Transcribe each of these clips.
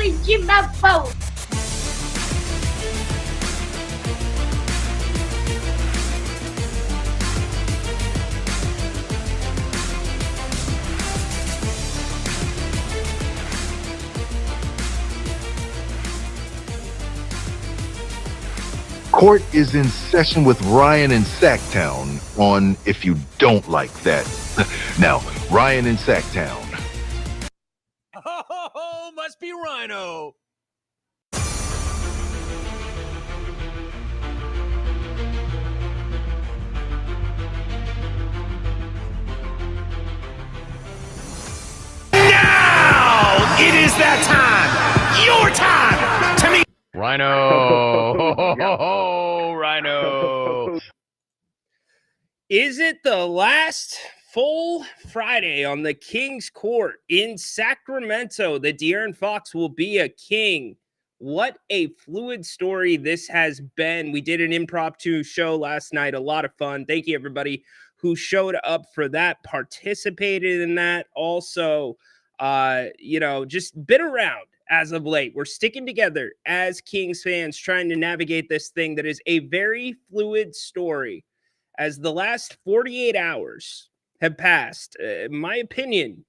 original phone. Court is in session with Ryan in Sacktown on If You Don't Like That. Now, Ryan in Sacktown. Oh, must be Rhino. Now it is that time. Your time to meet Rhino. Rhino. Is it the last full Friday on the King's Court in Sacramento that De'Aaron Fox will be a King? What a fluid story this has been. We did an impromptu show last night. A lot of fun. Thank you, everybody who showed up for that, participated in that. Also, just been around as of late. We're sticking together as Kings fans, trying to navigate this thing that is a very fluid story. As the last 48 hours have passed, my opinion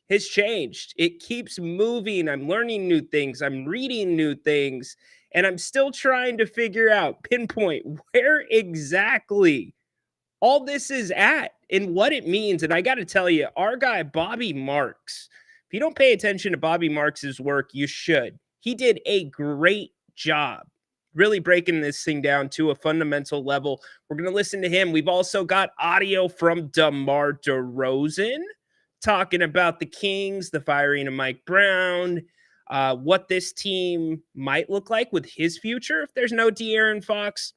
has changed. It keeps moving. I'm learning new things. I'm reading new things. And I'm still trying to figure out, pinpoint where exactly all this is at and what it means. And I got to tell you, our guy, Bobby Marks, if you don't pay attention to Bobby Marks's work, you should. He did a great job really breaking this thing down to a fundamental level. We're going to listen to him. We've also got audio from Demar DeRozan talking about the Kings, the firing of Mike Brown, what this team might look like with his future if there's no De'Aaron Fox.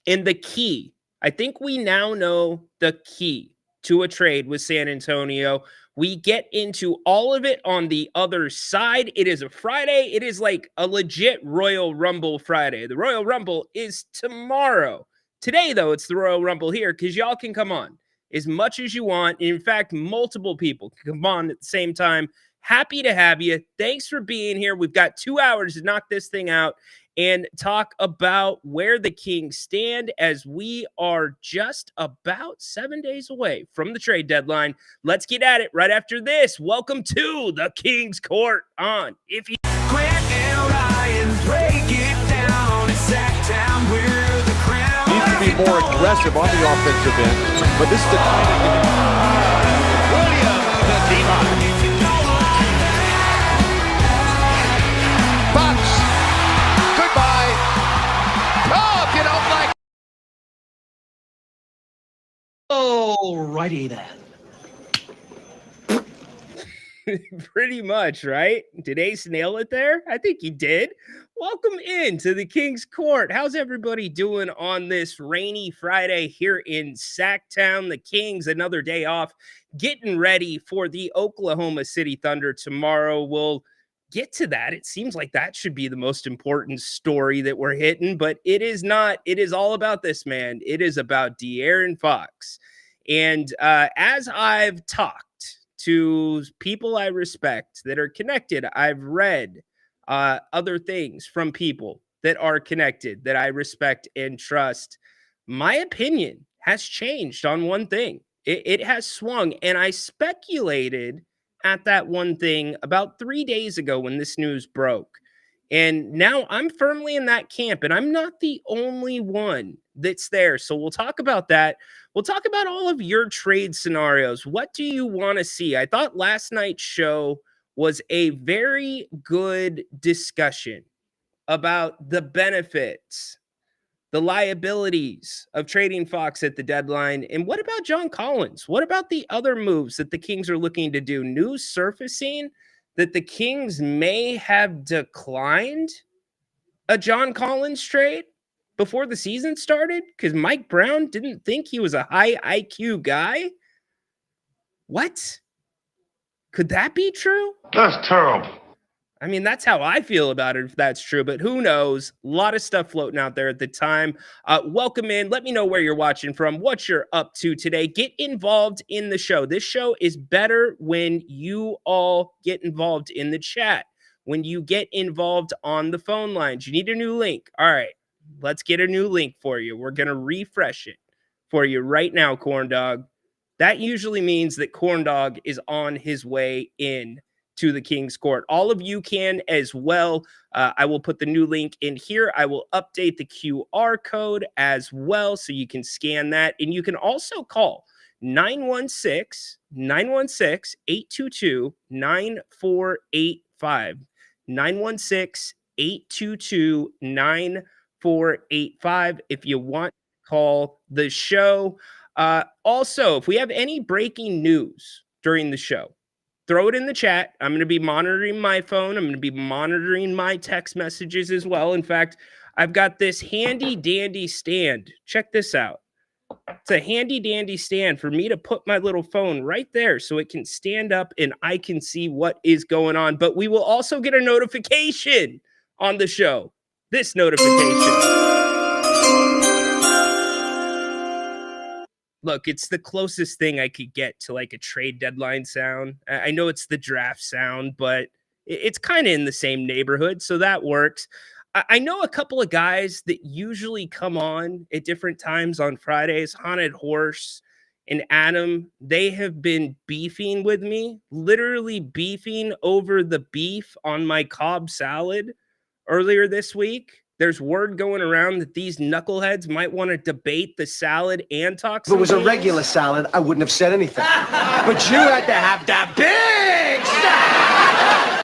And the key, I think we now know the key to a trade with San Antonio. We get into all of it on the other side. It is a Friday. It is like a legit Royal Rumble Friday. The Royal Rumble is tomorrow. Today, though, it's the Royal Rumble here because y'all can come on as much as you want. In fact, multiple people can come on at the same time. Happy to have you. Thanks for being here. We've got 2 hours to knock this thing out and talk about where the Kings stand as we are just about 7 days away from the trade deadline. Let's get at it right after this. Welcome to the Kings Court on If You Quinn and Ryan, break it down. It's Sacktown, we're the crown. Needs to be more aggressive on the offensive end, but this is the kind of Williams to Demar. Fox. Goodbye. Oh, if you don't like. Alrighty then. Pretty much, right? Did Ace nail it there? I think he did. Welcome into the King's Court. How's everybody doing on this rainy Friday here in Sacktown? The Kings, another day off, getting ready for the Oklahoma City Thunder tomorrow. We'll get to that. It seems like that should be the most important story that we're hitting, but it is not. It is all about this man. It is about De'Aaron Fox. And as I've talked to people I respect that are connected, I've read other things from people that are connected that I respect and trust. My opinion has changed on one thing. It has swung, and I speculated at that one thing about 3 days ago when this news broke. And now I'm firmly in that camp, and I'm not the only one that's there. So we'll talk about that. We'll talk about all of your trade scenarios. What do you want to see? I thought last night's show was a very good discussion about the benefits, the liabilities of trading Fox at the deadline. And what about John Collins? What about the other moves that the Kings are looking to do? News surfacing that the Kings may have declined a John Collins trade before the season started because Mike Brown didn't think he was a high IQ guy. What? Could that be true? That's terrible. I mean, that's how I feel about it, if that's true, but who knows? A lot of stuff floating out there at the time. Welcome in. Let me know where you're watching from, what you're up to today. Get involved in the show. This show is better when you all get involved in the chat. when you get involved on the phone lines. You need a new link. All right, let's get a new link for you. We're going to refresh it for you right now, Corn Dog. That usually means that Corn Dog is on his way in to the King's Court. All of you can as well. I will put the new link in here. I will update the QR code as well so you can scan that. And you can also call 916-822-9485. 916-822-9485 if you want to call the show. Also, if we have any breaking news during the show, throw it in the chat. I'm going to be monitoring my phone. I'm going to be monitoring my text messages as well. In fact, I've got this handy dandy stand. Check this out. It's a handy dandy stand for me to put my little phone right there so it can stand up and I can see what is going on. But we will also get a notification on the show. This notification. Look, it's the closest thing I could get to like a trade deadline sound. I know it's the draft sound, but it's kind of in the same neighborhood, so that works. I know a couple of guys that usually come on at different times on Fridays, Haunted Horse and Adam. They have been beefing with me, literally beefing over the beef on my Cobb salad earlier this week. There's word going around that these knuckleheads might want to debate the salad and talk. If it was a regular salad, I wouldn't have said anything. But you had to have that big salad.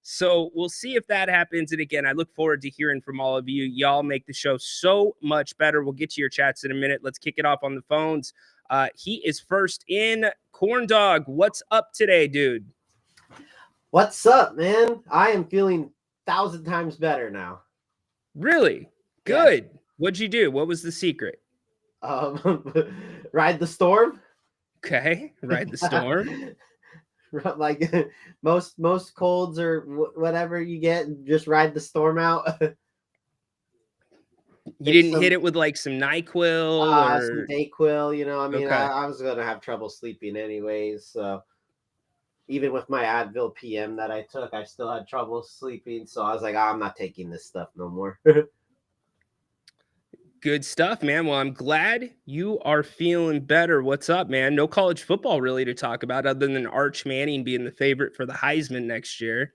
So we'll see if that happens. And again, I look forward to hearing from all of you. Y'all make the show so much better. We'll get to your chats in a minute. Let's kick it off on the phones. He is first in. Corn Dog, what's up today, dude? What's up, man? I am feeling 1,000 times better now. Really? Good. Yeah. What'd you do? What was the secret? Ride the storm. Okay. Ride the storm. Like most colds or whatever you get, just ride the storm out. You didn't hit it with like some NyQuil or some Dayquil, you know. I mean, okay. I was gonna have trouble sleeping anyways. So even with my Advil PM that I took, I still had trouble sleeping. So I was like, I'm not taking this stuff no more. Good stuff, man. Well, I'm glad you are feeling better. What's up, man? No college football really to talk about other than Arch Manning being the favorite for the Heisman next year.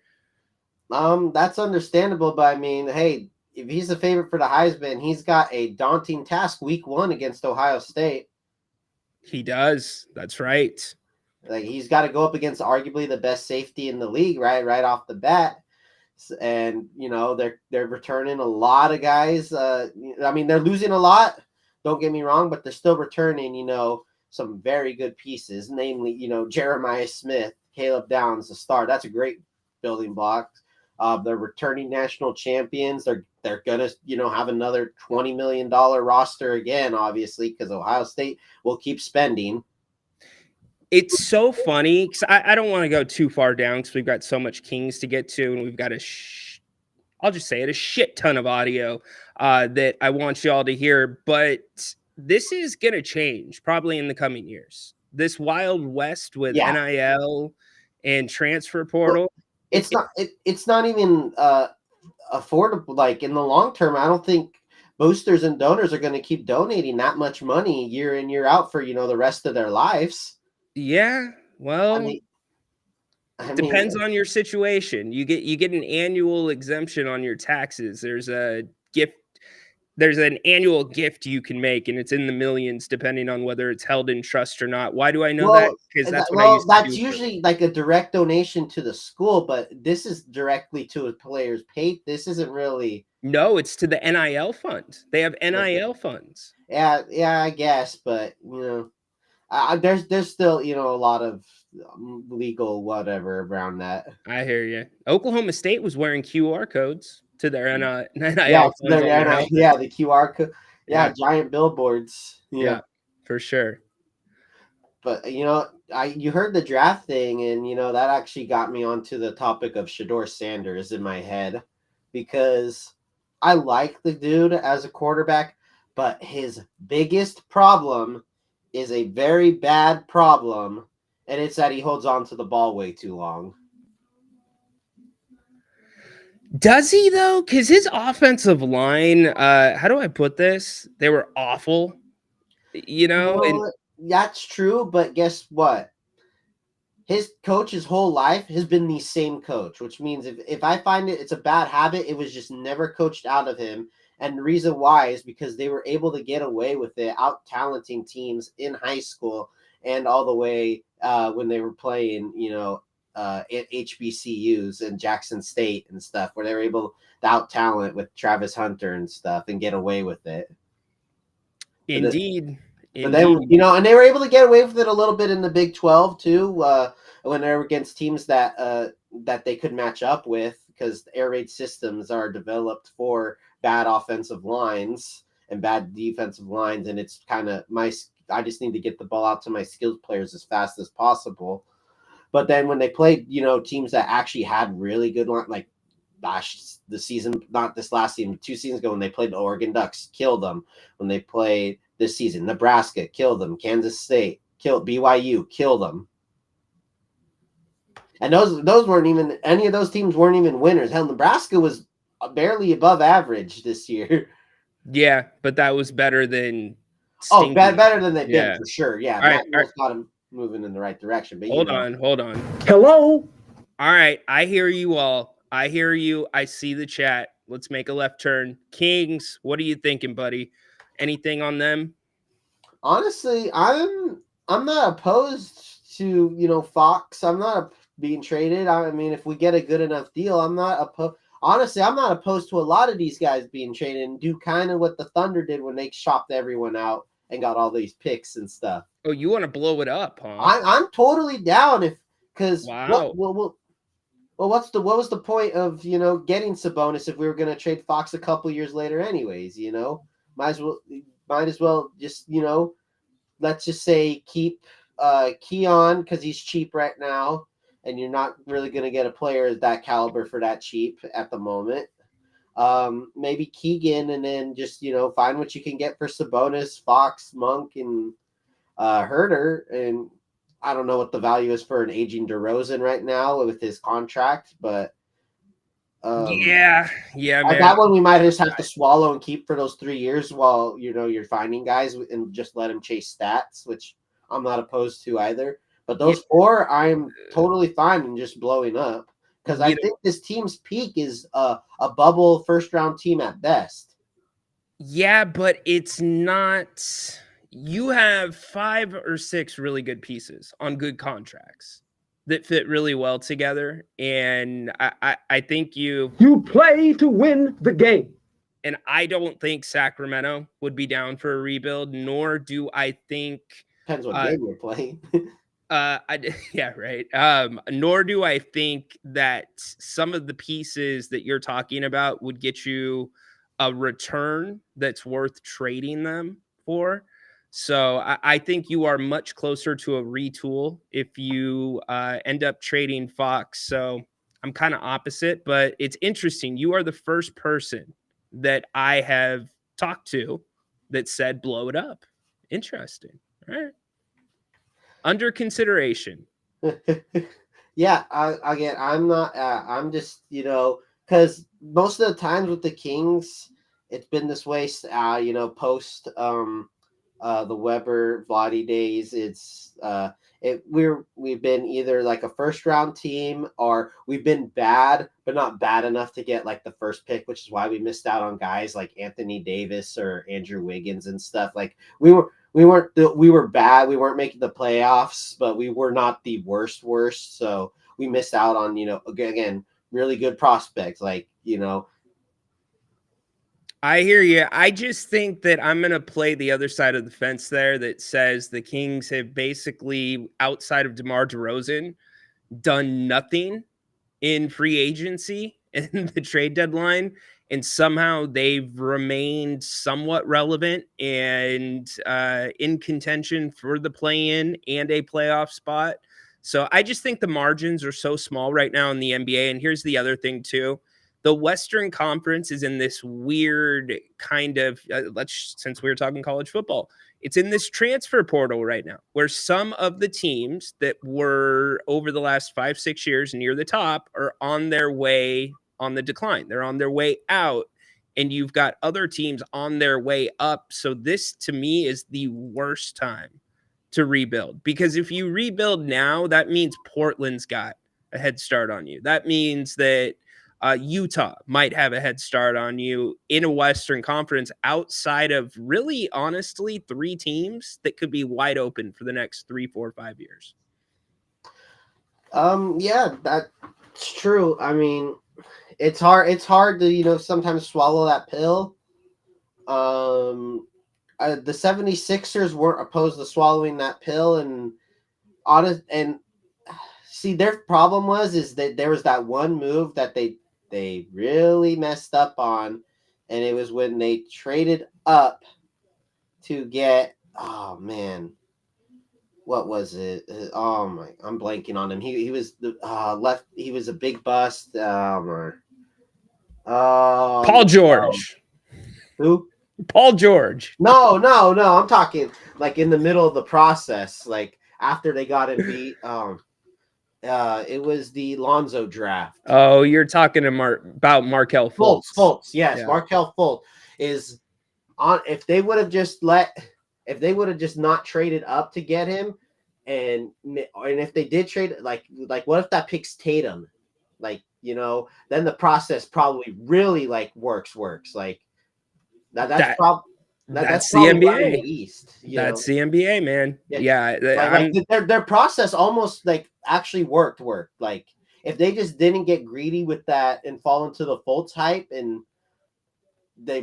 That's understandable, but I mean, hey, if he's the favorite for the Heisman, he's got a daunting task week 1 against Ohio State. He does. That's right. Like, he's got to go up against arguably the best safety in the league, right off the bat. And, you know, they're returning a lot of guys. I mean, they're losing a lot, don't get me wrong, but they're still returning, you know, some very good pieces, namely, you know, Jeremiah Smith, Caleb Downs, the star. That's a great building block. They're returning national champions. They're going to, you know, have another $20 million roster again, obviously, because Ohio State will keep spending. It's so funny because I don't want to go too far down because we've got so much Kings to get to, and we've got I'll just say it, a shit ton of audio that I want y'all to hear. But this is going to change probably in the coming years. This Wild West with NIL and transfer portal. It's not even affordable. Like, in the long term, I don't think boosters and donors are going to keep donating that much money year in, year out for, you know, the rest of their lives. Yeah, well, I depends mean, on your situation. You get an annual exemption on your taxes. There's a gift. There's an annual gift you can make, and it's in the millions, depending on whether it's held in trust or not. Why do I know that? Because that's what I used to do. That's usually like a direct donation to the school, but this is directly to a player's pay. This isn't really. No, it's to the NIL fund. They have NIL funds. Yeah, I guess, but you know. There's still, you know, a lot of legal whatever around that. I hear you. Oklahoma State was wearing QR codes to their NIL. Yeah, the QR code. Yeah, giant billboards. Yeah, for sure. But, you know, you heard the draft thing, and, you know, that actually got me onto the topic of Shedeur Sanders in my head, because I like the dude as a quarterback, but his biggest problem is a very bad problem, and it's that he holds on to the ball way too long. Does he though? Because his offensive line, how do I put this? They were awful, you know. And That's true, but guess what? His coach his whole life has been the same coach, which means if I find it's a bad habit, it was just never coached out of him. And the reason why is because they were able to get away with it, out talenting teams in high school and all the way when they were playing, at HBCUs and Jackson State and stuff, where they were able to out talent with Travis Hunter and stuff and get away with it. indeed. But then, and they were able to get away with it a little bit in the Big 12 too, when they were against teams that they could match up with, because air raid systems are developed for bad offensive lines and bad defensive lines, and it's kind of I just need to get the ball out to my skilled players as fast as possible. But then when they played, teams that actually had really good line, like the season, not this last season, 2 seasons ago when they played the Oregon Ducks, killed them. When they played this season, Nebraska killed them. Kansas State killed BYU, killed them. And those weren't even, any of those teams weren't even winners. Hell, Nebraska was barely above average this year. Yeah, but that was better than. Better than they've been for sure. Yeah, Matt Moore's got them moving in the right direction. But hold on. Hello. All right, I hear you all. I hear you. I see the chat. Let's make a left turn. Kings, what are you thinking, buddy? Anything on them? Honestly, I'm not opposed to Fox. I'm not being traded. I mean, if we get a good enough deal, I'm not opposed. Honestly, I'm not opposed to a lot of these guys being traded and do kind of what the Thunder did when they shopped everyone out and got all these picks and stuff. Oh, you want to blow it up, huh? I'm totally down because wow. What was the point of getting Sabonis if we were going to trade Fox a couple years later anyways? Might as well just let's just say keep Keon because he's cheap right now, and you're not really going to get a player of that caliber for that cheap at the moment. Maybe Keegan, and then just find what you can get for Sabonis, Fox, Monk, and Herter. And I don't know what the value is for an aging DeRozan right now with his contract, but yeah, man. That one we might just have to swallow and keep for those 3 years while you're finding guys and just let them chase stats, which I'm not opposed to either. But those 4, I'm totally fine in just blowing up because I think this team's peak is a bubble first-round team at best. Yeah, but it's not. You have 5 or 6 really good pieces on good contracts that fit really well together, and I think you play to win the game. And I don't think Sacramento would be down for a rebuild, nor do I think. Depends what game you're playing. Yeah, right. Nor do I think that some of the pieces that you're talking about would get you a return that's worth trading them for. So I think you are much closer to a retool if you end up trading Fox. So I'm kind of opposite, but it's interesting. You are the first person that I have talked to that said blow it up. Interesting. All right. Under consideration. Yeah, I'm not. I'm just because most of the times with the Kings, it's been this way. Post the Weber Vlade days, it's we've been either like a first round team or we've been bad, but not bad enough to get like the first pick, which is why we missed out on guys like Anthony Davis or Andrew Wiggins and stuff. Like we were bad. We weren't making the playoffs, but we were not the worst. So we missed out on, again, really good prospects. Like, I hear you. I just think that I'm going to play the other side of the fence there that says the Kings have basically, outside of DeMar DeRozan, done nothing in free agency and the trade deadline. And somehow they've remained somewhat relevant and in contention for the play-in and a playoff spot. So I just think the margins are so small right now in the NBA. And here's the other thing, too. The Western Conference is in this weird kind of, since we were talking college football, it's in this transfer portal right now where some of the teams that were over the last 5-6 years near the top are on their way on the decline. They're on their way out, and you've got other teams on their way up. So this, to me, is the worst time to rebuild, because if you rebuild now, that means Portland's got a head start on you. That means that Utah might have a head start on you in a Western Conference outside of really, honestly, 3 teams that could be wide open for the next 3, 4, 5 years. Yeah, that's true. I mean, it's hard to, sometimes swallow that pill. The 76ers weren't opposed to swallowing that pill, and see, their problem is that there was that one move that they really messed up on, and it was when they traded up to get, oh man, what was it? Oh my, I'm blanking on him. He was the left. He was a big bust. Paul George. Who? Paul George. No. I'm talking like in the middle of the process, like after they got him beat. It was the Lonzo draft. Oh, you're talking about Markelle Fultz. Fultz, yes, Yeah. Markelle Fultz is on. If they would have just not traded up to get him, and if they did trade, like what if that picks Tatum, then the process probably really like works like that's the NBA. The East. That's the NBA, man. Yeah, their process almost like actually worked. Like if they just didn't get greedy with that and fall into the Fultz hype, and they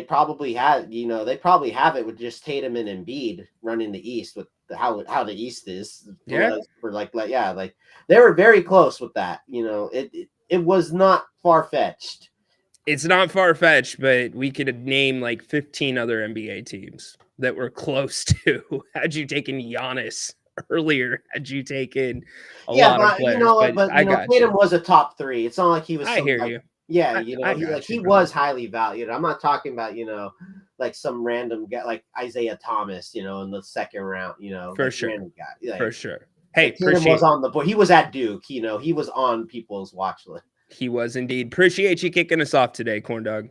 probably have it with just Tatum and Embiid running the East with how the East is. Yeah, for like they were very close with that. It was not far fetched. It's not far-fetched, but we could name like 15 other NBA teams that were close to. Had you taken Giannis earlier, had you taken a lot of players. Tatum was a top 3. It's not like he was. I hear you. Yeah, he was highly valued. I'm not talking about, like some random guy like Isaiah Thomas, in the second round, for sure. Guy. For sure. Hey, Tatum was on the board. He was at Duke, he was on people's watch list. He was indeed. Appreciate you kicking us off today, Corn Dog.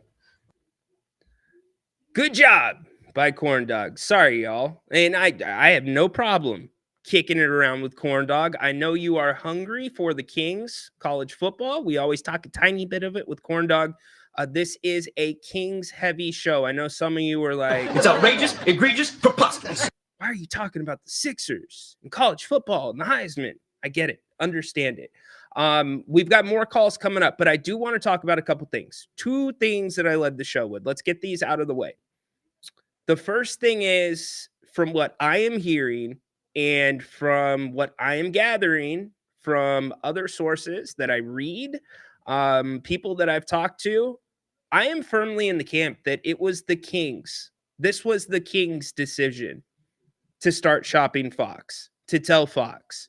Good job by Corn Dog. Sorry, y'all. And I have no problem kicking it around with Corn Dog. I know you are hungry for the Kings college football. We always talk a tiny bit of it with Corn Dog. This is a Kings heavy show. I know some of you were like, It's outrageous, egregious, preposterous. why are you talking about the Sixers and college football and the Heisman? I get it. Understand it. We've got more calls coming up, but I do want to talk about a couple things. 2 things that I led the show with. Let's get these out of the way. The first thing is, from what I am hearing and from what I am gathering from other sources that I read, people that I've talked to, I am firmly in the camp that it was the Kings. This was the Kings' decision to start shopping Fox, to tell Fox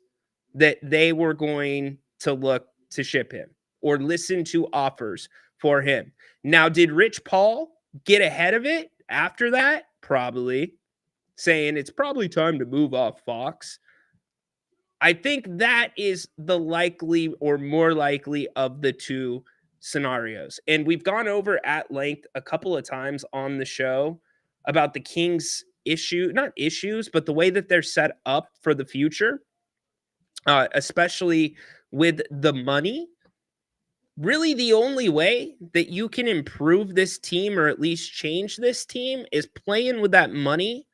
that they were going to look to ship him or listen to offers for him. Now, did Rich Paul get ahead of it after that? Probably, saying it's probably time to move off Fox. I think that is the likely or more likely of the 2 scenarios. And we've gone over at length a couple of times on the show about the Kings not issues, but the way that they're set up for the future, especially with the money. Really, the only way that you can improve this team or at least change this team is playing with that money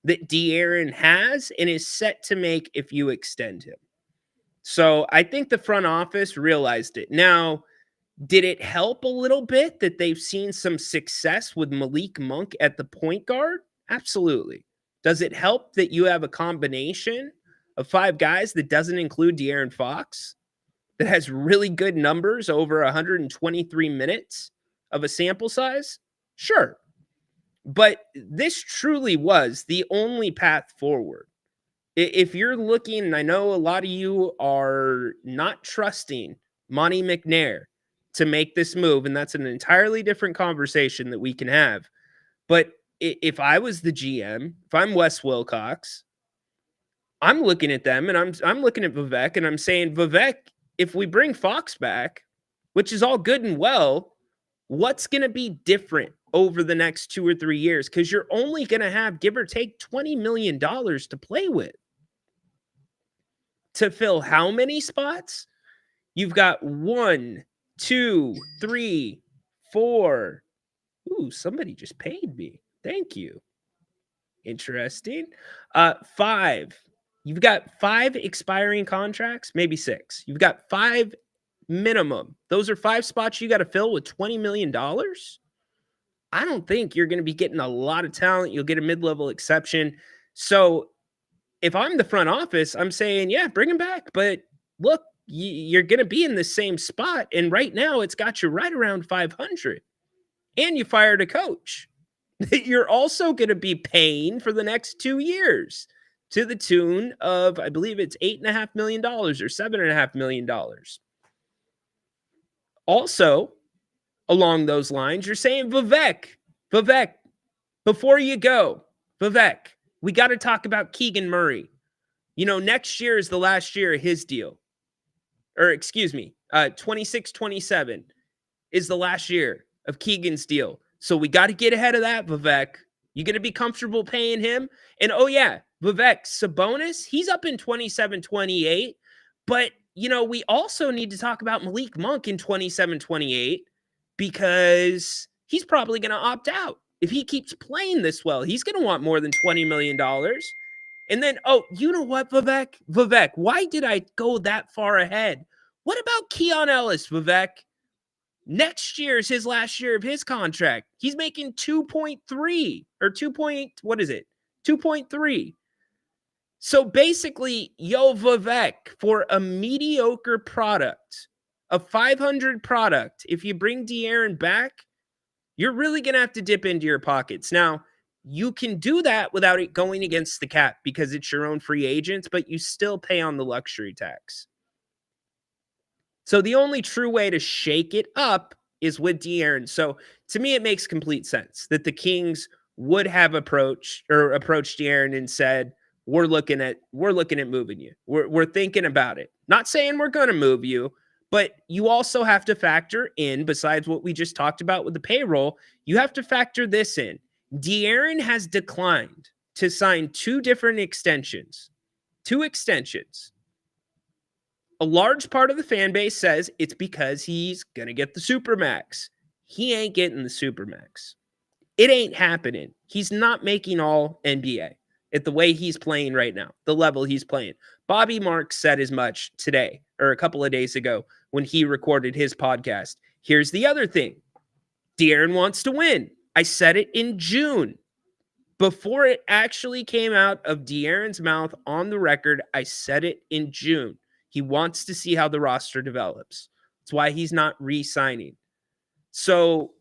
that De'Aaron has and is set to make if you extend him. So I think the front office realized it. Now, did it help a little bit that they've seen some success with Malik Monk at the point guard? Absolutely. Does it help that you have a combination of 5 guys that doesn't include De'Aaron Fox, that has really good numbers over 123 minutes of a sample size? Sure. But this truly was the only path forward. If you're looking, and I know a lot of you are not trusting Monty McNair to make this move, and that's an entirely different conversation that we can have. But if I was the GM, if I'm Wes Wilcox, I'm looking at them and I'm looking at Vivek and I'm saying, Vivek, if we bring Fox back, which is all good and well. What's going to be different over the next 2 or 3 years? Because you're only going to have, give or take, $20 million to play with. To fill how many spots? You've got 1, 2, 3, 4. Ooh, somebody just paid me. Thank you. Interesting. 5. You've got 5 expiring contracts, maybe 6. You've got 5 minimum. Those are 5 spots you got to fill with $20 million. I don't think you're going to be getting a lot of talent. You'll get a mid-level exception. So if I'm the front office, I'm saying, yeah, bring him back. But look, you're going to be in the same spot. And right now it's got you right around 500. And you fired a coach. You're also going to be paying for the next 2 years to the tune of, I believe it's $8.5 million or $7.5 million. Also, along those lines, you're saying, Vivek, before you go, Vivek, we got to talk about Keegan Murray. You know, next year is the last year of his deal. Or excuse me, 26-27 is the last year of Keegan's deal. So we got to get ahead of that, Vivek. You going to be comfortable paying him? And oh yeah, Vivek, Sabonis, he's up in 27-28. But, you know, we also need to talk about Malik Monk in 27-28 because he's probably going to opt out. If he keeps playing this well, he's going to want more than $20 million. And then, oh, you know what, Vivek? Vivek, why did I go that far ahead? What about Keon Ellis, Vivek? Next year is his last year of his contract. He's making 2.3 or 2.3. So basically, yo, Vivek, for a mediocre product, a 500 product, if you bring De'Aaron back, you're really going to have to dip into your pockets. Now, you can do that without it going against the cap because it's your own free agents, but you still pay on the luxury tax. So the only true way to shake it up is with De'Aaron. So to me, it makes complete sense that the Kings would have approached De'Aaron and said, we're looking at moving you. We're thinking about it. Not saying we're going to move you, but you also have to factor in, besides what we just talked about with the payroll, you have to factor this in. De'Aaron has declined to sign 2 different extensions. 2 extensions. A large part of the fan base says it's because he's going to get the Supermax. He ain't getting the Supermax. It ain't happening. He's not making all NBA at the way he's playing right now, the level he's playing. Bobby Marks said as much today or a couple of days ago when he recorded his podcast. Here's the other thing. De'Aaron wants to win. I said it in June. Before it actually came out of De'Aaron's mouth on the record, I said it in June. He wants to see how the roster develops. That's why he's not re-signing. So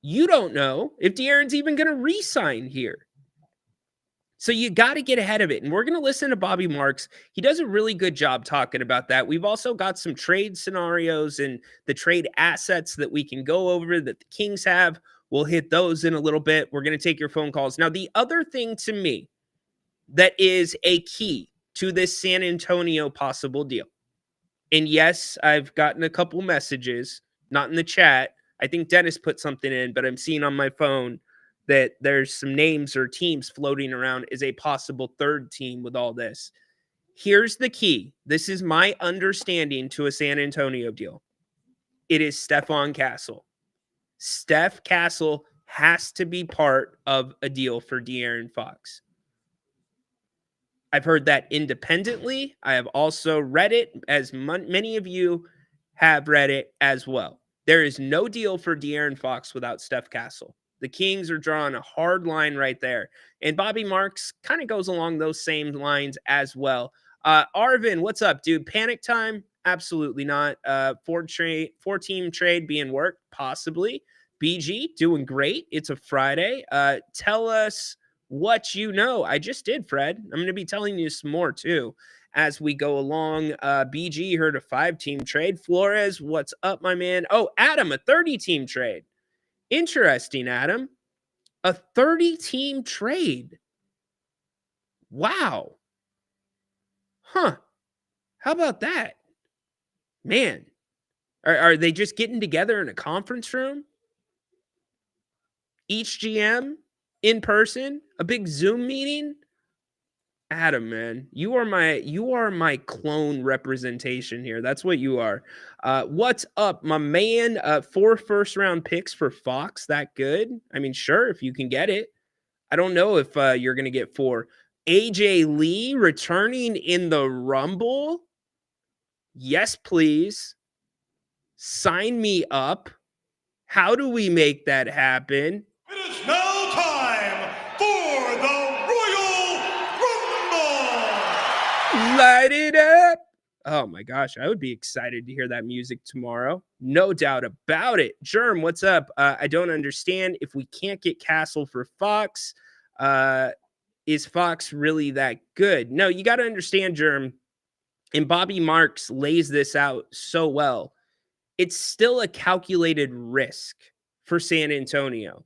you don't know if De'Aaron's even going to re-sign here. So you got to get ahead of it. And we're going to listen to Bobby Marks. He does a really good job talking about that. We've also got some trade scenarios and the trade assets that we can go over that the Kings have. We'll hit those in a little bit. We're going to take your phone calls. Now, the other thing to me that is a key to this San Antonio possible deal. And yes, I've gotten a couple messages, not in the chat. I think Dennis put something in, but I'm seeing on my phone that there's some names or teams floating around as a possible third team with all this. Here's the key. This is my understanding to a San Antonio deal. It is Stephon Castle. Steph Castle has to be part of a deal for De'Aaron Fox. I've heard that independently. I have also read it, as many of you have read it as well. There is no deal for De'Aaron Fox without Steph Castle. The Kings are drawing a hard line right there. And Bobby Marks kind of goes along those same lines as well. Arvin, what's up, dude? Panic time? Absolutely not. 4-team trade being worked? Possibly. BG, doing great. It's a Friday. Tell us what you know. I just did, Fred. I'm going to be telling you some more, too, as we go along. BG heard a 5-team trade. Flores, what's up, my man? Oh, Adam, a 30-team trade. Interesting, Adam. A 30-team trade. Wow. Huh. How about that? Man, Are they just getting together in a conference room? Each GM in person, a big Zoom meeting? Adam, man, you are my clone representation here. That's what you are. What's up, my man? 4 first-round picks for Fox. That good? I mean, sure, if you can get it. I don't know if you're gonna get 4. AJ Lee returning in the Rumble. Yes, please. Sign me up. How do we make that happen? It is now time for the Royal Rumble! Light it up. Oh my gosh, I would be excited to hear that music tomorrow. No doubt about it. Germ, what's up? I don't understand. If we can't get Castle for Fox, is Fox really that good? No, you got to understand, Germ, and Bobby Marks lays this out so well. It's still a calculated risk for San Antonio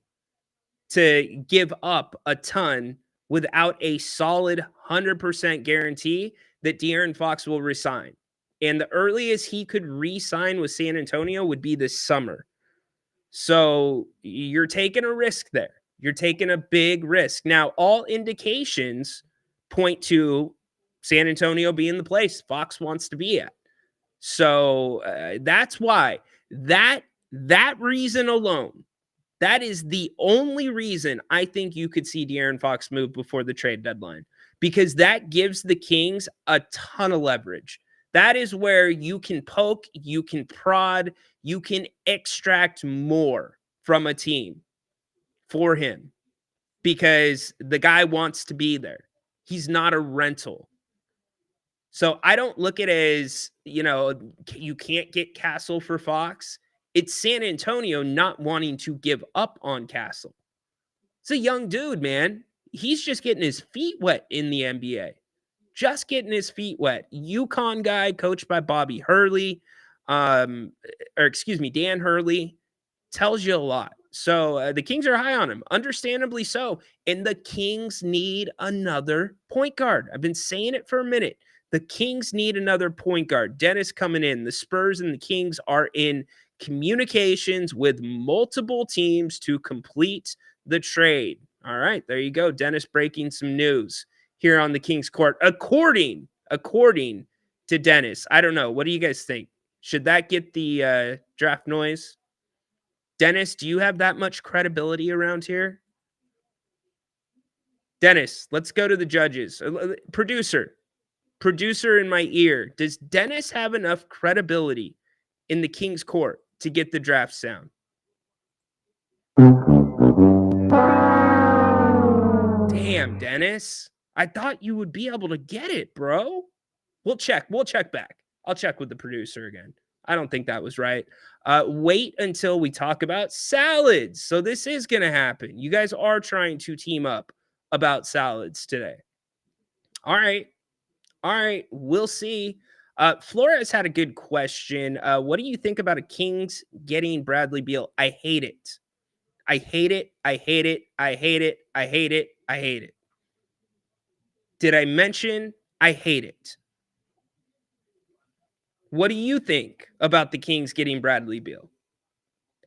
to give up a ton without a solid 100% guarantee that De'Aaron Fox will resign. And the earliest he could re-sign with San Antonio would be this summer. So you're taking a risk there. You're taking a big risk. Now, all indications point to San Antonio being the place Fox wants to be at. So that's why that reason alone, that is the only reason I think you could see De'Aaron Fox move before the trade deadline, because that gives the Kings a ton of leverage. That is where you can poke, you can prod, you can extract more from a team for him because the guy wants to be there. He's not a rental. So I don't look at it as, you can't get Castle for Fox. It's San Antonio not wanting to give up on Castle. It's a young dude, man. He's just getting his feet wet in the NBA. Just getting his feet wet. UConn guy, coached by Bobby Hurley, Dan Hurley, tells you a lot. So the Kings are high on him, understandably so. And the Kings need another point guard. I've been saying it for a minute. The Kings need another point guard. Dennis coming in. The Spurs and the Kings are in communications with multiple teams to complete the trade. All right, there you go. Dennis breaking some news here on the Kings court. According to Dennis. I don't know. What do you guys think? Should that get the draft noise? Dennis, do you have that much credibility around here? Dennis, let's go to the judges. Producer in my ear, does Dennis have enough credibility in the Kings court to get the draft sound? Damn, Dennis. I thought you would be able to get it, bro. We'll check back. I'll check with the producer again. I don't think that was right. Wait until we talk about salads. So this is going to happen. You guys are trying to team up about salads today. All right, we'll see. Flores had a good question. What do you think about a Kings getting Bradley Beal? I hate it. I hate it. I hate it. I hate it. I hate it. I hate it. Did I mention I hate it? What do you think about the Kings getting Bradley Beal?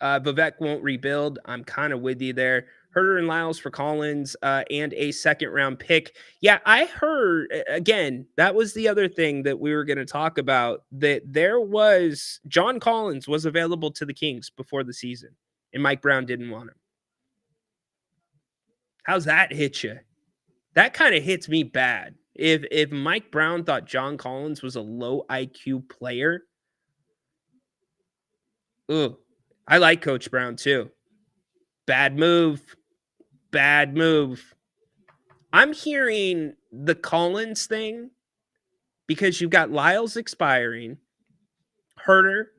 Vivek won't rebuild. I'm kind of with you there. Herter and Lyles for Collins and a second-round pick. Yeah, I heard, again, that was the other thing that we were going to talk about, that John Collins was available to the Kings before the season, and Mike Brown didn't want him. How's that hit you? That kind of hits me bad. If Mike Brown thought John Collins was a low IQ player, I like Coach Brown too. Bad move. I'm hearing the Collins thing because you've got Lyles expiring. Herter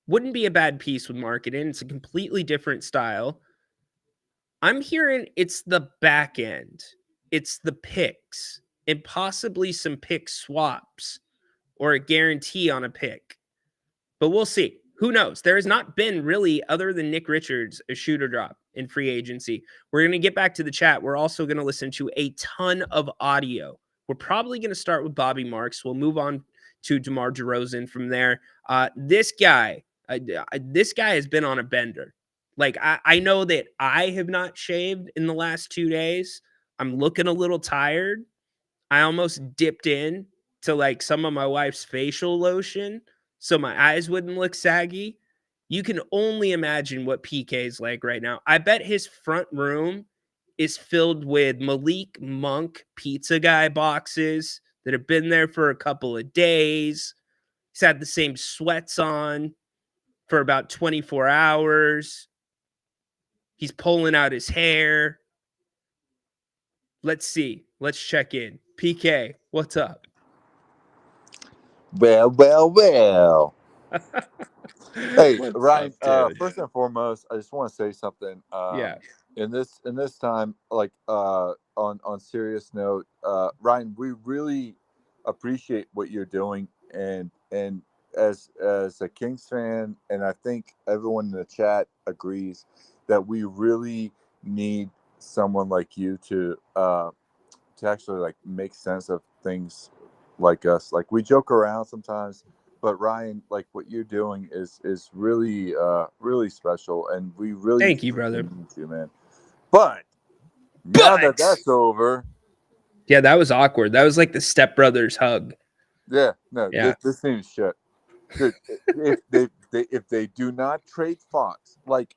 wouldn't be a bad piece with marketing. It's a completely different style. I'm hearing it's the back end. It's the picks and possibly some pick swaps or a guarantee on a pick. But we'll see. Who knows? There has not been really, other than Nick Richards, a shooter drop in free agency. We're going to get back to the chat. We're also going to listen to a ton of audio. We're probably going to start with Bobby Marks. We'll move on to DeMar DeRozan from there. This guy, This guy has been on a bender. Like, I know that I have not shaved in the last 2 days. I'm looking a little tired. I almost dipped in to like some of my wife's facial lotion so my eyes wouldn't look saggy. You can only imagine what PK is like right now. I bet his front room is filled with Malik Monk pizza guy boxes that have been there for a couple of days. He's had the same sweats on for about 24 hours. He's pulling out his hair. Let's see. Let's check in. PK, what's up? Well. Hey, What's Ryan. up, dude? First and foremost, I just want to say something. Yeah. In this time, like on serious note, Ryan, we really appreciate what you're doing, and as a Kings fan, and I think everyone in the chat agrees that we really need someone like you to actually like make sense of things like us. Like we joke around sometimes, but Ryan, like what you're doing is really really special, and we really Thank you, brother. need you, man. But now that that's over, yeah, that was awkward. That was like the stepbrothers hug. yeah, this seems shit. Dude, if they do not trade Fox, like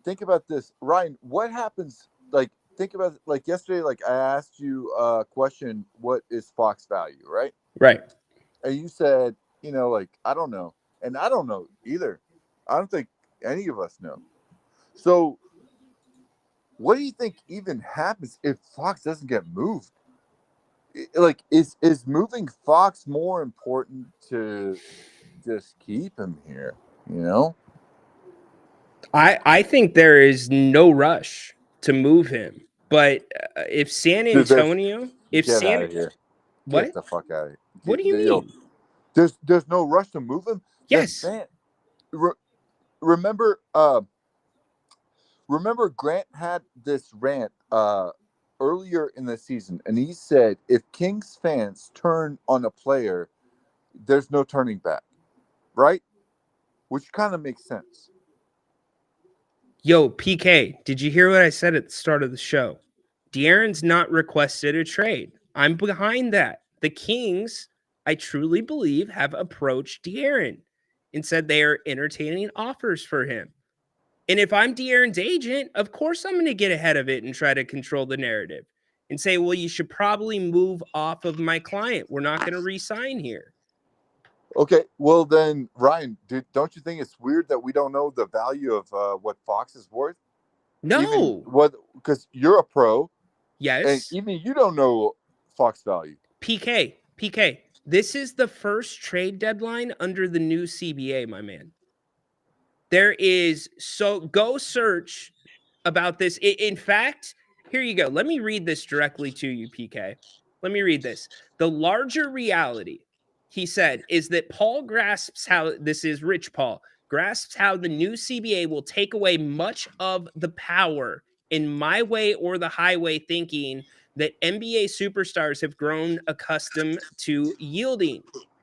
think about this, Ryan. What happens? Like think about like yesterday. Like I asked you a question: what is Fox value? Right. And you said, like I don't know, and I don't know either. I don't think any of us know. So, what do you think even happens if Fox doesn't get moved? Like, is moving Fox more important to just keep him here? I think there is no rush to move him. But if San Antonio, get out of here, what? Get the fuck out of here. What do you mean? There's no rush to move him. Yes. Remember Grant had this rant earlier in the season, and he said if Kings fans turn on a player, there's no turning back, right? Which kind of makes sense. Yo, PK, did you hear what I said at the start of the show? De'Aaron's not requested a trade. I'm behind that. The Kings, I truly believe, have approached De'Aaron and said they are entertaining offers for him. And if I'm De'Aaron's agent, of course I'm going to get ahead of it and try to control the narrative and say, well, you should probably move off of my client. We're not going to re-sign here. Okay, well then, Ryan, don't you think it's weird that we don't know the value of what Fox is worth? No. Because you're a pro. Yes. And even you don't know Fox value. PK, this is the first trade deadline under the new CBA, my man. Go search about this. In fact, here you go. Let me read this directly to you, PK. Let me read this. The larger reality, he said, is that Paul grasps how, this is Rich Paul, grasps how the new CBA will take away much of the power in my way or the highway thinking that NBA superstars have grown accustomed to yielding.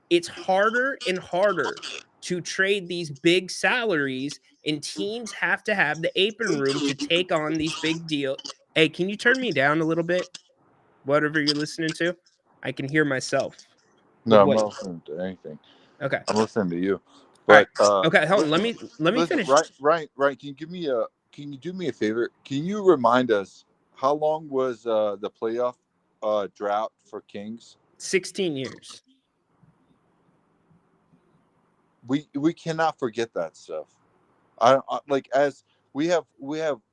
It's harder and harder to trade these big salaries, and teams have to have the apron room to take on these big deals. Hey, can you turn me down a little bit? Whatever you're listening to, I can hear myself. No, I'm not listening to anything. Okay, I'm listening to you. But okay, hold on. Let me finish. Right. Can you do me a favor? Can you remind us how long was the playoff drought for Kings? 16 years. We cannot forget that stuff. I like as we have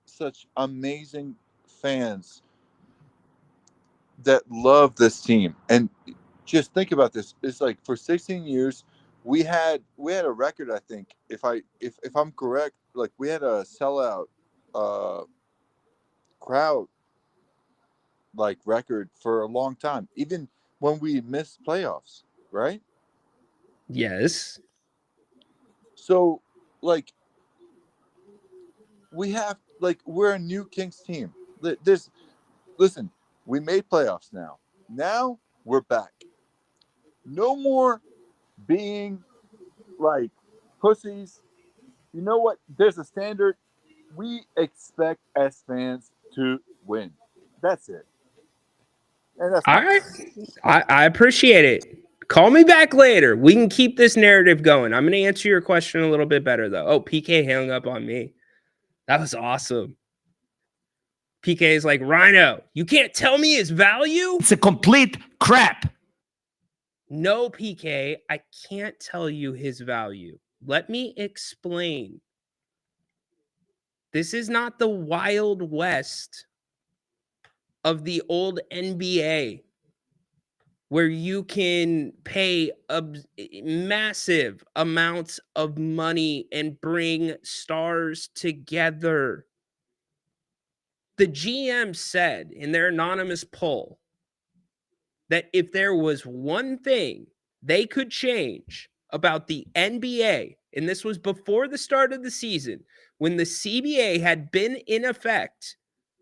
such amazing fans that love this team, and just think about this. It's like for 16 years we had a record. I think if I'm correct, like we had a sellout crowd like record for a long time, even when we missed playoffs, right? Yes. So like we're a new Kings team. Listen, we made playoffs now. Now we're back. No more being like pussies. You know what? There's a standard. We expect as fans to win. That's it. And that's All right. I appreciate it. Call me back later. We can keep this narrative going. I'm going to answer your question a little bit better, though. Oh, PK hung up on me. That was awesome. PK is like, Rhino, you can't tell me his value? It's a complete crap. No, PK, I can't tell you his value. Let me explain. This is not the Wild West of the old NBA, where you can pay massive amounts of money and bring stars together. The GM said in their anonymous poll that if there was one thing they could change about the NBA, and this was before the start of the season, when the CBA had been in effect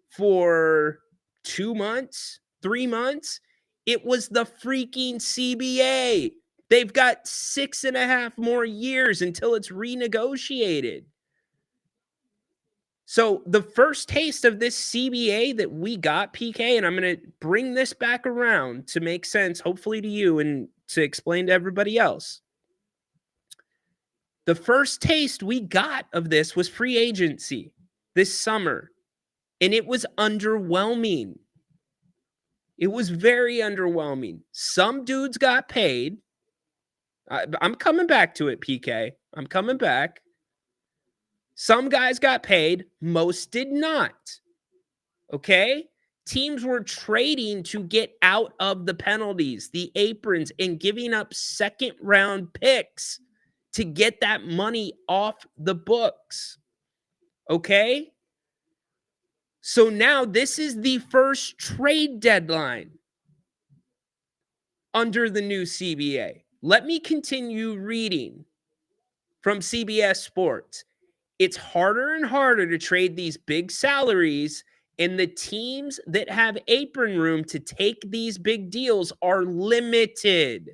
for 2 months, 3 months, it was the freaking CBA. They've got 6.5 more years until it's renegotiated. So the first taste of this CBA that we got, PK, and I'm going to bring this back around to make sense, hopefully to you and to explain to everybody else. The first taste we got of this was free agency this summer, and it was underwhelming. It was very underwhelming. Some dudes got paid. I'm coming back to it, PK. I'm coming back. Some guys got paid. Most did not. Okay? Teams were trading to get out of the penalties, the aprons, and giving up second-round picks to get that money off the books. Okay? So now this is the first trade deadline under the new CBA. Let me continue reading from CBS Sports. It's harder and harder to trade these big salaries, and the teams that have apron room to take these big deals are limited,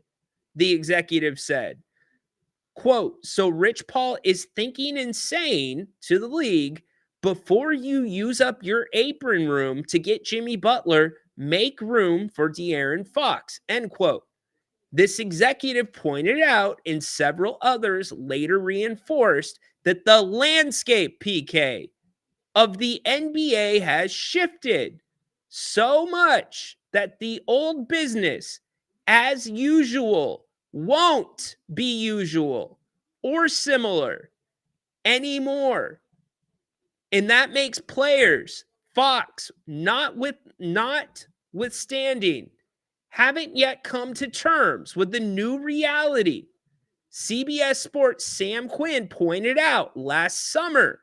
the executive said. Quote, so Rich Paul is thinking and saying to the league, before you use up your apron room to get Jimmy Butler, make room for De'Aaron Fox, end quote. This executive pointed out, and several others later reinforced, that the landscape, PK, of the NBA has shifted so much that the old business, as usual, won't be usual or similar anymore. And that makes players, Fox, notwithstanding, haven't yet come to terms with the new reality. CBS Sports' Sam Quinn pointed out last summer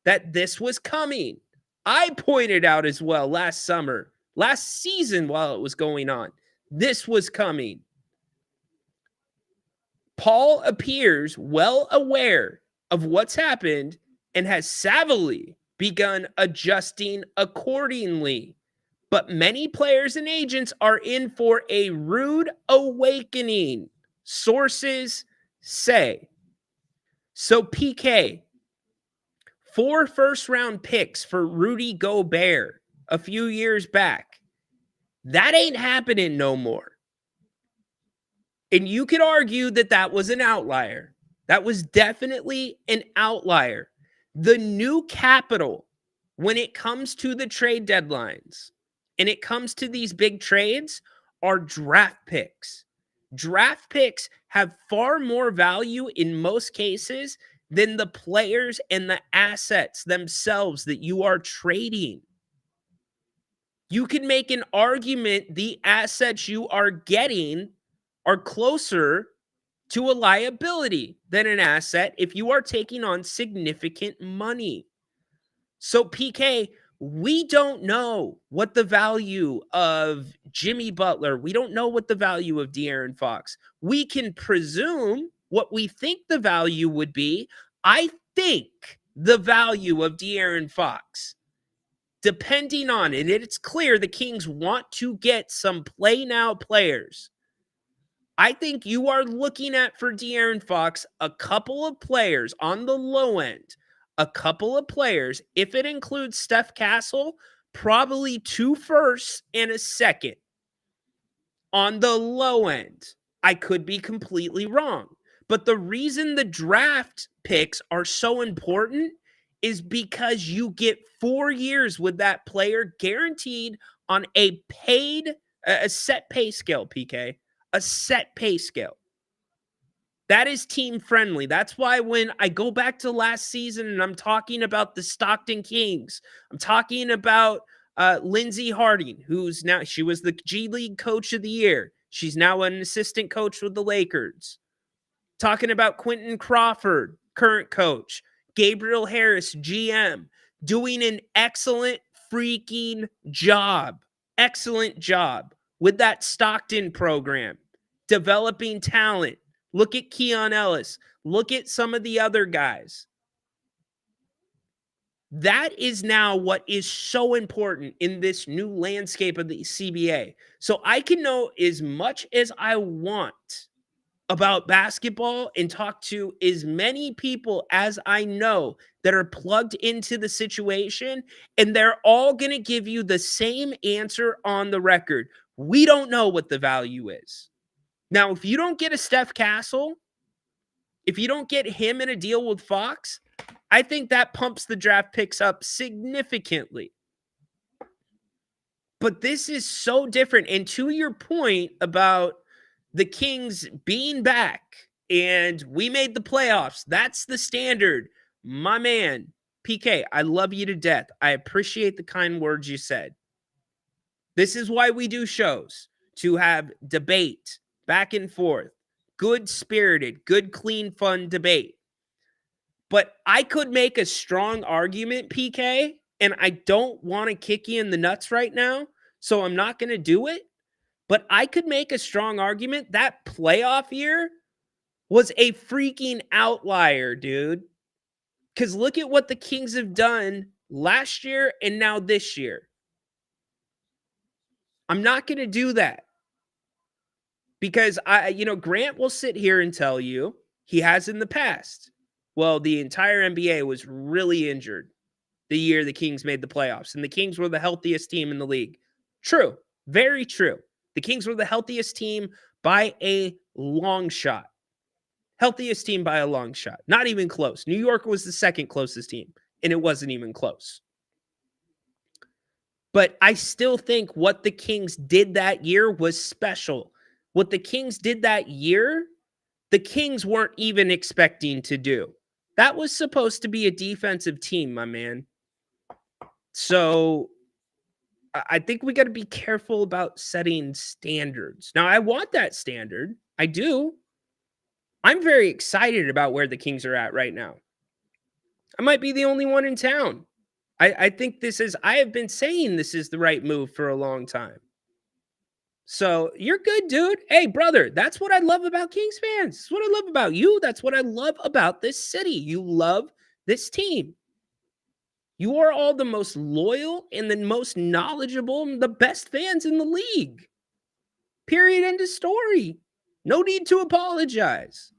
that this was coming. I pointed out as well last season while it was going on. This was coming. Paul appears well aware of what's happened and has savvily begun adjusting accordingly. But many players and agents are in for a rude awakening, sources say. So PK, 4 first-round picks for Rudy Gobert a few years back, that ain't happening no more. And you could argue that that was an outlier. That was definitely an outlier. The new capital, when it comes to the trade deadlines, and it comes to these big trades, are draft picks. Draft picks have far more value in most cases than the players and the assets themselves that you are trading. You can make an argument the assets you are getting are closer to a liability than an asset if you are taking on significant money. So PK, we don't know what the value of Jimmy Butler, we don't know what the value of De'Aaron Fox. We can presume what we think the value would be. I think the value of De'Aaron Fox, depending on it, it's clear the Kings want to get some play now players. I think you are looking at, for De'Aaron Fox, a couple of players on the low end, a couple of players, if it includes Steph Castle, probably 2 firsts and a second on the low end. I could be completely wrong. But the reason the draft picks are so important is because you get 4 years with that player guaranteed on a set pay scale, PK, a set pay scale. That is team friendly. That's why when I go back to last season and I'm talking about the Stockton Kings, I'm talking about Lindsey Harding, she was the G League Coach of the Year. She's now an assistant coach with the Lakers. Talking about Quentin Crawford, current coach. Gabriel Harris, GM, doing an excellent freaking job. Excellent job with that Stockton program. Developing talent. Look at Keon Ellis. Look at some of the other guys. That is now what is so important in this new landscape of the CBA. So I can know as much as I want about basketball and talk to as many people as I know that are plugged into the situation, and they're all going to give you the same answer on the record. We don't know what the value is. Now, if you don't get a Steph Castle, if you don't get him in a deal with Fox, I think that pumps the draft picks up significantly. But this is so different. And to your point about the Kings being back and we made the playoffs, that's the standard. My man, PK, I love you to death. I appreciate the kind words you said. This is why we do shows, to have debate, back and forth, good-spirited, good, clean, fun debate. But I could make a strong argument, PK, and I don't want to kick you in the nuts right now, so I'm not going to do it. But I could make a strong argument that playoff year was a freaking outlier, dude. Because look at what the Kings have done last year and now this year. I'm not going to do that. Because Grant will sit here and tell you he has in the past. Well, the entire NBA was really injured the year the Kings made the playoffs, and the Kings were the healthiest team in the league. True. Very true. The Kings were the healthiest team by a long shot. Healthiest team by a long shot. Not even close. New York was the second closest team, and it wasn't even close. But I still think what the Kings did that year was special. What the Kings did that year, the Kings weren't even expecting to do. That was supposed to be a defensive team, my man. So I think we got to be careful about setting standards. Now, I want that standard. I do. I'm very excited about where the Kings are at right now. I might be the only one in town. I think I have been saying this is the right move for a long time. So you're good, dude. Hey, brother, that's what I love about Kings fans. That's what I love about you. That's what I love about this city. You love this team. You are all the most loyal and the most knowledgeable and the best fans in the league. Period. End of story. No need to apologize.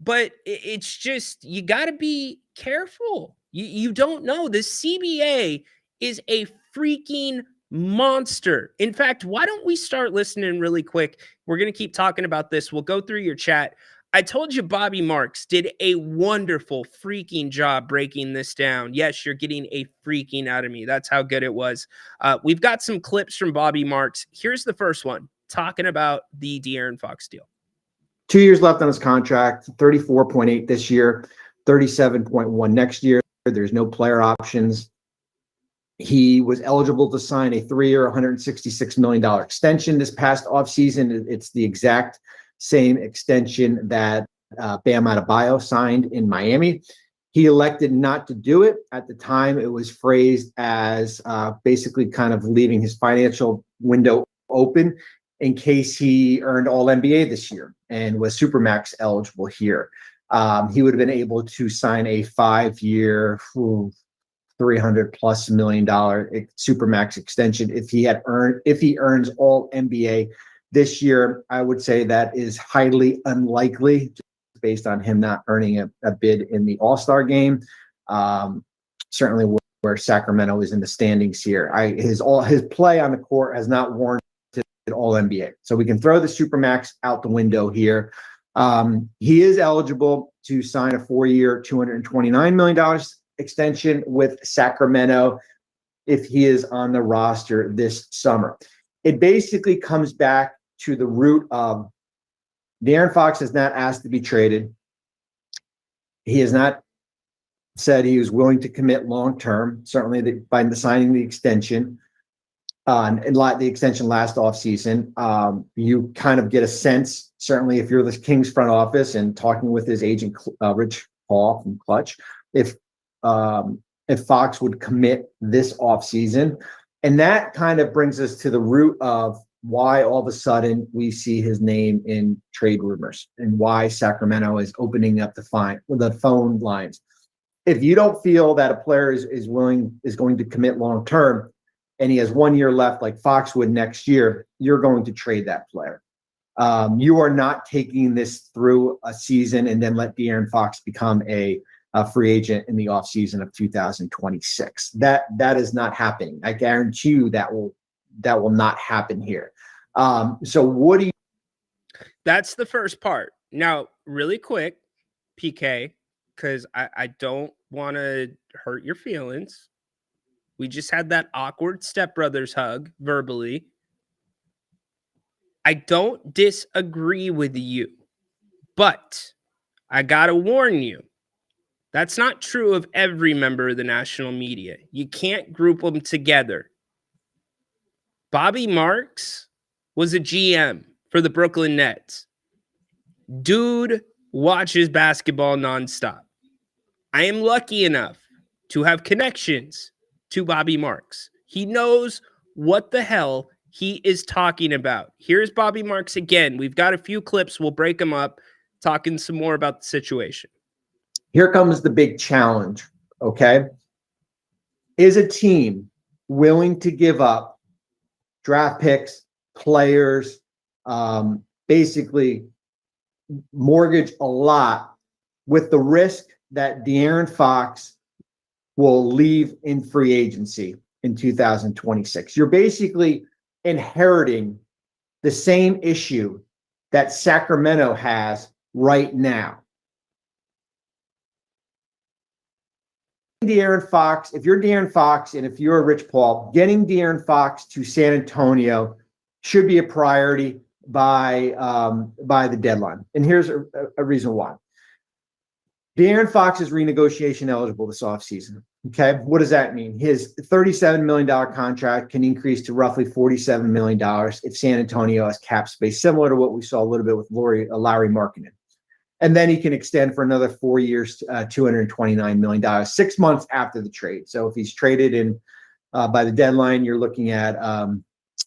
But it's just, you got to be careful. You don't know. The CBA is a freaking monster. In fact, why don't we start listening really quick? We're going to keep talking about this. We'll go through your chat. I told you Bobby Marks did a wonderful freaking job breaking this down. Yes, you're getting a freaking out of me. That's how good it was. We've got some clips from Bobby Marks. Here's the first one, talking about the De'Aaron Fox deal. 2 years left on his contract, 34.8 this year, 37.1 next year. There's no player options. He was eligible to sign a 3-year, $166 million extension this past offseason. It's the exact same extension that Bam Adebayo signed in Miami. He elected not to do it. At the time, it was phrased as basically kind of leaving his financial window open in case he earned All-NBA this year and was Supermax eligible here. He would have been able to sign a 5-year, $300+ million Supermax extension if he earns All-NBA This year, I would say that is highly unlikely, just based on him not earning a bid in the All-Star game. Certainly where Sacramento is in the standings here. His play on the court has not warranted All NBA. So we can throw the Supermax out the window here. He is eligible to sign a 4-year, $229 million extension with Sacramento if he is on the roster this summer. It basically comes back to the root of De'Aaron Fox has not asked to be traded. He has not said he was willing to commit long-term, certainly by signing the extension. And the extension last offseason, you kind of get a sense, certainly if you're the Kings front office and talking with his agent, Rich Paul from Clutch, if Fox would commit this offseason. And that kind of brings us to the root of why all of a sudden we see his name in trade rumors and why Sacramento is opening up the phone lines. If you don't feel that a player is going to commit long-term, and he has 1 year left like Fox would next year, you're going to trade that player. You are not taking this through a season and then let De'Aaron Fox become a free agent in the offseason of 2026. That is not happening. I guarantee you that will not happen here. So what do you? That's the first part. Now, really quick, PK, because I don't want to hurt your feelings. We just had that awkward stepbrothers hug verbally. I don't disagree with you, but I got to warn you. That's not true of every member of the national media. You can't group them together. Bobby Marks was a GM for the Brooklyn Nets. Dude watches basketball nonstop. I am lucky enough to have connections to Bobby Marks. He knows what the hell he is talking about. Here's Bobby Marks again. We've got a few clips. We'll break them up, talking some more about the situation. Here comes the big challenge, okay? Is a team willing to give up draft picks, players, basically mortgage a lot with the risk that De'Aaron Fox will leave in free agency in 2026. You're basically inheriting the same issue that Sacramento has right now. De'Aaron Fox, if you're De'Aaron Fox and if you're Rich Paul, getting De'Aaron Fox to San Antonio should be a priority by the deadline. And here's a reason why. De'Aaron Fox is renegotiation eligible this offseason. Okay, what does that mean? His $37 million contract can increase to roughly $47 million if San Antonio has cap space, similar to what we saw a little bit with Lauri Markkanen. And then he can extend for another 4 years, $229 million, 6 months after the trade. So if he's traded in by the deadline, you're looking at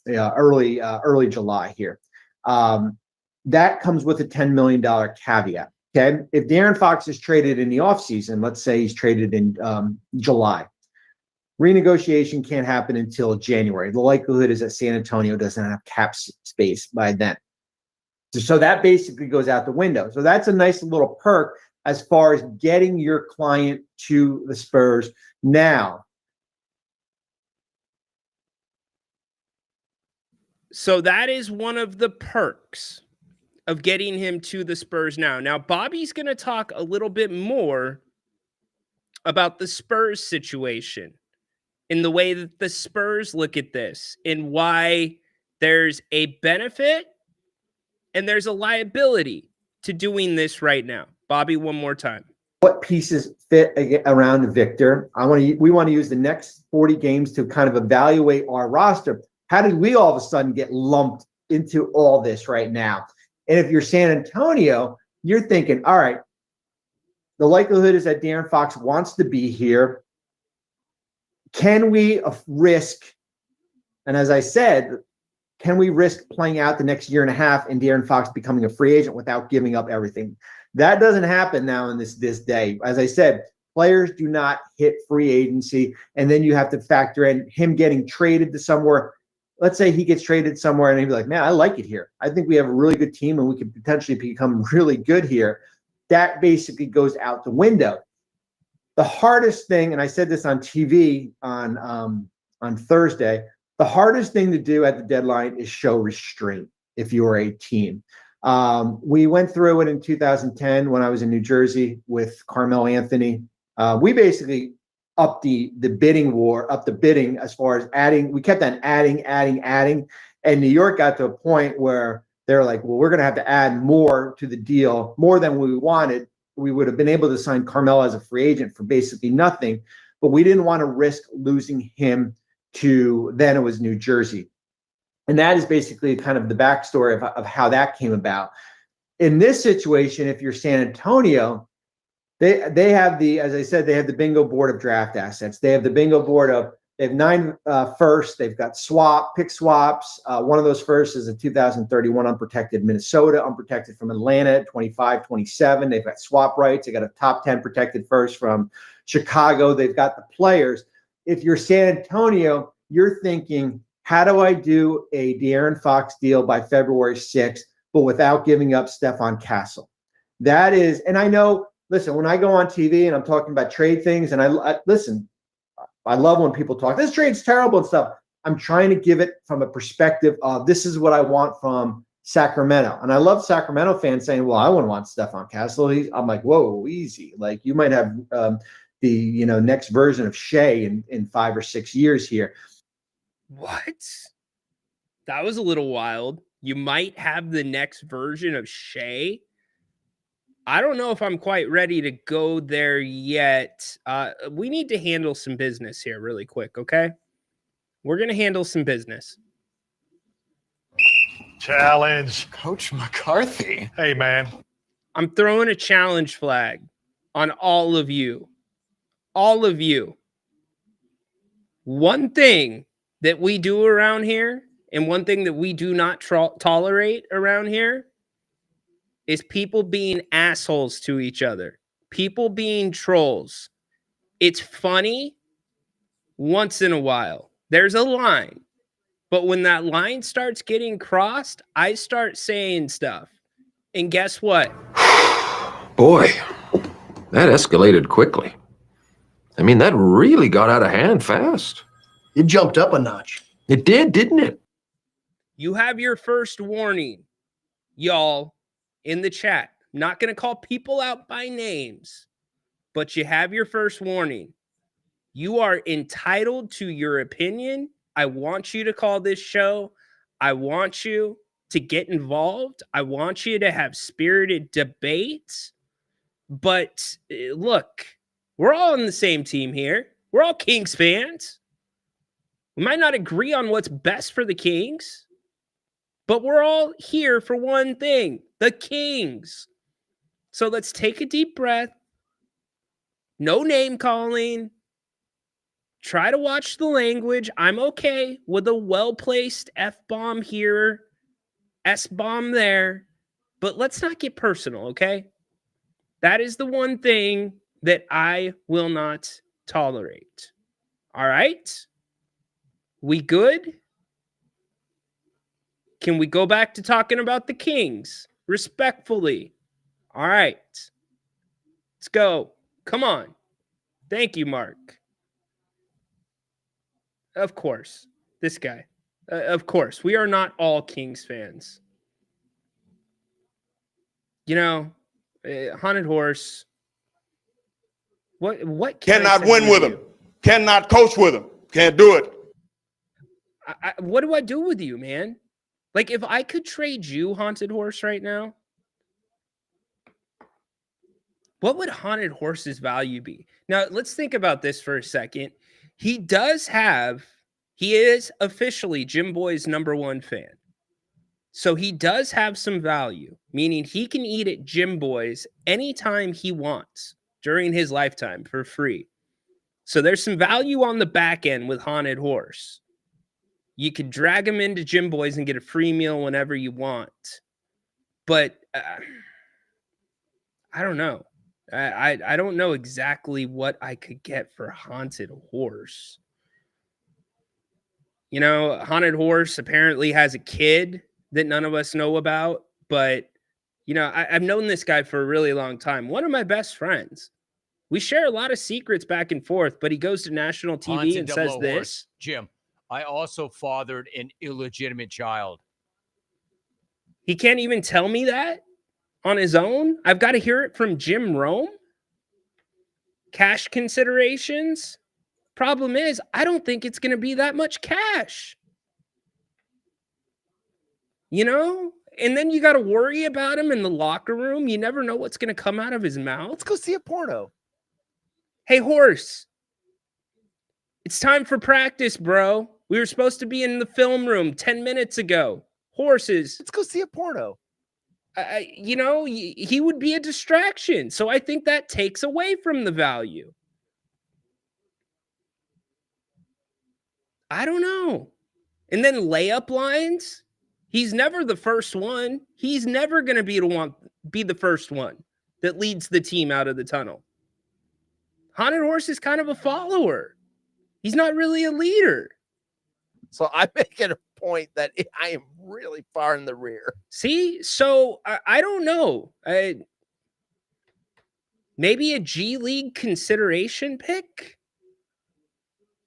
early July here. That comes with a $10 million caveat. Okay, if De'Aaron Fox is traded in the offseason, let's say he's traded in July, renegotiation can't happen until January. The likelihood is that San Antonio doesn't have cap space by then. So that basically goes out the window. So that's a nice little perk as far as getting your client to the Spurs now. So that is one of the perks of getting him to the Spurs now. Now, Bobby's going to talk a little bit more about the Spurs situation in the way that the Spurs look at this and why there's a benefit and there's a liability to doing this right now. Bobby, one more time. What pieces fit around Victor? We want to use the next 40 games to kind of evaluate our roster. How did we all of a sudden get lumped into all this right now? And if you're San Antonio, you're thinking, all right, the likelihood is that De'Aaron Fox wants to be here. Can we risk, and as I said, can we risk playing out the next year and a half and De'Aaron Fox becoming a free agent without giving up everything? That doesn't happen now in this day. As I said, players do not hit free agency, and then you have to factor in him getting traded to somewhere. let's say he gets traded somewhere and he'd be like, man, I like it here. I think we have a really good team and we could potentially become really good here. That basically goes out the window. The hardest thing, and I said this on TV on Thursday, the hardest thing to do at the deadline is show restraint if you are a team. We went through it in 2010 when I was in New Jersey with Carmelo Anthony. We basically upped the bidding war, up the bidding as far as adding. We kept on adding. And New York got to a point where they're like, well, we're going to have to add more to the deal, more than we wanted. We would have been able to sign Carmelo as a free agent for basically nothing, but we didn't want to risk losing him to, then it was New Jersey. And that is basically kind of the backstory of how that came about. In this situation, if you're San Antonio, they have the, as I said, they have the bingo board of draft assets. They have the bingo board of, they have 9 firsts. They've got pick swaps. One of those firsts is a 2031 unprotected Minnesota, unprotected from Atlanta at 25, 27. They've got swap rights. They got a top 10 protected first from Chicago. They've got the players. If you're San Antonio, you're thinking, how do I do a De'Aaron Fox deal by February 6th, but without giving up Stephon Castle? That is, and I know, listen, when I go on TV and I'm talking about trade things, and I listen, I love when people talk, this trade's terrible and stuff. I'm trying to give it from a perspective of this is what I want from Sacramento. And I love Sacramento fans saying, well, I wouldn't want Stephon Castle. I'm like, whoa, easy. Like you might have the next version of Shea in 5 or 6 years here. What? That was a little wild. You might have the next version of Shea. I don't know if I'm quite ready to go there yet. We need to handle some business here really quick, okay? We're going to handle some business. Challenge. Coach McCarthy. Hey, man. I'm throwing a challenge flag on all of you. All of you. One thing that we do around here, and one thing that we do not tolerate around here, is people being assholes to each other. People being trolls. It's funny once in a while. There's a line. But when that line starts getting crossed, I start saying stuff. And guess what? Boy, that escalated quickly. I mean, that really got out of hand fast. It jumped up a notch. It did, didn't it? You have your first warning, y'all, in the chat. I'm not going to call people out by names, but you have your first warning. You are entitled to your opinion. I want you to call this show. I want you to get involved. I want you to have spirited debates. But look, we're all on the same team here. We're all Kings fans. We might not agree on what's best for the Kings, but we're all here for one thing, the Kings. So let's take a deep breath. No name calling. Try to watch the language. I'm okay with a well-placed F-bomb here, S-bomb there, but let's not get personal, okay? That is the one thing that I will not tolerate. All right? We good? Can we go back to talking about the Kings respectfully? All right. Let's go. Come on. Thank you, Mark. Of course. This guy. Of course. We are not all Kings fans. Haunted Horse. What Cannot win with him. Cannot coach with him. Can't do it. What do I do with you, man? Like, if I could trade you, Haunted Horse, right now, what would Haunted Horse's value be? Now, let's think about this for a second. He is officially Jim Boy's #1 fan. So he does have some value, meaning he can eat at Jim Boy's anytime he wants during his lifetime for free. So there's some value on the back end with Haunted Horse. You could drag him into Jim Boy's and get a free meal whenever you want. But I don't know. I don't know exactly what I could get for Haunted Horse. You know, Haunted Horse apparently has a kid that none of us know about, but, you know, I've known this guy for a really long time. One of my best friends. We share a lot of secrets back and forth, but he goes to national TV and says this. Horse. Jim, I also fathered an illegitimate child. He can't even tell me that on his own. I've got to hear it from Jim Rome. Cash considerations. Problem is, I don't think it's going to be that much cash. You know? And then you got to worry about him in the locker room. You never know what's going to come out of his mouth. Let's go see a porno. Hey, Horse. It's time for practice, bro. We were supposed to be in the film room 10 minutes ago. Horses. Let's go see a porno. You know, he would be a distraction. So I think that takes away from the value. I don't know. And then layup lines. He's never the first one. He's never going to be the first one that leads the team out of the tunnel. Haunted Horse is kind of a follower. He's not really a leader. So I'm making a point that I am really far in the rear. See? So I don't know. Maybe a G League consideration pick?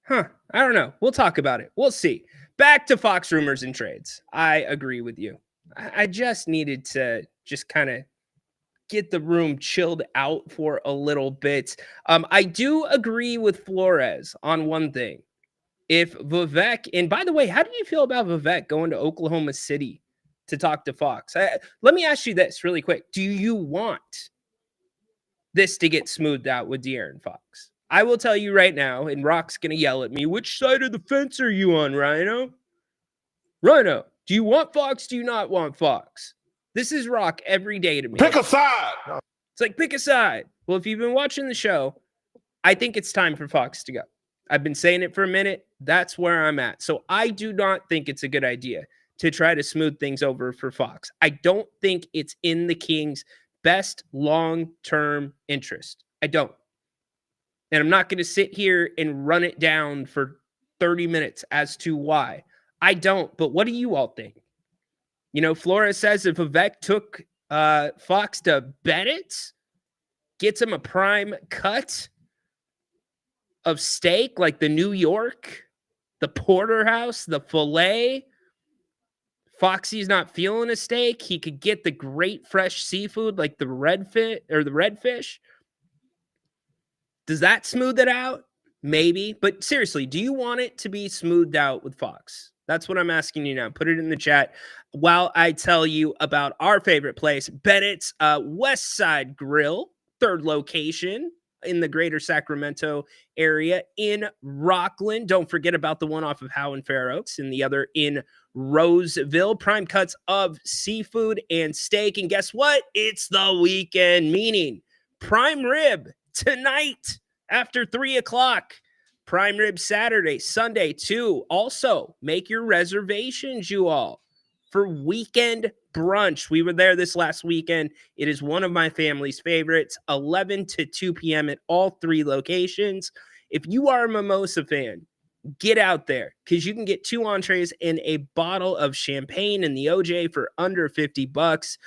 Huh. I don't know. We'll talk about it. We'll see. Back to Fox rumors and trades. I agree with you. I just needed to just kind of get the room chilled out for a little bit. I do agree with Flores on one thing. If Vivek, and by the way, how do you feel about Vivek going to Oklahoma City to talk to Fox? Let me ask you this really quick. Do you want this to get smoothed out with De'Aaron Fox? I will tell you right now, and Rock's going to yell at me, which side of the fence are you on, Rhino? Rhino, do you want Fox? Do you not want Fox? This is Rock every day to me. Pick a side. It's like, pick a side. Well, if you've been watching the show, I think it's time for Fox to go. I've been saying it for a minute. That's where I'm at. So I do not think it's a good idea to try to smooth things over for Fox. I don't think it's in the Kings' best long-term interest. I don't. And I'm not going to sit here and run it down for 30 minutes as to why. I don't. But what do you all think? You know, Flores says if Vivek took Fox to Bennett, gets him a prime cut of steak like the New York, the Porterhouse, the filet. Foxy's not feeling a steak. He could get the great fresh seafood like the redfish. Does that smooth it out? Maybe. But seriously, do you want it to be smoothed out with Fox? That's what I'm asking you now. Put it in the chat while I tell you about our favorite place, Bennett's West Side Grill, third location in the greater Sacramento area in Rockland. Don't forget about the one off of Howe and Fair Oaks and the other in Roseville. Prime cuts of seafood and steak. And guess what? It's the weekend, meaning prime rib tonight after 3 o'clock. Prime rib Saturday, Sunday too. Also, make your reservations, you all, for weekend brunch. We were there this last weekend. It is one of my family's favorites, 11 to 2 p.m. at all 3 locations. If you are a mimosa fan, get out there because you can get 2 entrees and a bottle of champagne and the OJ for under $50.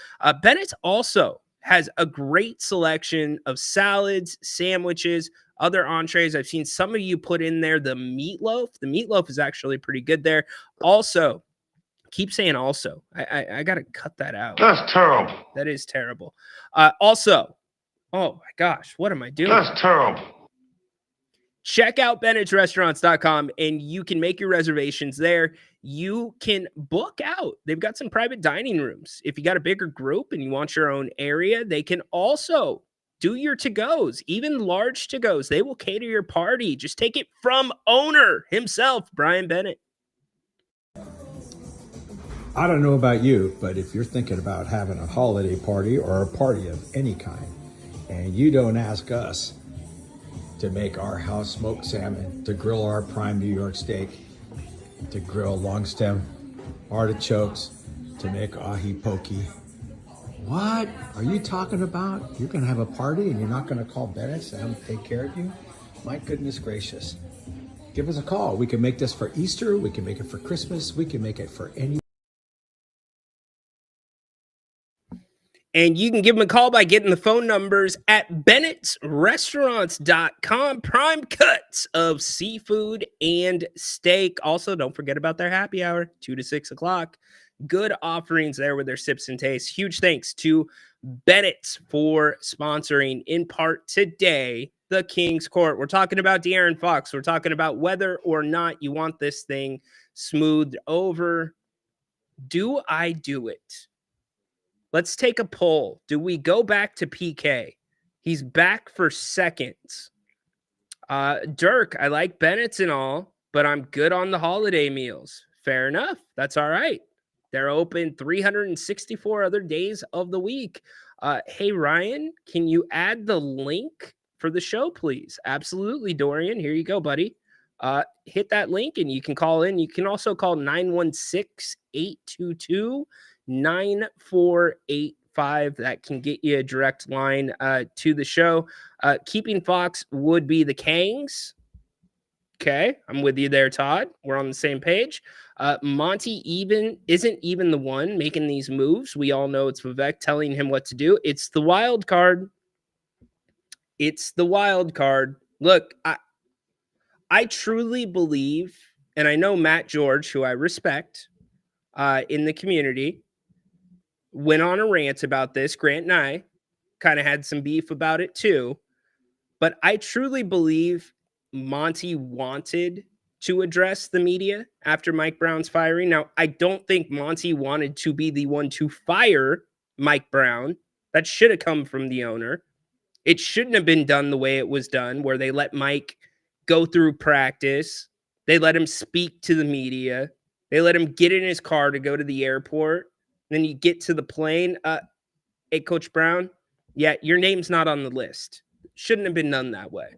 Bennett's also has a great selection of salads, sandwiches, other entrees. I've seen some of you put in there the meatloaf. The meatloaf is actually pretty good there. Also, keep saying also. I got to cut that out. That's terrible. That is terrible. Also, oh my gosh, what am I doing? That's terrible. Check out Bennett'sRestaurants.com and you can make your reservations there. You can book out. They've got some private dining rooms. If you got a bigger group and you want your own area, they can also do your to-goes, even large to-goes. They will cater your party. Just take it from owner himself, Brian Bennett. I don't know about you, but if you're thinking about having a holiday party or a party of any kind, and you don't ask us to make our house smoked salmon, to grill our prime New York steak, to grill long stem artichokes, to make ahi pokey. What are you talking about? You're going to have a party and you're not going to call Bennett and have them take care of you? My goodness gracious. give us a call. We can make this for Easter. We can make it for Christmas. We can make it for any. And you can give them a call by getting the phone numbers at bennettsrestaurants.com. Prime cuts of seafood and steak. Also, don't forget about their happy hour, 2 to 6 o'clock. Good offerings there with their sips and tastes. Huge thanks to Bennett's for sponsoring, in part today, the King's Court. We're talking about De'Aaron Fox. We're talking about whether or not you want this thing smoothed over. Do I do it? Let's take a poll. Do we go back to PK? He's back for seconds. Dirk, I like Bennett's and all, but I'm good on the holiday meals. Fair enough. That's all right. They're open 364 other days of the week. Hey, Ryan, can you add the link for the show, please? Absolutely, Dorian. Here you go, buddy. Hit that link and you can call in. You can also call 916-822-9485. That can get you a direct line to the show. Keeping Fox would be the Kangs. Okay, I'm with you there, Todd. We're on the same page. Monty isn't even the one making these moves. We all know it's Vivek telling him what to do. It's the wild card. It's the wild card. Look, I truly believe, and I know Matt George, who I respect in the community, went on a rant about this. Grant and I kind of had some beef about it too. But I truly believe Monty wanted to address the media after Mike Brown's firing. Now, I don't think Monty wanted to be the one to fire Mike Brown. That should have come from the owner. It shouldn't have been done the way it was done, where they let Mike go through practice. They let him speak to the media. They let him get in his car to go to the airport. Then you get to the plane. Hey, Coach Brown, yeah, your name's not on the list. Shouldn't have been done that way.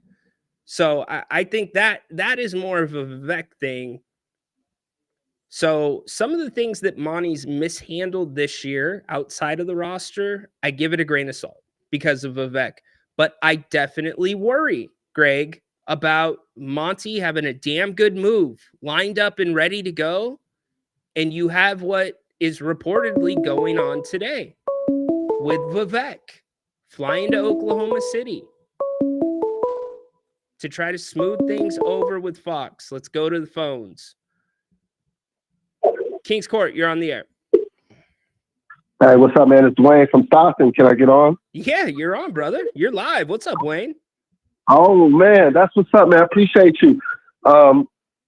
So I think that is more of a Vivek thing. So some of the things that Monty's mishandled this year outside of the roster, I give it a grain of salt because of Vivek. But I definitely worry, Greg, about Monty having a damn good move lined up and ready to go. And you have what is reportedly going on today with Vivek flying to Oklahoma City to try to smooth things over with Fox. Let's go to the phones. King's Court, you're on the air. Hey, what's up, man? It's Dwayne from Stockton. Can I get on? Yeah, you're on, brother. You're live. What's up, Wayne? Oh, man, that's what's up, man. I appreciate you.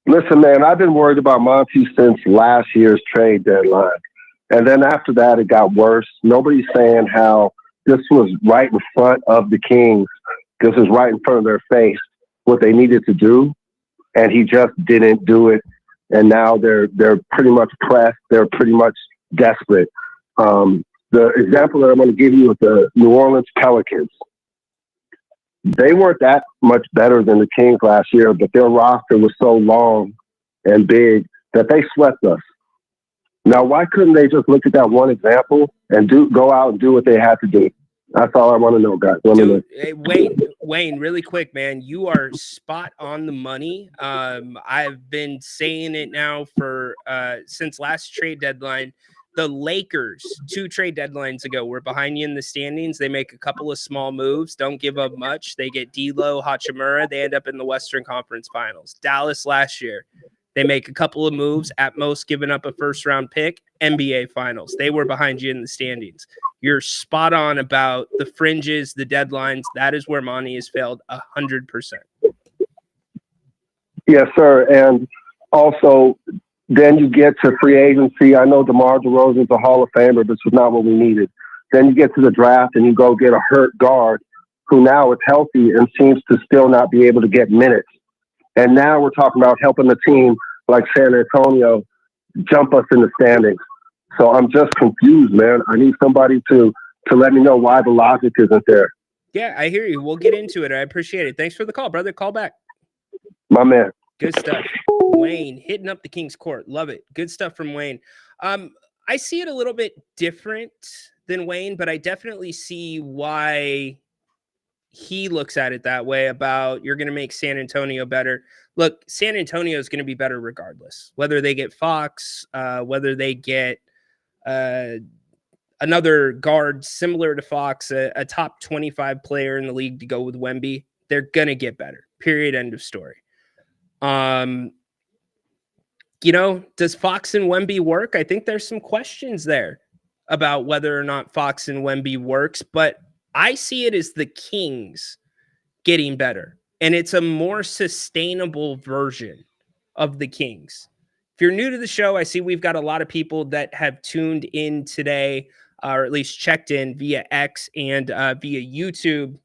Listen, man, I've been worried about Monty since last year's trade deadline. And then after that, it got worse. Nobody's saying how this was right in front of the Kings. This is right in front of their face, what they needed to do. And he just didn't do it. And now they're pretty much pressed. They're pretty much desperate. The example that I'm going to give you is the New Orleans Pelicans. They weren't that much better than the Kings last year, but their roster was so long and big that they swept us. Now, why couldn't they just look at that one example and go out and do what they had to do? That's all I want to know, guys. Dude, hey, Wayne, really quick, man. You are spot on the money. I've been saying it now for since last trade deadline. The Lakers, 2 trade deadlines ago, were behind you in the standings. They make a couple of small moves, don't give up much. They get D'Lo, Hachimura. They end up in the Western Conference Finals. Dallas last year, they make a couple of moves, at most giving up a first-round pick, NBA Finals. They were behind you in the standings. You're spot on about the fringes, the deadlines. That is where Monty has failed 100%. Yes, sir. And also, then you get to free agency. I know DeMar DeRozan is a Hall of Famer, but this was not what we needed. Then you get to the draft and you go get a hurt guard who now is healthy and seems to still not be able to get minutes. And now we're talking about helping the team like San Antonio jump us in the standings. So I'm just confused, man. I need somebody to let me know why the logic isn't there. Yeah, I hear you. We'll get into it. I appreciate it. Thanks for the call, brother. Call back. My man. Good stuff. Wayne hitting up the King's Court. Love it. Good stuff from Wayne. I see it a little bit different than Wayne, but I definitely see why he looks at it that way about you're going to make San Antonio better. Look, San Antonio is going to be better regardless, whether they get Fox, whether they get another guard similar to Fox, a top 25 player in the league to go with Wemby. They're going to get better. Period. End of story. Does Fox and Wemby work? I think there's some questions there about whether or not Fox and Wemby works, but I see it as the Kings getting better, and it's a more sustainable version of the Kings. If you're new to the show, I see we've got a lot of people that have tuned in today, or at least checked in via X and via YouTube.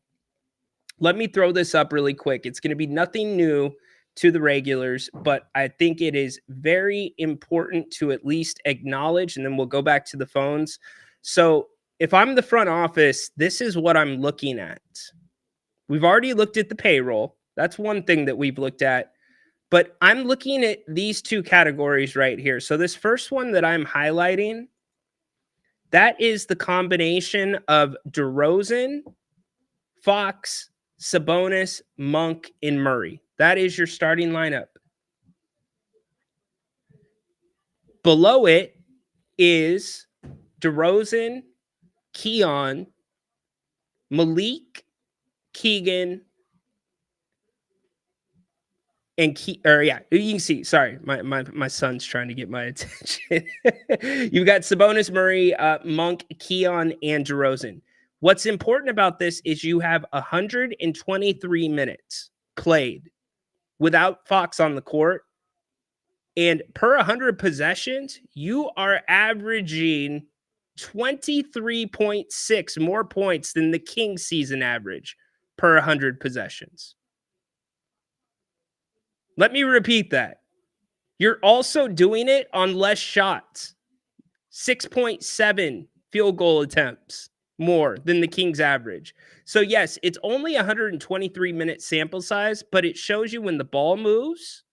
Let me throw this up really quick. It's going to be nothing new to the regulars, but I think it is very important to at least acknowledge, and then we'll go back to the phones. So if I'm the front office, this is what I'm looking at. We've already looked at the payroll. That's one thing that we've looked at, but I'm looking at these two categories right here. So this first one that I'm highlighting, that is the combination of DeRozan, Fox, Sabonis, Monk, and Murray. That is your starting lineup. Below it is DeRozan, Keon, Malik, Keegan, and you can see, sorry, my son's trying to get my attention. You've got Sabonis, Murray, Monk, Keon, and DeRozan. What's important about this is you have 123 minutes played without Fox on the court. And per 100 possessions, you are averaging 23.6 more points than the Kings season average per 100 possessions. Let me repeat that. You're also doing it on less shots. 6.7 field goal attempts more than the Kings average. So yes, it's only 123-minute sample size, but it shows you when the ball moves,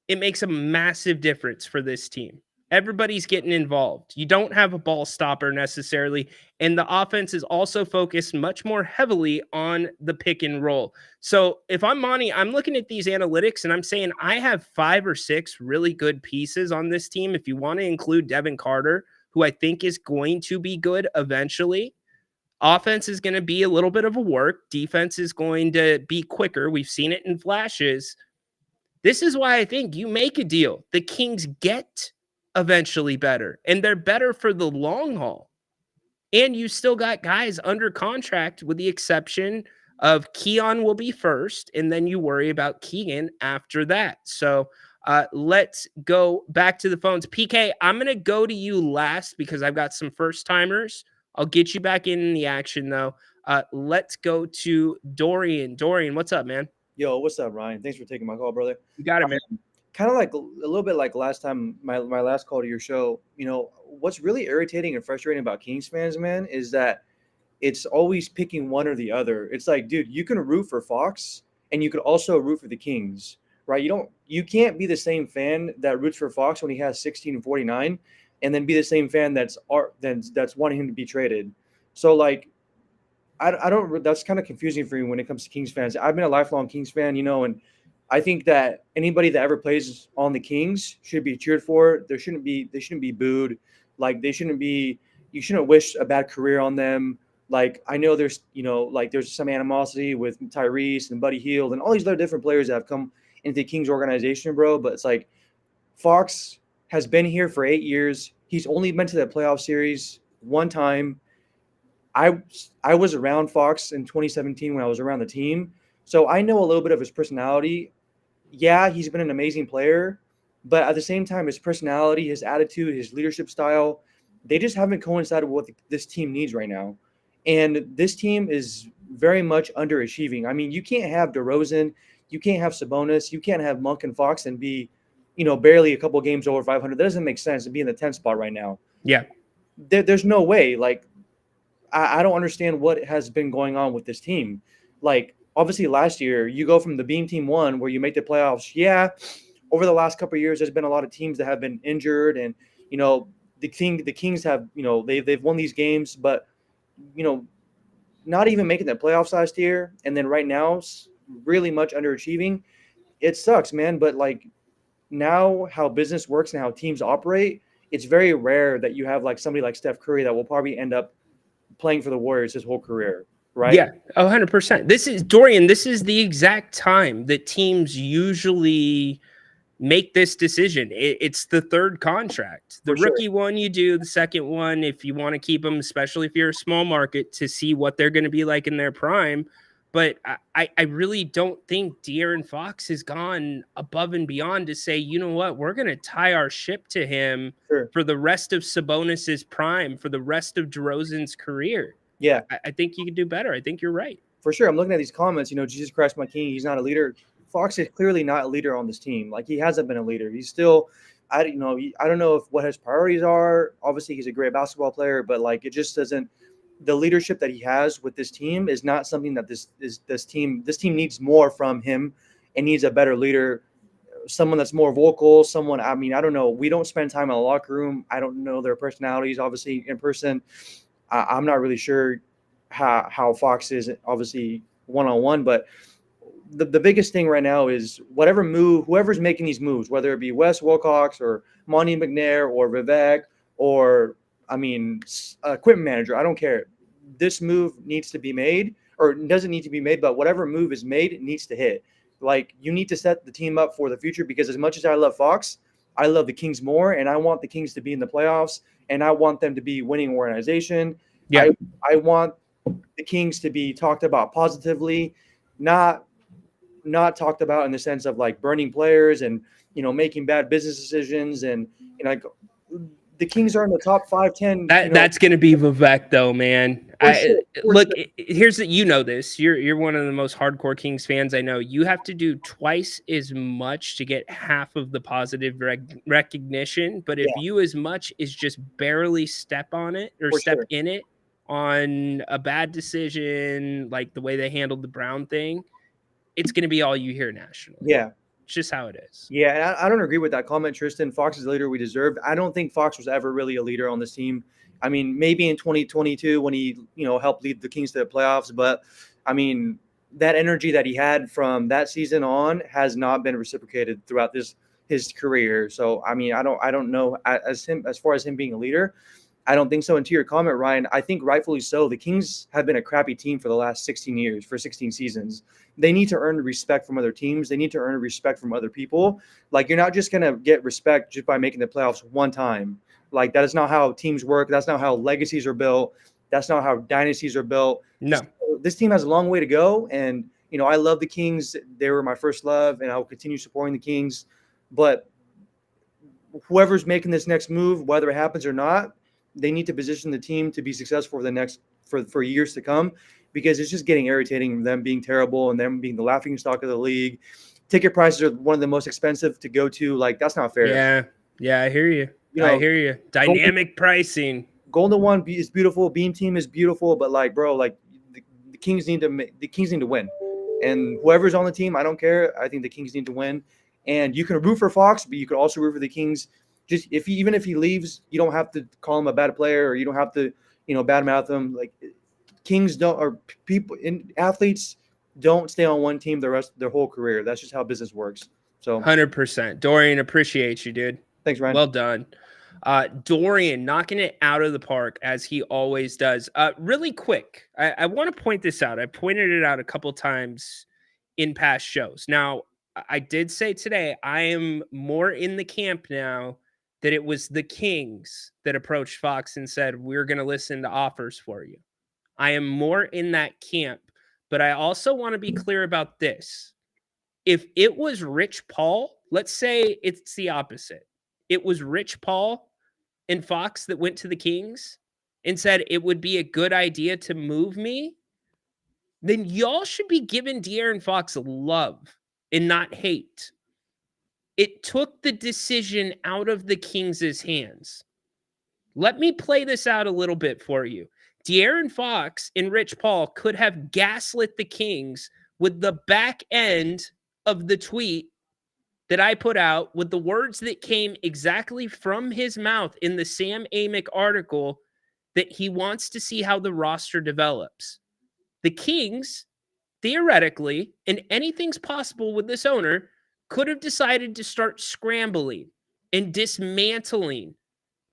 it makes a massive difference for this team. Everybody's getting involved. You don't have a ball stopper necessarily, and the offense is also focused much more heavily on the pick and roll. So if I'm Monty, I'm looking at these analytics and I'm saying I have 5 or 6 really good pieces on this team. If you want to include Devin Carter, who I think is going to be good eventually. Offense is going to be a little bit of a work. Defense is going to be quicker. We've seen it in flashes. This is why I think you make a deal. The Kings get eventually better, and they're better for the long haul. And you still got guys under contract with the exception of Keon will be first, and then you worry about Keegan after that. So let's go back to the phones. PK, I'm going to go to you last because I've got some first-timers. I'll get you back in the action, though. Let's go to Dorian. Dorian, what's up, man? Yo, what's up, Ryan? Thanks for taking my call, brother. You got it, man. Kind of like a little bit like last time, my last call to your show, what's really irritating and frustrating about Kings fans, man, is that it's always picking one or the other. It's like, dude, you can root for Fox and you could also root for the Kings, right? You can't be the same fan that roots for Fox when he has 16 and 49 and then be the same fan that's wanting him to be traded. So like, I don't, that's kind of confusing for me when it comes to Kings fans. I've been a lifelong Kings fan, and I think that anybody that ever plays on the Kings should be cheered for. They shouldn't be booed. Like you shouldn't wish a bad career on them. Like I know there's some animosity with Tyrese and Buddy Hield and all these other different players that have come into the Kings organization, bro. But it's like Fox has been here for 8 years. He's only been to the playoff series one time. I was around Fox in 2017 when I was around the team. So I know a little bit of his personality. Yeah, he's been an amazing player, but at the same time, his personality, his attitude, his leadership style, they just haven't coincided with what this team needs right now. And this team is very much underachieving. I mean, you can't have DeRozan, you can't have Sabonis, you can't have Monk and Fox and be, barely a couple games over 500. That doesn't make sense to be in the 10th spot right now. Yeah. There's no way. Like, I don't understand what has been going on with this team. Like, obviously last year, you go from the Beam Team 1 where you make the playoffs. Yeah, over the last couple of years, there's been a lot of teams that have been injured. And, the Kings have, they've won these games. But, not even making the playoffs last year, and then right now really much underachieving. It sucks, man. But like now, how business works and how teams operate, it's very rare that you have like somebody like Steph Curry that will probably end up playing for the Warriors his whole career, right? Yeah, 100%. This is Dorian. This is the exact time that teams usually make this decision. It's the third contract. The rookie one you do, the second one if you want to keep them, especially if you're a small market, to see what they're going to be like in their prime. But I really don't think De'Aaron Fox has gone above and beyond to say, you know what, we're going to tie our ship to him for the rest of Sabonis's prime, for the rest of DeRozan's career. Yeah. I think you could do better. I think you're right. For sure. I'm looking at these comments, Jesus Christ, my king, he's not a leader. Fox is clearly not a leader on this team. Like, he hasn't been a leader. He's still, I don't know what his priorities are. Obviously, he's a great basketball player, but like, it just doesn't. The leadership that he has with this team is not something that this team needs more from him. It needs a better leader, someone that's more vocal. Someone, I don't know. We don't spend time in the locker room. I don't know their personalities, obviously, in person. I'm not really sure how Fox is, obviously, one-on-one, but the biggest thing right now is whoever's making these moves, whether it be Wes Wilcox or Monty McNair or Vivek or, equipment manager, I don't care. This move needs to be made, or doesn't need to be made, but whatever move is made, it needs to hit. Like, you need to set the team up for the future, because as much as I love Fox, I love the Kings more, and I want the Kings to be in the playoffs, and I want them to be winning organization. Yeah. I want the Kings to be talked about positively, not talked about in the sense of like burning players and making bad business decisions, and like the Kings are in the top 5-10. That's going to be Vivek, though, man. Look, here's this. You're one of the most hardcore Kings fans I know. You have to do twice as much to get half of the positive recognition. But if you as much as just barely step on it or in it on a bad decision, like the way they handled the Brown thing, it's going to be all you hear nationally. Yeah. It's just how it is. Yeah, and I don't agree with that comment, Tristan. Fox is the leader we deserved. I don't think Fox was ever really a leader on this team. Maybe in 2022 when he, helped lead the Kings to the playoffs, but that energy that he had from that season on has not been reciprocated throughout his career. So I don't know as far as him being a leader. I don't think so. And to your comment, Ryan, I think rightfully so. The Kings have been a crappy team for the last 16 years, for 16 seasons. They need to earn respect from other teams. They need to earn respect from other people. Like, you're not just going to get respect just by making the playoffs one time. Like, that is not how teams work. That's not how legacies are built. That's not how dynasties are built. No. This team has a long way to go. And, I love the Kings. They were my first love, and I will continue supporting the Kings. But whoever's making this next move, whether it happens or not, they need to position the team to be successful for years to come, because it's just getting irritating, them being terrible and them being the laughing stock of the league. Ticket prices are one of the most expensive to go to. Like, that's not fair. Yeah, I hear you. I hear you. Dynamic pricing. Golden One is beautiful. Beam Team is beautiful, but like, bro, like the Kings need to win. And whoever's on the team, I don't care. I think the Kings need to win. And you can root for Fox, but you could also root for the Kings. Just even if he leaves, you don't have to call him a bad player, or you don't have to, badmouth him. Like, Kings don't, or people in athletes don't stay on one team their whole career. That's just how business works. So 100%. Dorian, appreciate you, dude. Thanks, Ryan. Well done. Dorian knocking it out of the park as he always does. Really quick, I want to point this out. I pointed it out a couple times in past shows. Now, I did say today I am more in the camp now that it was the Kings that approached Fox and said, we're going to listen to offers for you. I am more in that camp, but I also want to be clear about this. If it was Rich Paul, let's say it's the opposite. It was Rich Paul and Fox that went to the Kings and said it would be a good idea to move me, then y'all should be giving De'Aaron Fox love and not hate. It took the decision out of the Kings' hands. Let me play this out a little bit for you. De'Aaron Fox and Rich Paul could have gaslit the Kings with the back end of the tweet that I put out, with the words that came exactly from his mouth in the Sam Amick article, that he wants to see how the roster develops. the Kings, theoretically, and anything's possible with this owner, could have decided to start scrambling and dismantling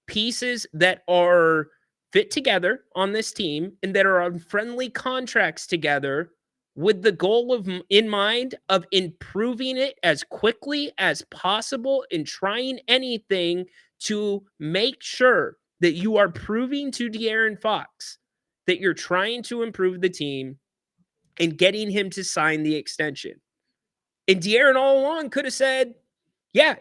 pieces that are fit together on this team and that are on friendly contracts together with the goal of in mind of improving it as quickly as possible and trying anything to make sure that you are proving to De'Aaron Fox that you're trying to improve the team and getting him to sign the extension. And De'Aaron all along could have said, yeah,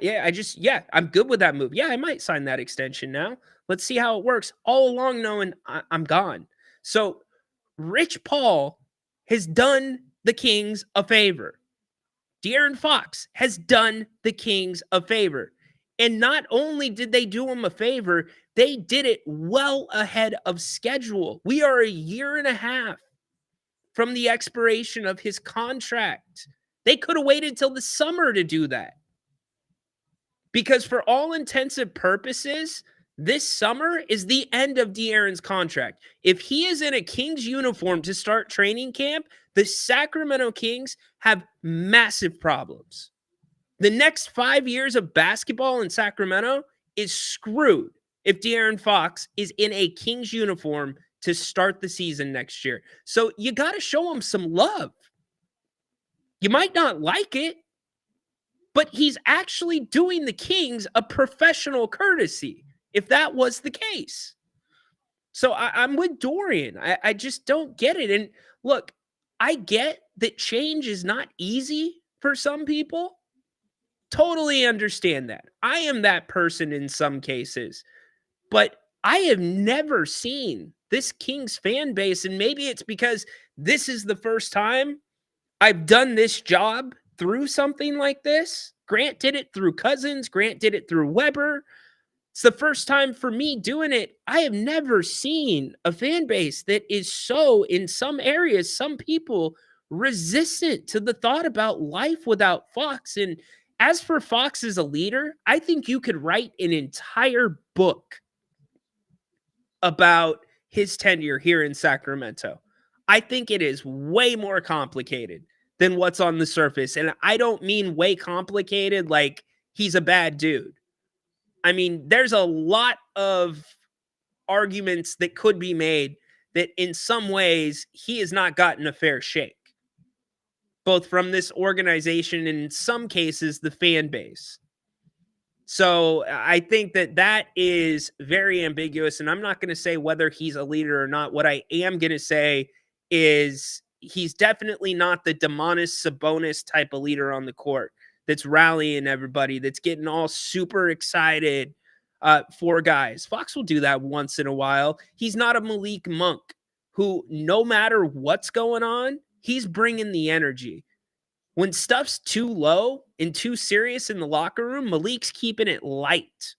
I'm good with that move. Yeah, I might sign that extension now. Let's see how it works. All along knowing I'm gone. So Rich Paul has done the Kings a favor. De'Aaron Fox has done the Kings a favor. And not only did they do him a favor, they did it well ahead of schedule. We are a year and a half from the expiration of his contract. They could have waited till the summer to do that. Because for all intents and purposes, this summer is the end of De'Aaron's contract. If he is in a Kings uniform to start training camp, the Sacramento Kings have massive problems. The next 5 years of basketball in Sacramento is screwed if De'Aaron Fox is in a Kings uniform to start the season next year. So you got to show him some love. You might not like it, but he's actually doing the Kings a professional courtesy, if that was the case. So I'm with Dorian. I just don't get it. And look, I get that change is not easy for some people. Totally understand that. I am that person in some cases. But I have never seen this Kings fan base, and maybe it's because this is the first time I've done this job through something like this. Grant did it through Cousins. Grant did it through Weber. It's the first time for me doing it. I have never seen a fan base that is so, in some areas, some people resistant to the thought about life without Fox. And as for Fox as a leader, I think you could write an entire book about his tenure here in Sacramento. I think it is way more complicated than what's on the surface. And I don't mean way complicated like he's a bad dude. I mean, there's a lot of arguments that could be made that in some ways he has not gotten a fair shake, both from this organization and in some cases the fan base. So I think that is very ambiguous, and I'm not going to say whether he's a leader or not. What I am going to say is he's definitely not the Demonis Sabonis type of leader on the court that's rallying everybody, that's getting all super excited for guys. Fox will do that once in a while. He's not a Malik Monk who, no matter what's going on, he's bringing the energy. When stuff's too low and too serious in the locker room, Malik's keeping it light.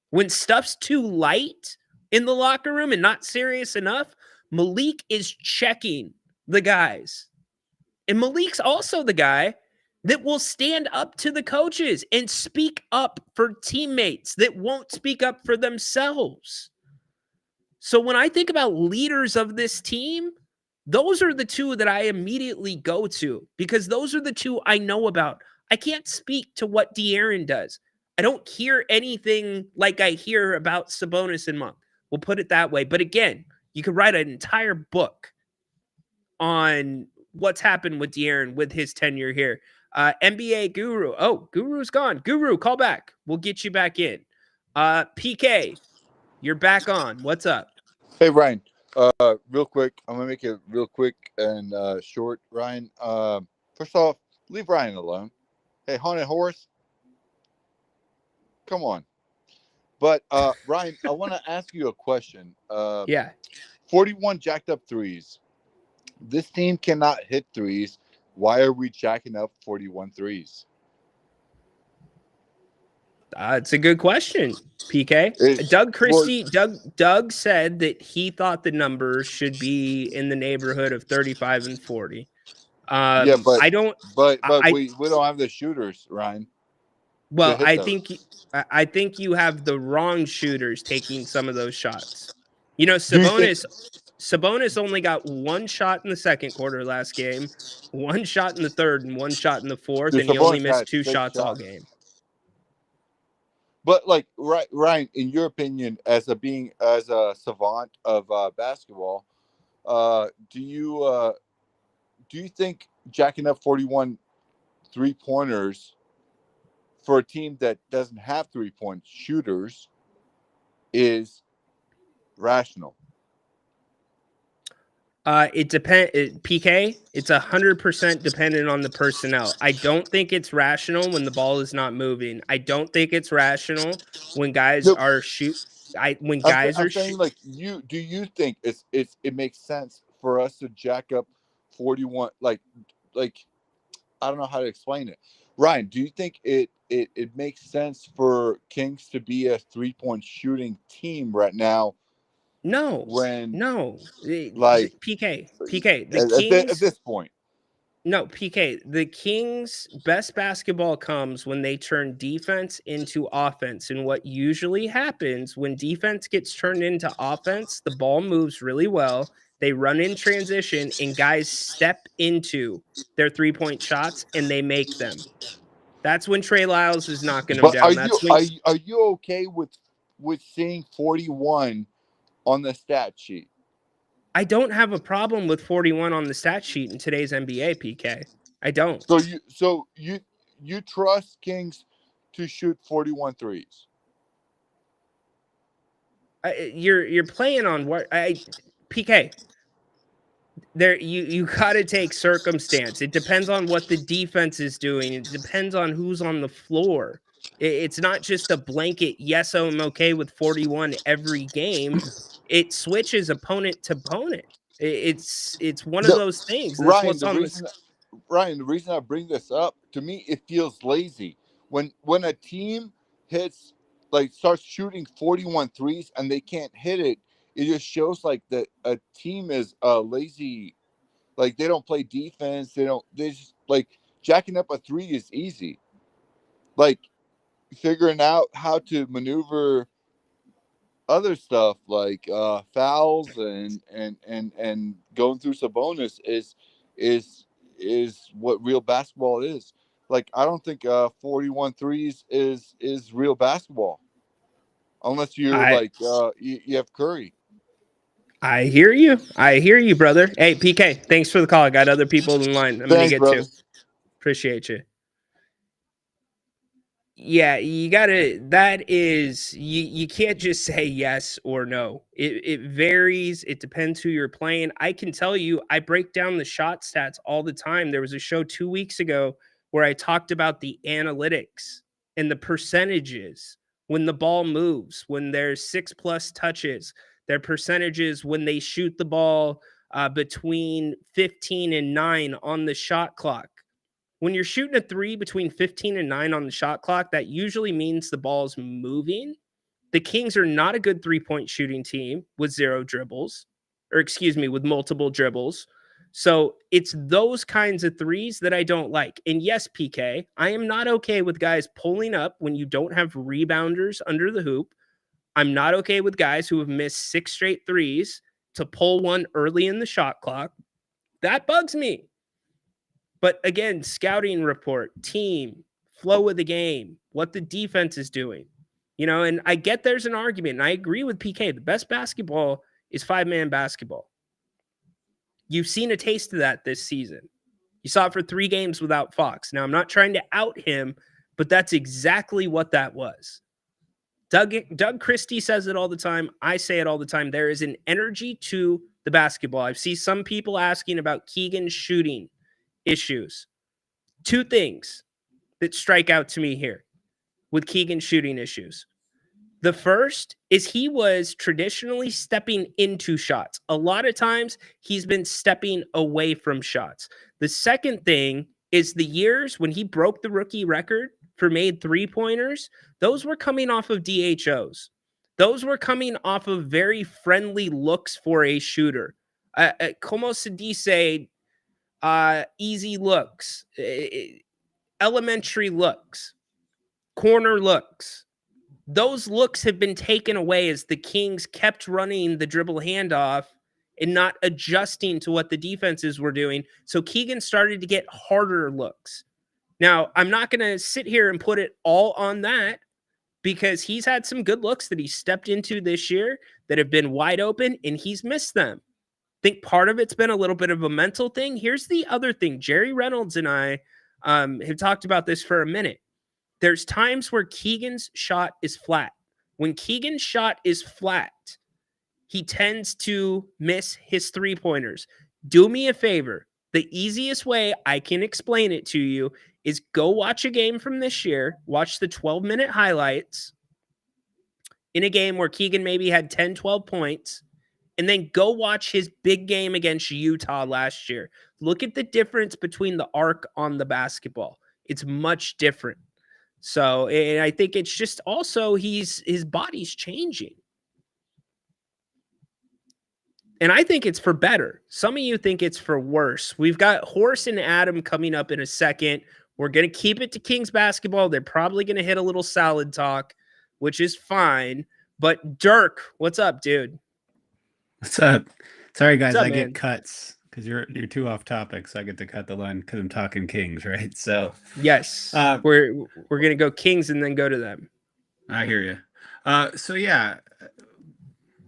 When stuff's too light in the locker room and not serious enough, Malik is checking the guys. And Malik's also the guy that will stand up to the coaches and speak up for teammates that won't speak up for themselves. So when I think about leaders of this team, those are the two that I immediately go to because those are the two I know about. I can't speak to what De'Aaron does. I don't hear anything like I hear about Sabonis and Monk. We'll put it that way. But again, you could write an entire book on what's happened with De'Aaron with his tenure here. NBA Guru. Oh, Guru's gone. Guru, call back. We'll get you back in. PK, you're back on. What's up? Hey, Ryan. Real quick. I'm going to make it real quick and short, Ryan. First off, leave Ryan alone. Hey, haunted horse. Come on. But, Ryan, I want to ask you a question. Yeah. 41 jacked up threes. This team cannot hit threes. Why are we jacking up 41 threes? It's a good question, PK. Doug Christie, Doug said that he thought the numbers should be in the neighborhood of 35 and 40. Yeah, but I don't. But we don't have the shooters, Ryan. Well, I think you have the wrong shooters taking some of those shots. You know, Sabonis. Sabonis only got one shot in the second quarter last game, one shot in the third, and one shot in the fourth, Dude, and he only Sabonis missed had 2 6 shots all shots. game. But like, Ryan, in your opinion, as a savant of basketball, do you think jacking up 41 3-pointers for a team that doesn't have 3-point shooters is rational? It depends. PK, it's 100% dependent on the personnel. I don't think it's rational when the ball is not moving. I don't think it's rational when guys are I'm saying, like, do you think it makes sense for us to jack up 41? Like I don't know how to explain it. Ryan, do you think it makes sense for Kings to be a 3-point shooting team right now? No. Like PK, the at Kings this point. No, PK, the Kings' best basketball comes when they turn defense into offense. And what usually happens when defense gets turned into offense, the ball moves really well. They run in transition and guys step into their 3-point shots and they make them. That's when Trey Lyles is knocking them down. Are you okay with seeing 41 on the stat sheet? I don't have a problem with 41 on the stat sheet in today's NBA, PK. I don't. So you trust Kings to shoot 41 threes? You're playing on what PK. There you got to take circumstance. It depends on what the defense is doing. It depends on who's on the floor. It's not just a blanket, yes, I'm okay with 41 every game. It switches opponent to opponent. It's one of those things. That's Ryan, what's on Ryan, the reason I bring this up, to me, it feels lazy. When a team starts shooting 41 threes and they can't hit it, it just shows like that a team is lazy. Like, they don't play defense. They just, like, jacking up a 3 is easy. Like, figuring out how to maneuver other stuff like fouls and going through Sabonis is what real basketball is. Like, I don't think 41 threes is real basketball unless you you have Curry. I hear you, brother. Hey, PK, thanks for the call. I got other people in line. I'm gonna get brother. to. Appreciate you. Yeah, you gotta. That is, you can't just say yes or no. It varies. It depends who you're playing. I can tell you, I break down the shot stats all the time. There was a show 2 weeks ago where I talked about the analytics and the percentages when the ball moves, when there's 6+ touches, their percentages when they shoot the ball between 15 and 9 on the shot clock. When you're shooting a 3 between 15 and 9 on the shot clock, that usually means the ball's moving. The Kings are not a good 3-point shooting team with with multiple dribbles. So it's those kinds of threes that I don't like. And yes, PK, I am not okay with guys pulling up when you don't have rebounders under the hoop. I'm not okay with guys who have missed 6 straight threes to pull one early in the shot clock. That bugs me. But again, scouting report, team, flow of the game, what the defense is doing. And I get there's an argument, and I agree with PK. The best basketball is 5-man basketball. You've seen a taste of that this season. You saw it for 3 games without Fox. Now, I'm not trying to out him, but that's exactly what that was. Doug Christie says it all the time. I say it all the time. There is an energy to the basketball. I've seen some people asking about Keegan's shooting issues. 2 things that strike out to me here with Keegan shooting issues. The first is he was traditionally stepping into shots. A lot of times he's been stepping away from shots. The second thing is the years when he broke the rookie record for made 3-pointers, those were coming off of DHOs. Those were coming off of very friendly looks for a shooter. Como se dice, easy looks, elementary looks, corner looks. Those looks have been taken away as the Kings kept running the dribble handoff and not adjusting to what the defenses were doing. So Keegan started to get harder looks. Now, I'm not going to sit here and put it all on that, because he's had some good looks that he stepped into this year that have been wide open, and he's missed them. I think part of it's been a little bit of a mental thing. Here's the other thing. Jerry Reynolds and I have talked about this for a minute. There's times where Keegan's shot is flat. When Keegan's shot is flat, he tends to miss his three-pointers. Do me a favor. The easiest way I can explain it to you is go watch a game from this year, watch the 12-minute highlights in a game where Keegan maybe had 10, 12 points, and then go watch his big game against Utah last year. Look at the difference between the arc on the basketball. It's much different. So, and I think it's just also his body's changing. And I think it's for better. Some of you think it's for worse. We've got Horse and Adam coming up in a second. We're going to keep it to Kings basketball. They're probably going to hit a little salad talk, which is fine. But Dirk, what's up, dude? What's up? Sorry, guys, What's up, I man? get cuts because you're too off topic, so I get to cut the line because I'm talking Kings, right? So yes, we're going to go Kings and then go to them. I hear you. So yeah,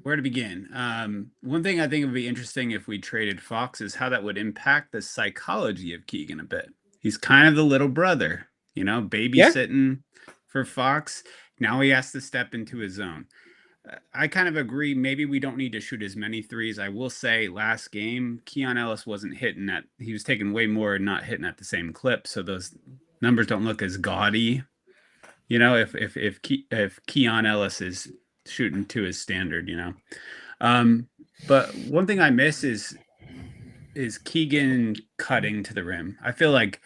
where to begin? One thing I think would be interesting if we traded Fox is how that would impact the psychology of Keegan a bit. He's kind of the little brother, you know, babysitting for Fox. Now he has to step into his zone. I kind of agree. Maybe we don't need to shoot as many threes. I will say last game, Keon Ellis wasn't hitting at, he was taking way more and not hitting at the same clip. So those numbers don't look as gaudy, you know, if Keon Ellis is shooting to his standard, you know. But one thing I miss is Keegan cutting to the rim. I feel like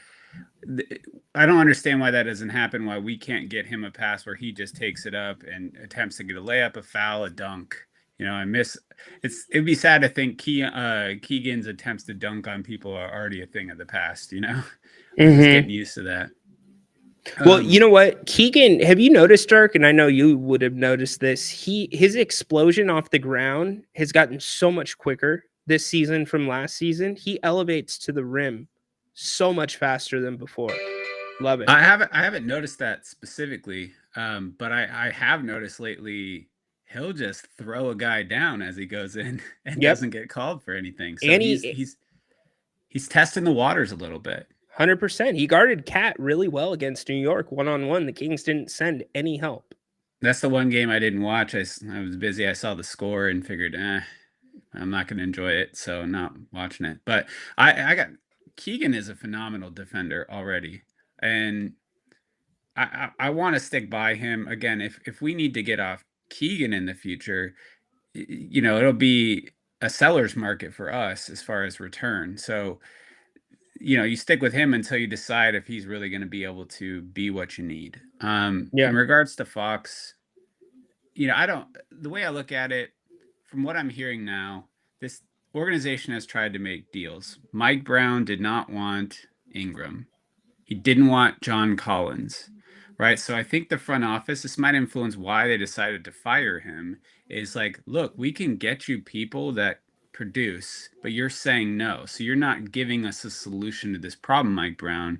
I don't understand why that doesn't happen, why we can't get him a pass where he just takes it up and attempts to get a layup, a foul, a dunk. You know, it'd be sad to think Keegan's attempts to dunk on people are already a thing of the past, you know? Just getting used to that. Well, you know what? Keegan, have you noticed, Dirk? And I know you would have noticed this. His explosion off the ground has gotten so much quicker this season from last season. He elevates to the rim so much faster than before. Love it. I haven't noticed that specifically, but I have noticed lately he'll just throw a guy down as he goes in and doesn't get called for anything. So and he's testing the waters a little bit. 100%. He guarded Cat really well against New York one-on-one. The Kings didn't send any help. That's the one game I didn't watch. I was busy. I saw the score and figured, I'm not going to enjoy it, so I'm not watching it. But I got Keegan is a phenomenal defender already, and I want to stick by him. Again, if we need to get off Keegan in the future, you know, it'll be a seller's market for us as far as return. So, you know, you stick with him until you decide if he's really going to be able to be what you need. In regards to Fox, you know, the way I look at it, from what I'm hearing now, this organization has tried to make deals. Mike Brown did not want Ingram. He didn't want John Collins, right? So I think the front office, this might influence why they decided to fire him, is like, look, we can get you people that produce, but you're saying no. So you're not giving us a solution to this problem, Mike Brown.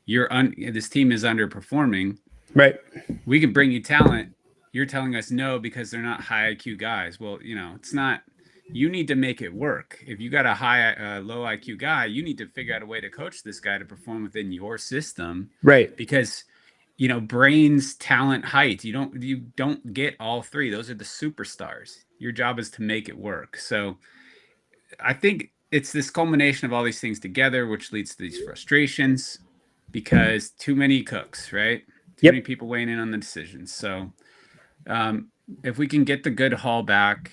This team is underperforming. Right. We can bring you talent. You're telling us no because they're not high IQ guys. Well, you know, it's not. You need to make it work. If you got a low IQ guy, you need to figure out a way to coach this guy to perform within your system. Right. Because, you know, brains, talent, height, you don't get all three. Those are the superstars. Your job is to make it work. So I think it's this culmination of all these things together, which leads to these frustrations because too many cooks, right? Too many people weighing in on the decisions. So if we can get the good haul back,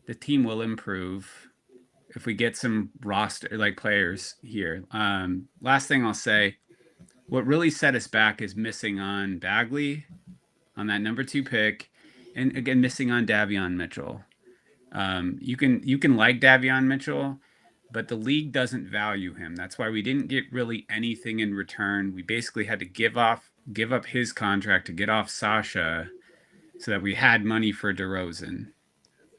the team will improve if we get some roster like players here. Last thing I'll say, what really set us back is missing on Bagley on that number 2 pick, and again missing on Davion Mitchell. You can like Davion Mitchell, but the league doesn't value him. That's why we didn't get really anything in return. We basically had to give up his contract to get off Sasha, so that we had money for DeRozan.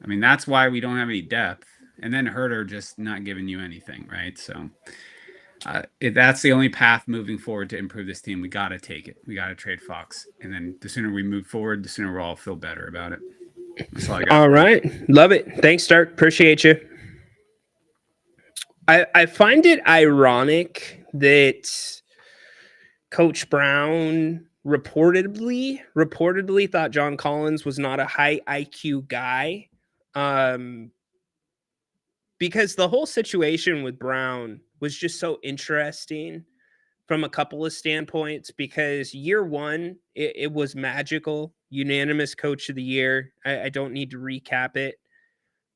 I mean, that's why we don't have any depth. and then Herter just not giving you anything, right? So if that's the only path moving forward to improve this team, we got to take it. We got to trade Fox, and then the sooner we move forward, the sooner we'll all feel better about it. That's all I got. All right, love it. Thanks, Stark. Appreciate you. I find it ironic that Coach Brown reportedly thought John Collins was not a high IQ guy, because the whole situation with Brown was just so interesting from a couple of standpoints. Because year one, it was magical, unanimous coach of the year. I don't need to recap it,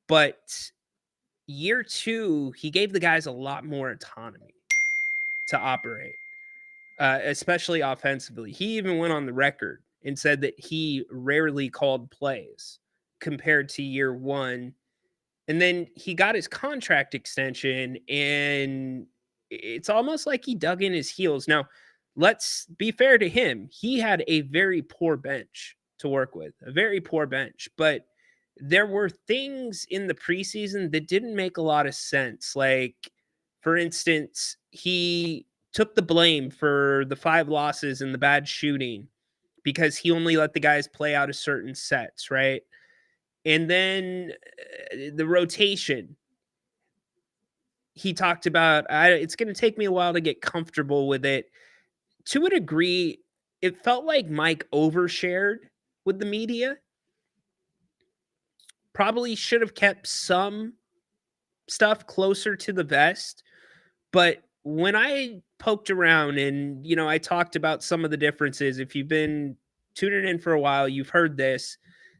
but year two, he gave the guys a lot more autonomy to operate, especially offensively. He even went on the record and said that he rarely called plays compared to year one. And then he got his contract extension, and it's almost like he dug in his heels. Now, let's be fair to him. He had a very poor bench to work with, a very poor bench, but there were things in the preseason that didn't make a lot of sense. Like, for instance, he took the blame for the 5 losses and the bad shooting because he only let the guys play out of certain sets, right? And then the rotation. He talked about, it's going to take me a while to get comfortable with it. To a degree, it felt like Mike overshared with the media. Probably should have kept some stuff closer to the vest. But when I poked around and, I talked about some of the differences, if you've been tuning in for a while, you've heard this,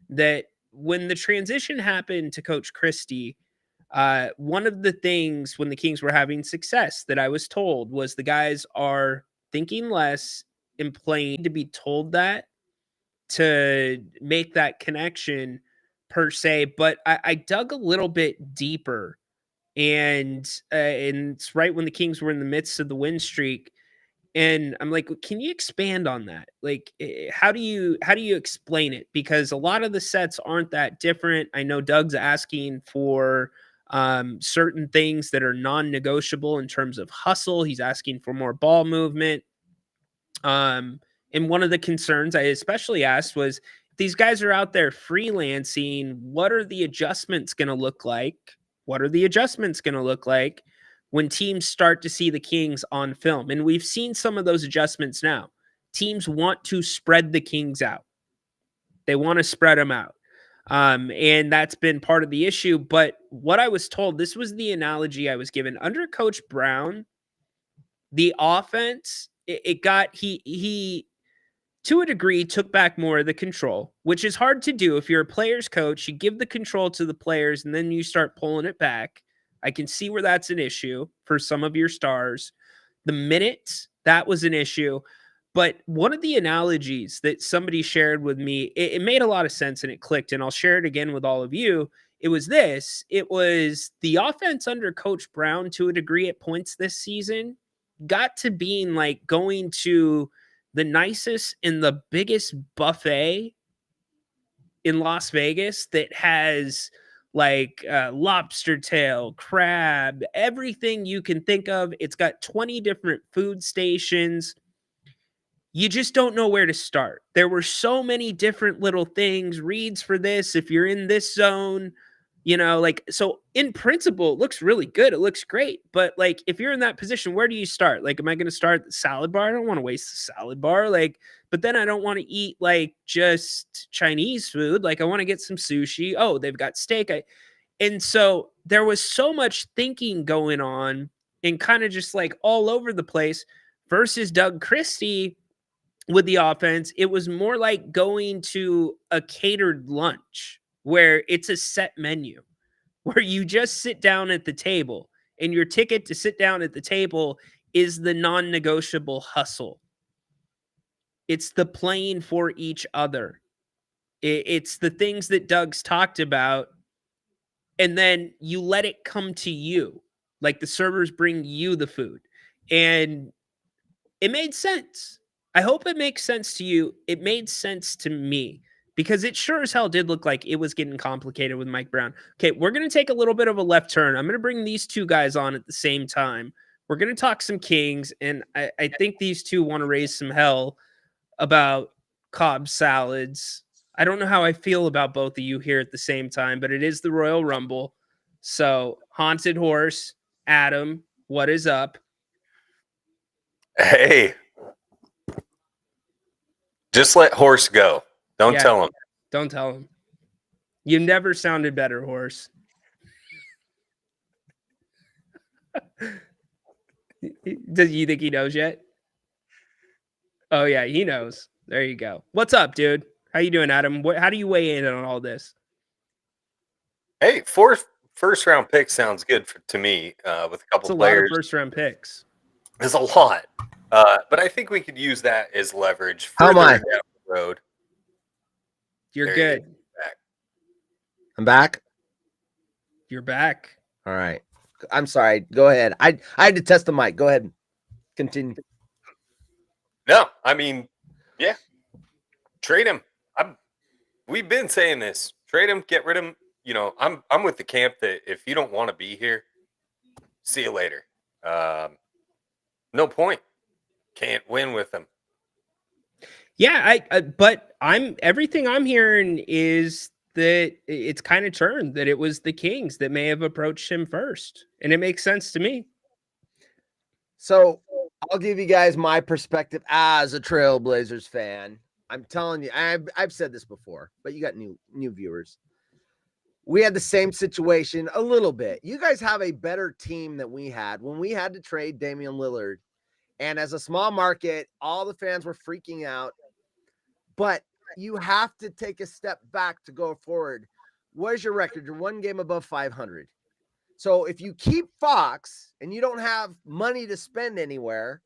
that when the transition happened to Coach Christie, one of the things when the Kings were having success that I was told was the guys are thinking less and playing to be told that to make that connection per se. But I dug a little bit deeper, and it's right when the Kings were in the midst of the win streak. And I'm like, can you expand on that? Like, how do you explain it? Because a lot of the sets aren't that different. I know Doug's asking for certain things that are non-negotiable in terms of hustle. He's asking for more ball movement. And one of the concerns I especially asked was, if these guys are out there freelancing, what are the adjustments going to look like? What are the adjustments going to look like when teams start to see the Kings on film? And we've seen some of those adjustments now. Teams want to spread the Kings out. They want to spread them out. And that's been part of the issue. But what I was told, this was the analogy I was given. Under Coach Brown, the offense, he to a degree took back more of the control, which is hard to do. If you're a player's coach, you give the control to the players and then you start pulling it back. I can see where that's an issue for some of your stars. The minutes, that was an issue. But one of the analogies that somebody shared with me, it made a lot of sense and it clicked, and I'll share it again with all of you. It was this. It was the offense under Coach Brown to a degree at points this season got to being like going to the nicest and the biggest buffet in Las Vegas that has like lobster tail, crab, everything you can think of. It's got 20 different food stations. You just don't know where to start. There were so many different little things, reads for this, if you're in this zone, so in principle, it looks really good. It looks great. But like, if you're in that position, where do you start? Like, am I going to start the salad bar? I don't want to waste the salad bar. Like, but then I don't want to eat like just Chinese food. Like, I want to get some sushi. Oh, they've got steak. And so there was so much thinking going on and kind of just like all over the place versus Doug Christie with the offense. It was more like going to a catered lunch where it's a set menu, where you just sit down at the table, and your ticket to sit down at the table is the non-negotiable hustle. It's the playing for each other. It's the things that Doug's talked about, and then you let it come to you. Like, the servers bring you the food. And it made sense. I hope it makes sense to you. It made sense to me. because it sure as hell did look like it was getting complicated with Mike Brown. Okay, we're going to take a little bit of a left turn. I'm going to bring these two guys on at the same time. We're going to talk some Kings, and I think these two want to raise some hell about Cobb salads. I don't know how I feel about both of you here at the same time, but it is the Royal Rumble. So, Haunted Horse, Adam, what is up? Hey, just let Horse go. Don't tell him. Don't tell him. You never sounded better, Horse. Does you think he knows yet? Oh yeah, he knows. There you go. What's up, dude? How you doing, Adam? How do you weigh in on all this? Hey, first round pick sounds good to me. With a couple Lot players, of first round picks. There's a lot, but I think we could use that as leverage. How am I? Down the road. You're good. I'm back. You're back. All right. I'm sorry. Go ahead. I had to test the mic. Go ahead. Continue. No, I mean, yeah, trade him. We've been saying this. Trade him. Get rid of him. You know, I'm with the camp that if you don't want to be here, see you later. No point. Can't win with him. Yeah, but everything I'm hearing is that it's kind of turned, that it was the Kings that may have approached him first. And it makes sense to me. So I'll give you guys my perspective as a Trailblazers fan. I'm telling you, I've said this before, but you got new viewers. We had the same situation a little bit. You guys have a better team than we had when we had to trade Damian Lillard. And as a small market, all the fans were freaking out. But you have to take a step back to go forward. Where's your record? You're one game above 500. So if you keep Fox and you don't have money to spend anywhere,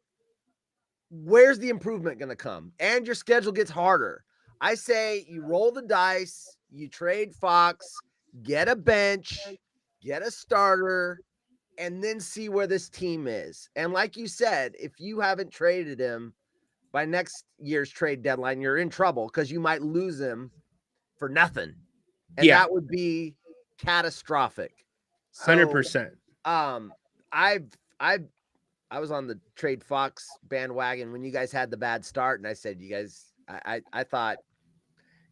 where's the improvement going to come? And your schedule gets harder. I say you roll the dice, you trade Fox, get a bench, get a starter, and then see where this team is. And like you said, if you haven't traded him by next year's trade deadline, you're in trouble because you might lose him for nothing. And that would be catastrophic. 100%. I was on the trade Fox bandwagon when you guys had the bad start, and I said, you guys, I thought,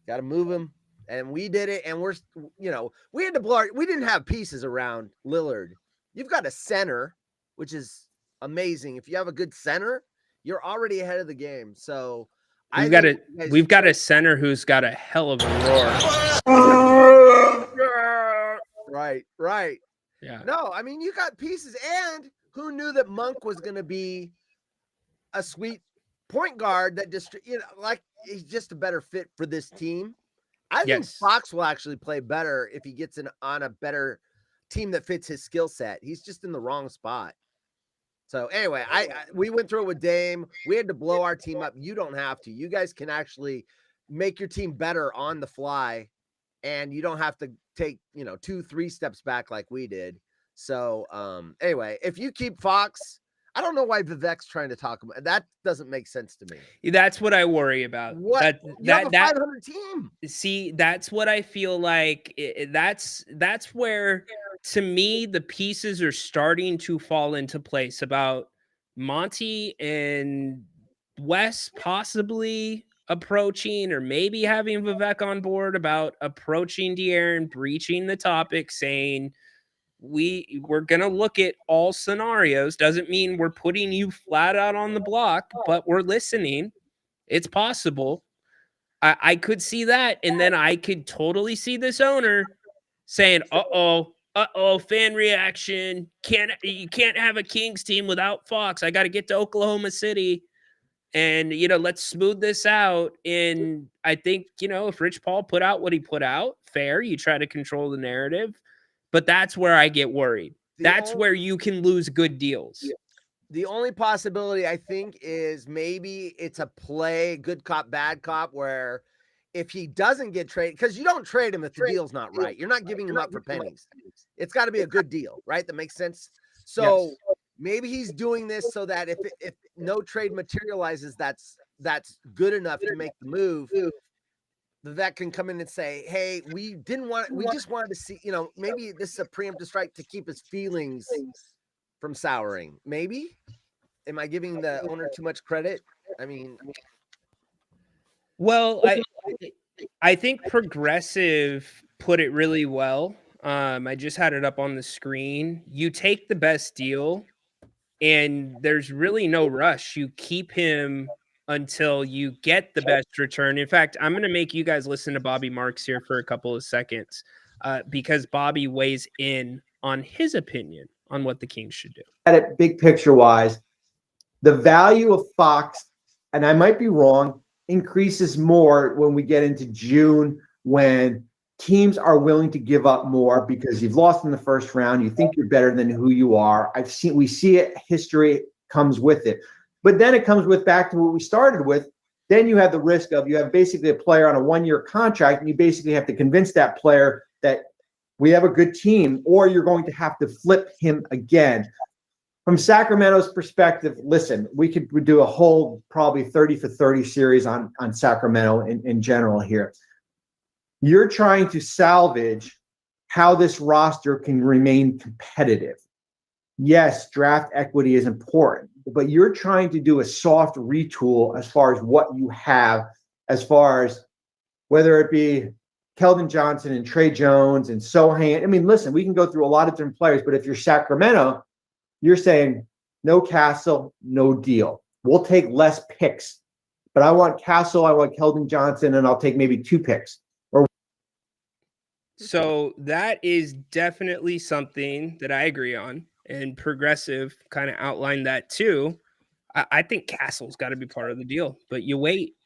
got to move him, and we did it. And we're, we had to we didn't have pieces around Lillard. You've got a center, which is amazing. If you have a good center, you're already ahead of the game. So we've got a center who's got a hell of a roar. Right. Yeah. No, I mean, you got pieces, and who knew that Monk was going to be a sweet point guard that just, like, he's just a better fit for this team. I think Fox will actually play better if he gets on a better team that fits his skill set. He's just in the wrong spot. So anyway, we went through it with Dame. We had to blow our team up. You don't have to. You guys can actually make your team better on the fly, and you don't have to take, 2-3 steps back like we did. So anyway, if you keep Fox, I don't know why Vivek's trying to talk about that. Doesn't make sense to me. That's what I worry about. What? You have a 500 team. See, that's what I feel like. That's where, to me, the pieces are starting to fall into place about Monty and Wes possibly approaching, or maybe having Vivek on board about approaching De'Aaron, breaching the topic, saying, we're going to look at all scenarios. Doesn't mean we're putting you flat out on the block, but we're listening. It's possible. I could see that. And then I could totally see this owner saying, fan reaction. You can't have a Kings team without Fox. I got to get to Oklahoma City. And, let's smooth this out. And I think, if Rich Paul put out what he put out, fair, you try to control the narrative. But that's where I get worried. That's where you can lose good deals. The only possibility, I think, is maybe it's a play, good cop, bad cop, where if he doesn't get traded, because you don't trade him if the deal's not right. You're not giving him up for pennies. It's got to be a good deal, right? That makes sense. So maybe he's doing this so that if no trade materializes, that's good enough to make the move. Vivek can come in and say, hey, we just wanted to see, maybe this is a preemptive strike to keep his feelings from souring. Maybe? Am I giving the owner too much credit? I mean, well, I think Progressive put it really well. I just had it up on the screen. You take the best deal, and there's really no rush. You keep him until you get the best return. In fact, I'm going to make you guys listen to Bobby Marks here for a couple of seconds because Bobby weighs in on his opinion on what the Kings should do. At it big picture wise, the value of Fox, and I might be wrong, increases more when we get into June when teams are willing to give up more because you've lost in the first round. You think you're better than who you are. We see it. History comes with it. But then it comes with back to what we started with. Then you have the risk of you have basically a player on a 1-year contract, and you basically have to convince that player that we have a good team, or you're going to have to flip him again. From Sacramento's perspective, listen, we could do a whole probably 30 for 30 series on Sacramento in general here. You're trying to salvage how this roster can remain competitive. Yes, draft equity is important, but you're trying to do a soft retool as far as what you have, as far as whether it be Keldon Johnson and Trey Jones and Sohan. I mean, listen, we can go through a lot of different players, but if you're Sacramento, you're saying no Castle, no deal. We'll take less picks, but I want Castle, I want Keldon Johnson, and I'll take maybe 2 picks. So that is definitely something that I agree on, and Progressive kind of outlined that too. I think Castle's got to be part of the deal, but you wait.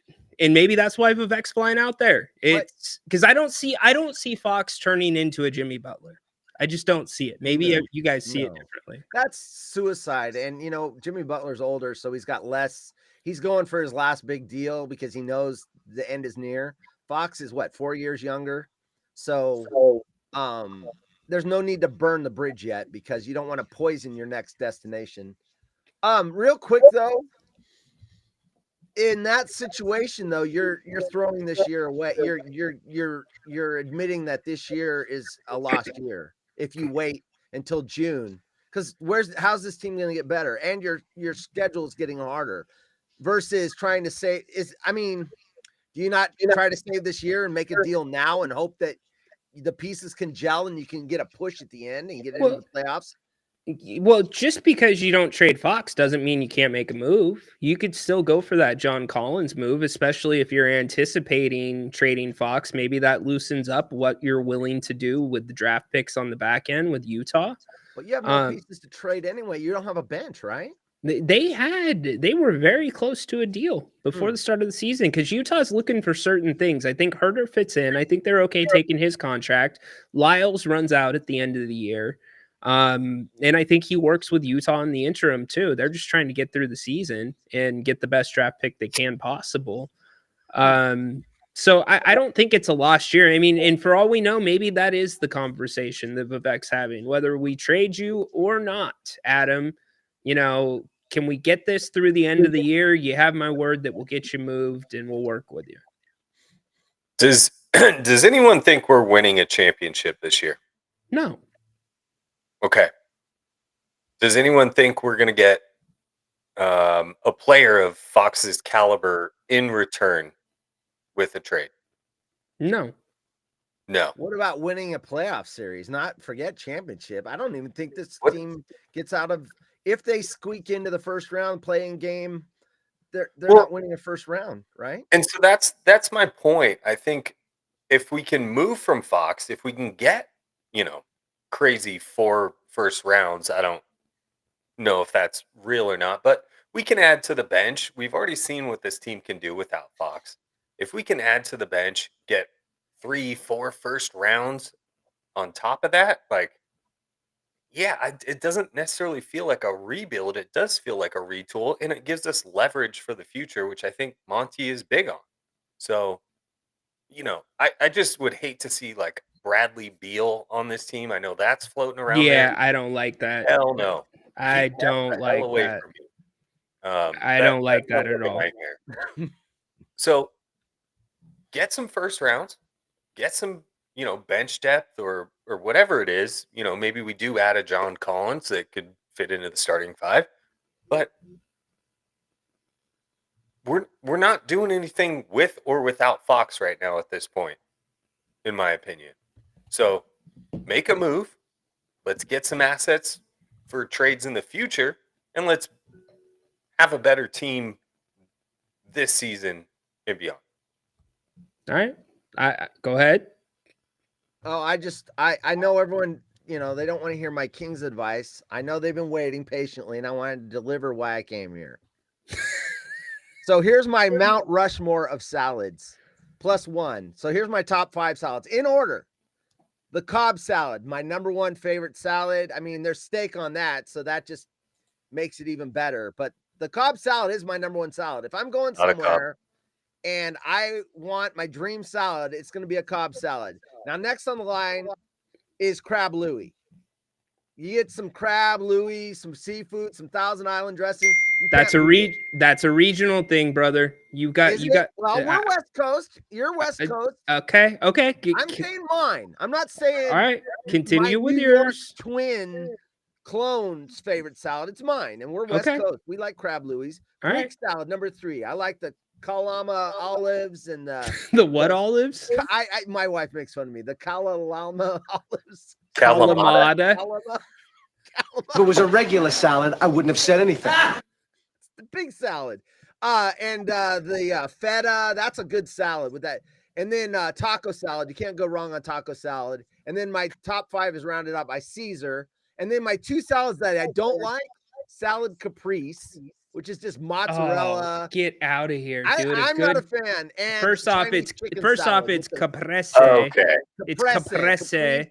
And maybe that's why Vivek's flying out there. It's because I don't see Fox turning into a Jimmy Butler. I just don't see it. Maybe you guys see it differently. That's suicide. And, Jimmy Butler's older, so he's got less. He's going for his last big deal because he knows the end is near. Fox is 4 years younger. So there's no need to burn the bridge yet because you don't want to poison your next destination. Real quick, though, in that situation, though, you're throwing this year away. You're admitting that this year is a lost year if you wait until June, because how's this team going to get better? And your schedule is getting harder versus trying to say do you not try to save this year and make a deal now and hope that the pieces can gel and you can get a push at the end and get into the playoffs? Well, just because you don't trade Fox doesn't mean you can't make a move. You could still go for that John Collins move, especially if you're anticipating trading Fox. Maybe that loosens up what you're willing to do with the draft picks on the back end with Utah. But you have no pieces to trade anyway. You don't have a bench, right? They were very close to a deal before the start of the season because Utah's looking for certain things. I think Herter fits in. I think they're okay taking his contract. Lyles runs out at the end of the year. And I think he works with Utah in the interim too. They're just trying to get through the season and get the best draft pick they can possible. So I don't think it's a lost year. I mean, and for all we know, maybe that is the conversation that Vivek's having, whether we trade you or not, Adam. Can we get this through the end of the year? You have my word that we'll get you moved and we'll work with you. Does anyone think we're winning a championship this year? No. Okay. Does anyone think we're going to get a player of Fox's caliber in return with a trade? No. No. What about winning a playoff series? Forget championship. I don't even think this team gets out of. If they squeak into the first round playing game, they're not winning a first round, right? And so that's my point. I think if we can move from Fox, if we can get, crazy 4 first rounds, I don't know if that's real or not, but we can add to the bench. We've already seen what this team can do without Fox. If we can add to the bench, get 3-4 first rounds on top of that, it doesn't necessarily feel like a rebuild. It does feel like a retool, and it gives us leverage for the future, which I think Monty is big on. So, I just would hate to see Bradley Beal on this team. I know that's floating around. Yeah, there. I don't like that. Hell no. I don't like that. I don't like that at all. So get some first rounds, get some, bench depth or whatever it is. Maybe we do add a John Collins that could fit into the starting five, but we're not doing anything with or without Fox right now at this point, in my opinion. So make a move. Let's get some assets for trades in the future, and let's have a better team this season and beyond. All right. I go ahead. Oh, I know everyone, they don't want to hear my Kings advice. I know they've been waiting patiently, and I wanted to deliver why I came here. So here's my Mount Rushmore of salads, +1. So here's my top 5 salads in order. The Cobb salad, my number 1 favorite salad. I mean, there's steak on that, so that just makes it even better. But the Cobb salad is my number 1 salad. If I'm going somewhere and I want my dream salad, it's going to be a Cobb salad. Now, next on the line is Crab Louie. You get some Crab Louie, some seafood, some Thousand Island dressing. That's a regional thing, brother. You got. Well, we're West Coast. You're West Coast. Okay. I'm saying mine. I'm not saying. All right. Continue with New York yours. Twin clone's favorite salad. It's mine, and we're West Coast. We like Crab Louie's. All Greek right. salad number 3. I like the Kalama olives and the what olives? My wife makes fun of me. The Kalalama olives. Kalamata. If it was a regular salad, I wouldn't have said anything. It's the big salad. And the feta, that's a good salad with that. And then taco salad. You can't go wrong on taco salad. And then my top 5 is rounded up by Caesar. And then my 2 salads that I don't like, salad caprese, which is just mozzarella. Oh, get out of here, dude. I'm not a fan. And first off, it's caprese. Okay. It's caprese.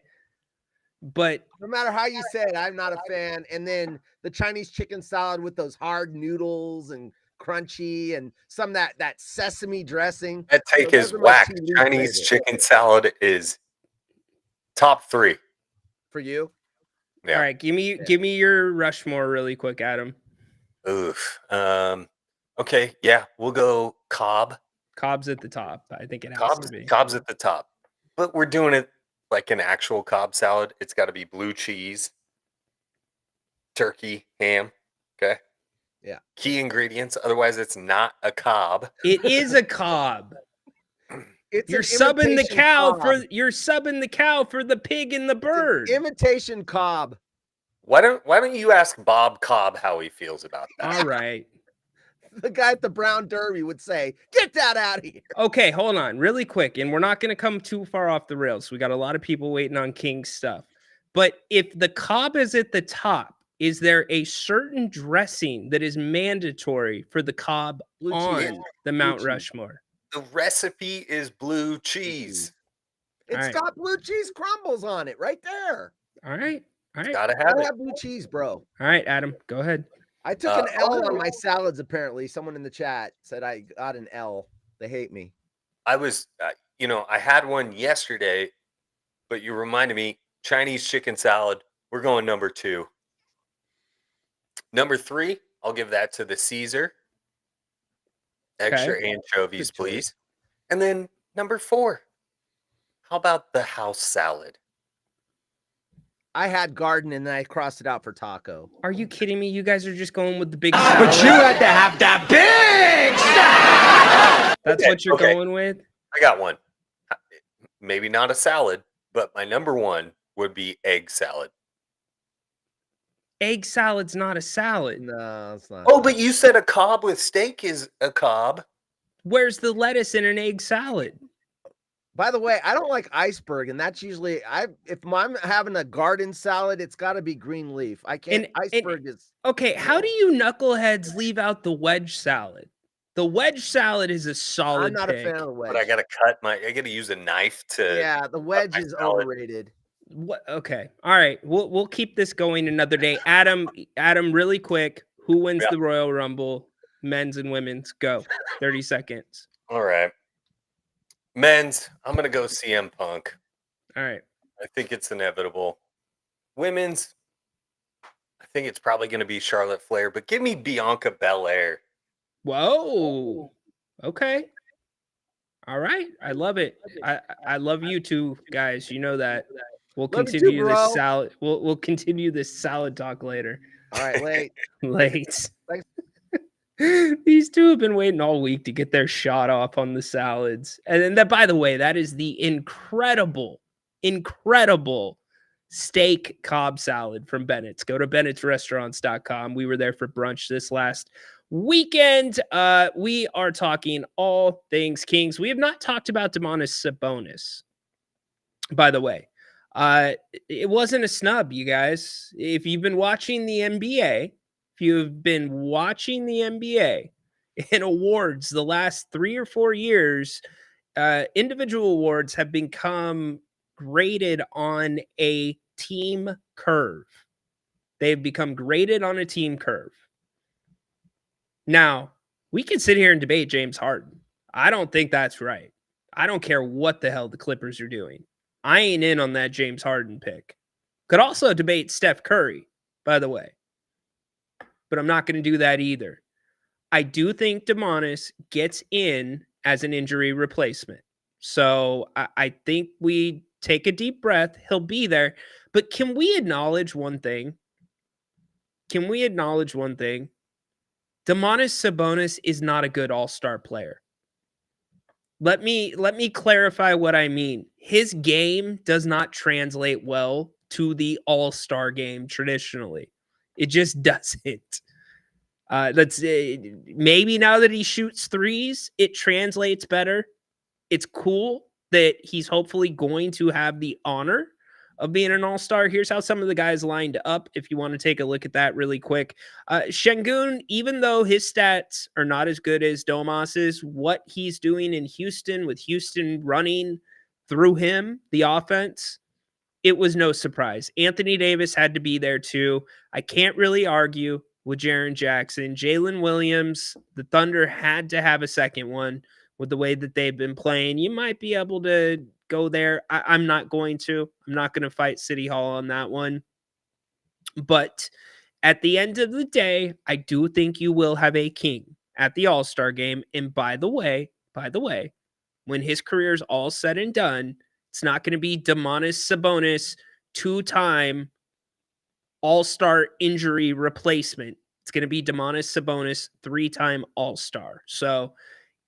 But no matter how you say it, I'm not a fan. And then the Chinese chicken salad with those hard noodles and crunchy and some that sesame dressing. That take is whack. Chinese chicken salad is top 3 for you. Yeah. All right, give me your Rushmore really quick, Adam. Oof. Okay, yeah, we'll go Cobb. Cobb's at the top. I think it has to be. Cobb's at the top. But we're doing it like an actual Cobb salad. It's got to be blue cheese, turkey, ham. Okay. Yeah. Key ingredients. Otherwise, it's not a Cobb. It is a Cobb. You're subbing the cow for the pig and the bird. Imitation Cobb. Why don't you ask Bob Cobb how he feels about that? All right. The guy at the Brown Derby would say, "Get that out of here." Okay, hold on, really quick, and we're not going to come too far off the rails. We got a lot of people waiting on King's stuff. But if the Cobb is at the top, is there a certain dressing that is mandatory for the Cobb on the Mount Rushmore? The recipe is blue cheese. It's got blue cheese crumbles on it right there. All right. Gotta have it. Blue cheese, bro. All right, Adam, go ahead. I took an L on my salads, apparently. Someone in the chat said I got an L. They hate me. I was, I had one yesterday, but you reminded me, Chinese chicken salad. We're going number 2. Number 3, I'll give that to the Caesar. Extra anchovies, please. And then number 4, how about the house salad? I had garden and then I crossed it out for taco. Are you kidding me? You guys are just going with the big salad. But you had to have that big salad. That's what you're going with? I got one. Maybe not a salad, but my number 1 would be egg salad. Egg salad's not a salad. No, it's not. Oh, but you said a Cobb with steak is a Cobb. Where's the lettuce in an egg salad? By the way, I don't like iceberg, and that's usually if I'm having a garden salad, it's got to be green leaf. I can't. Iceberg is okay. How do you knuckleheads leave out the wedge salad? The wedge salad is a solid. I'm not pick. a fan of the wedge. But I gotta use a knife to. Yeah, the wedge is overrated. What? Okay, all right. We'll keep this going another day. Adam, really quick. Who wins the Royal Rumble? Men's and women's. Go. 30 seconds. All right. Men's, I'm going to go CM Punk. All right. I think it's inevitable. Women's, I think it's probably going to be Charlotte Flair, but give me Bianca Belair. Whoa. Okay. All right. I love it. I love you two guys. You know that. We'll Love you too, continue this bro. salad. We'll continue this salad talk later. All right, late. Late. Thanks. These two have been waiting all week to get their shot off on the salads. And then that, by the way, that is the incredible steak Cobb salad from Bennett's. Go to bennettsrestaurants.com. We were there for brunch this last weekend. We are talking all things Kings. We have not talked about Domantas Sabonis, by the way. It wasn't a snub, you guys. If you've been watching the NBA, in awards the last 3 or 4 years, individual awards have become graded on a team curve. They've become graded on a team curve. Now, we can sit here and debate James Harden. I don't think that's right. I don't care what the hell the Clippers are doing. I ain't in on that James Harden pick. Could also debate Steph Curry, by the way. But I'm not going to do that either. I do think Domantas gets in as an injury replacement. So I think we take a deep breath. He'll be there. But can we acknowledge one thing? Domantas Sabonis is not a good all-star player. Let me clarify what I mean. His game does not translate well to the all-star game traditionally. It just doesn't. That's maybe now that he shoots threes, it translates better. It's cool that he's hopefully going to have the honor of being an all-star. Here's how some of the guys lined up, if you want to take a look at that really quick. Şengün, even though his stats are not as good as Domas's, what he's doing in Houston, with Houston running through him, the offense, it was no surprise. Anthony Davis had to be there too. I can't really argue with Jaren Jackson. Jalen Williams, the Thunder had to have a second one with the way that they've been playing. You might be able to go there. I'm not going to. I'm not going to fight City Hall on that one. But at the end of the day, I do think you will have a king at the All-Star game. And by the way, when his career is all said and done, it's not going to be Domantas Sabonis, 2-time All-Star injury replacement. It's going to be Domantas Sabonis, 3-time All-Star. So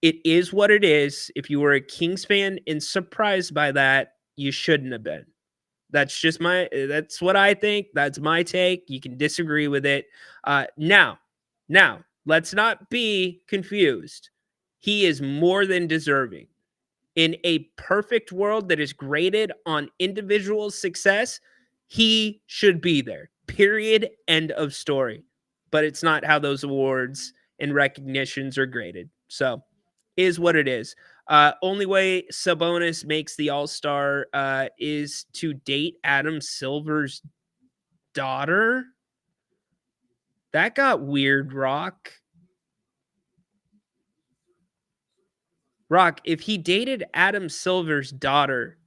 it is what it is. If you were a Kings fan and surprised by that, you shouldn't have been. That's what I think. That's my take. You can disagree with it. Now, let's not be confused. He is more than deserving. In a perfect world that is graded on individual success, he should be there. Period. End of story. But it's not how those awards and recognitions are graded. So, is what it is. Only way Sabonis makes the All-Star is to date Adam Silver's daughter. That got weird, Rock. If he dated Adam Silver's daughter,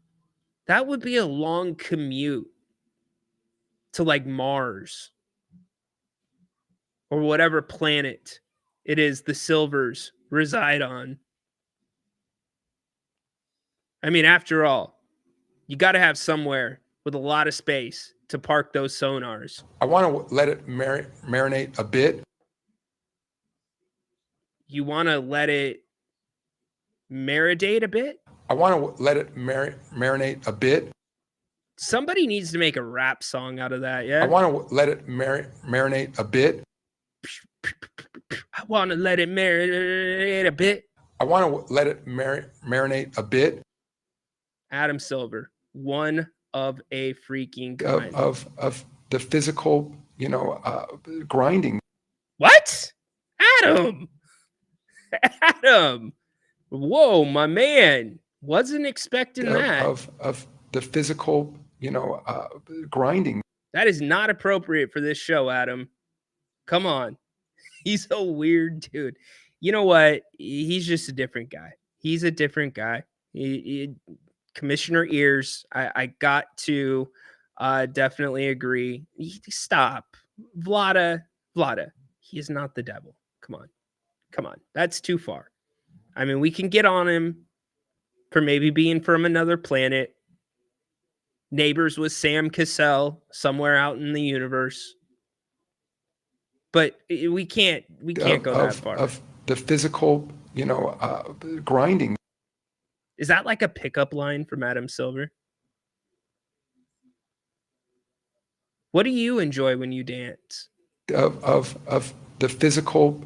that would be a long commute to like Mars or whatever planet it is the Silvers reside on. I mean, after all, you got to have somewhere with a lot of space to park those sonars. I want to let it marinate a bit. You want to let it marinate a bit? I want to let it marinate a bit. Somebody needs to make a rap song out of that, yeah? I want to let it marinate a bit. I want to let it marinate a bit. I want to let it marinate a bit. Adam Silver, one of a freaking kind. Of the physical, grinding. What? Adam! Whoa, my man. Wasn't expecting that. Of the physical, grinding. That is not appropriate for this show, Adam. Come on. He's a weird dude. You know what? He's just a different guy. He's a different guy. Commissioner Ears, I got to definitely agree. Stop. Vlada. He is not the devil. Come on. That's too far. I mean, we can get on him. for maybe being from another planet, neighbors with Sam Cassell somewhere out in the universe. But we can't go that far. Of the physical, grinding. Is that like a pickup line from Adam Silver? What do you enjoy when you dance? Of the physical,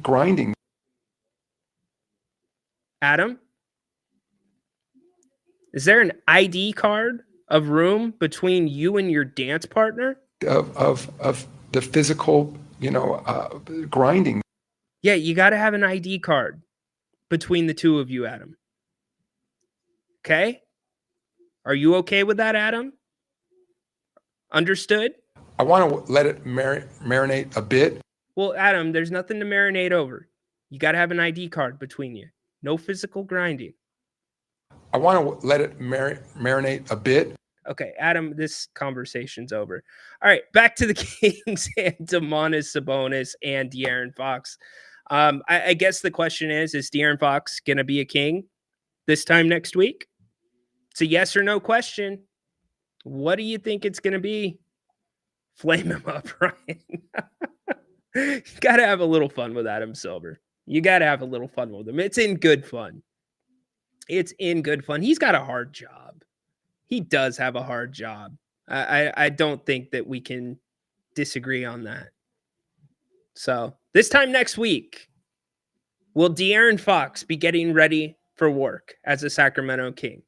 grinding. Adam? Is there an ID card of room between you and your dance partner? Of the physical, grinding. Yeah, you got to have an ID card between the two of you, Adam. Okay? Are you okay with that, Adam? Understood? I want to let it marinate a bit. Well, Adam, there's nothing to marinate over. You got to have an ID card between you. No physical grinding. I want to let it marinate a bit. Okay, Adam, this conversation's over. All right, back to the Kings and Domantas Sabonis and De'Aaron Fox. I guess the question is De'Aaron Fox going to be a King this time next week? It's a yes or no question. What do you think it's going to be? Flame him up, Ryan. You got to have a little fun with Adam Silver. You got to have a little fun with him. It's in good fun. It's in good fun. He's got a hard job. He does have a hard job. I don't think that we can disagree on that. So this time next week, will De'Aaron Fox be getting ready for work as a Sacramento King?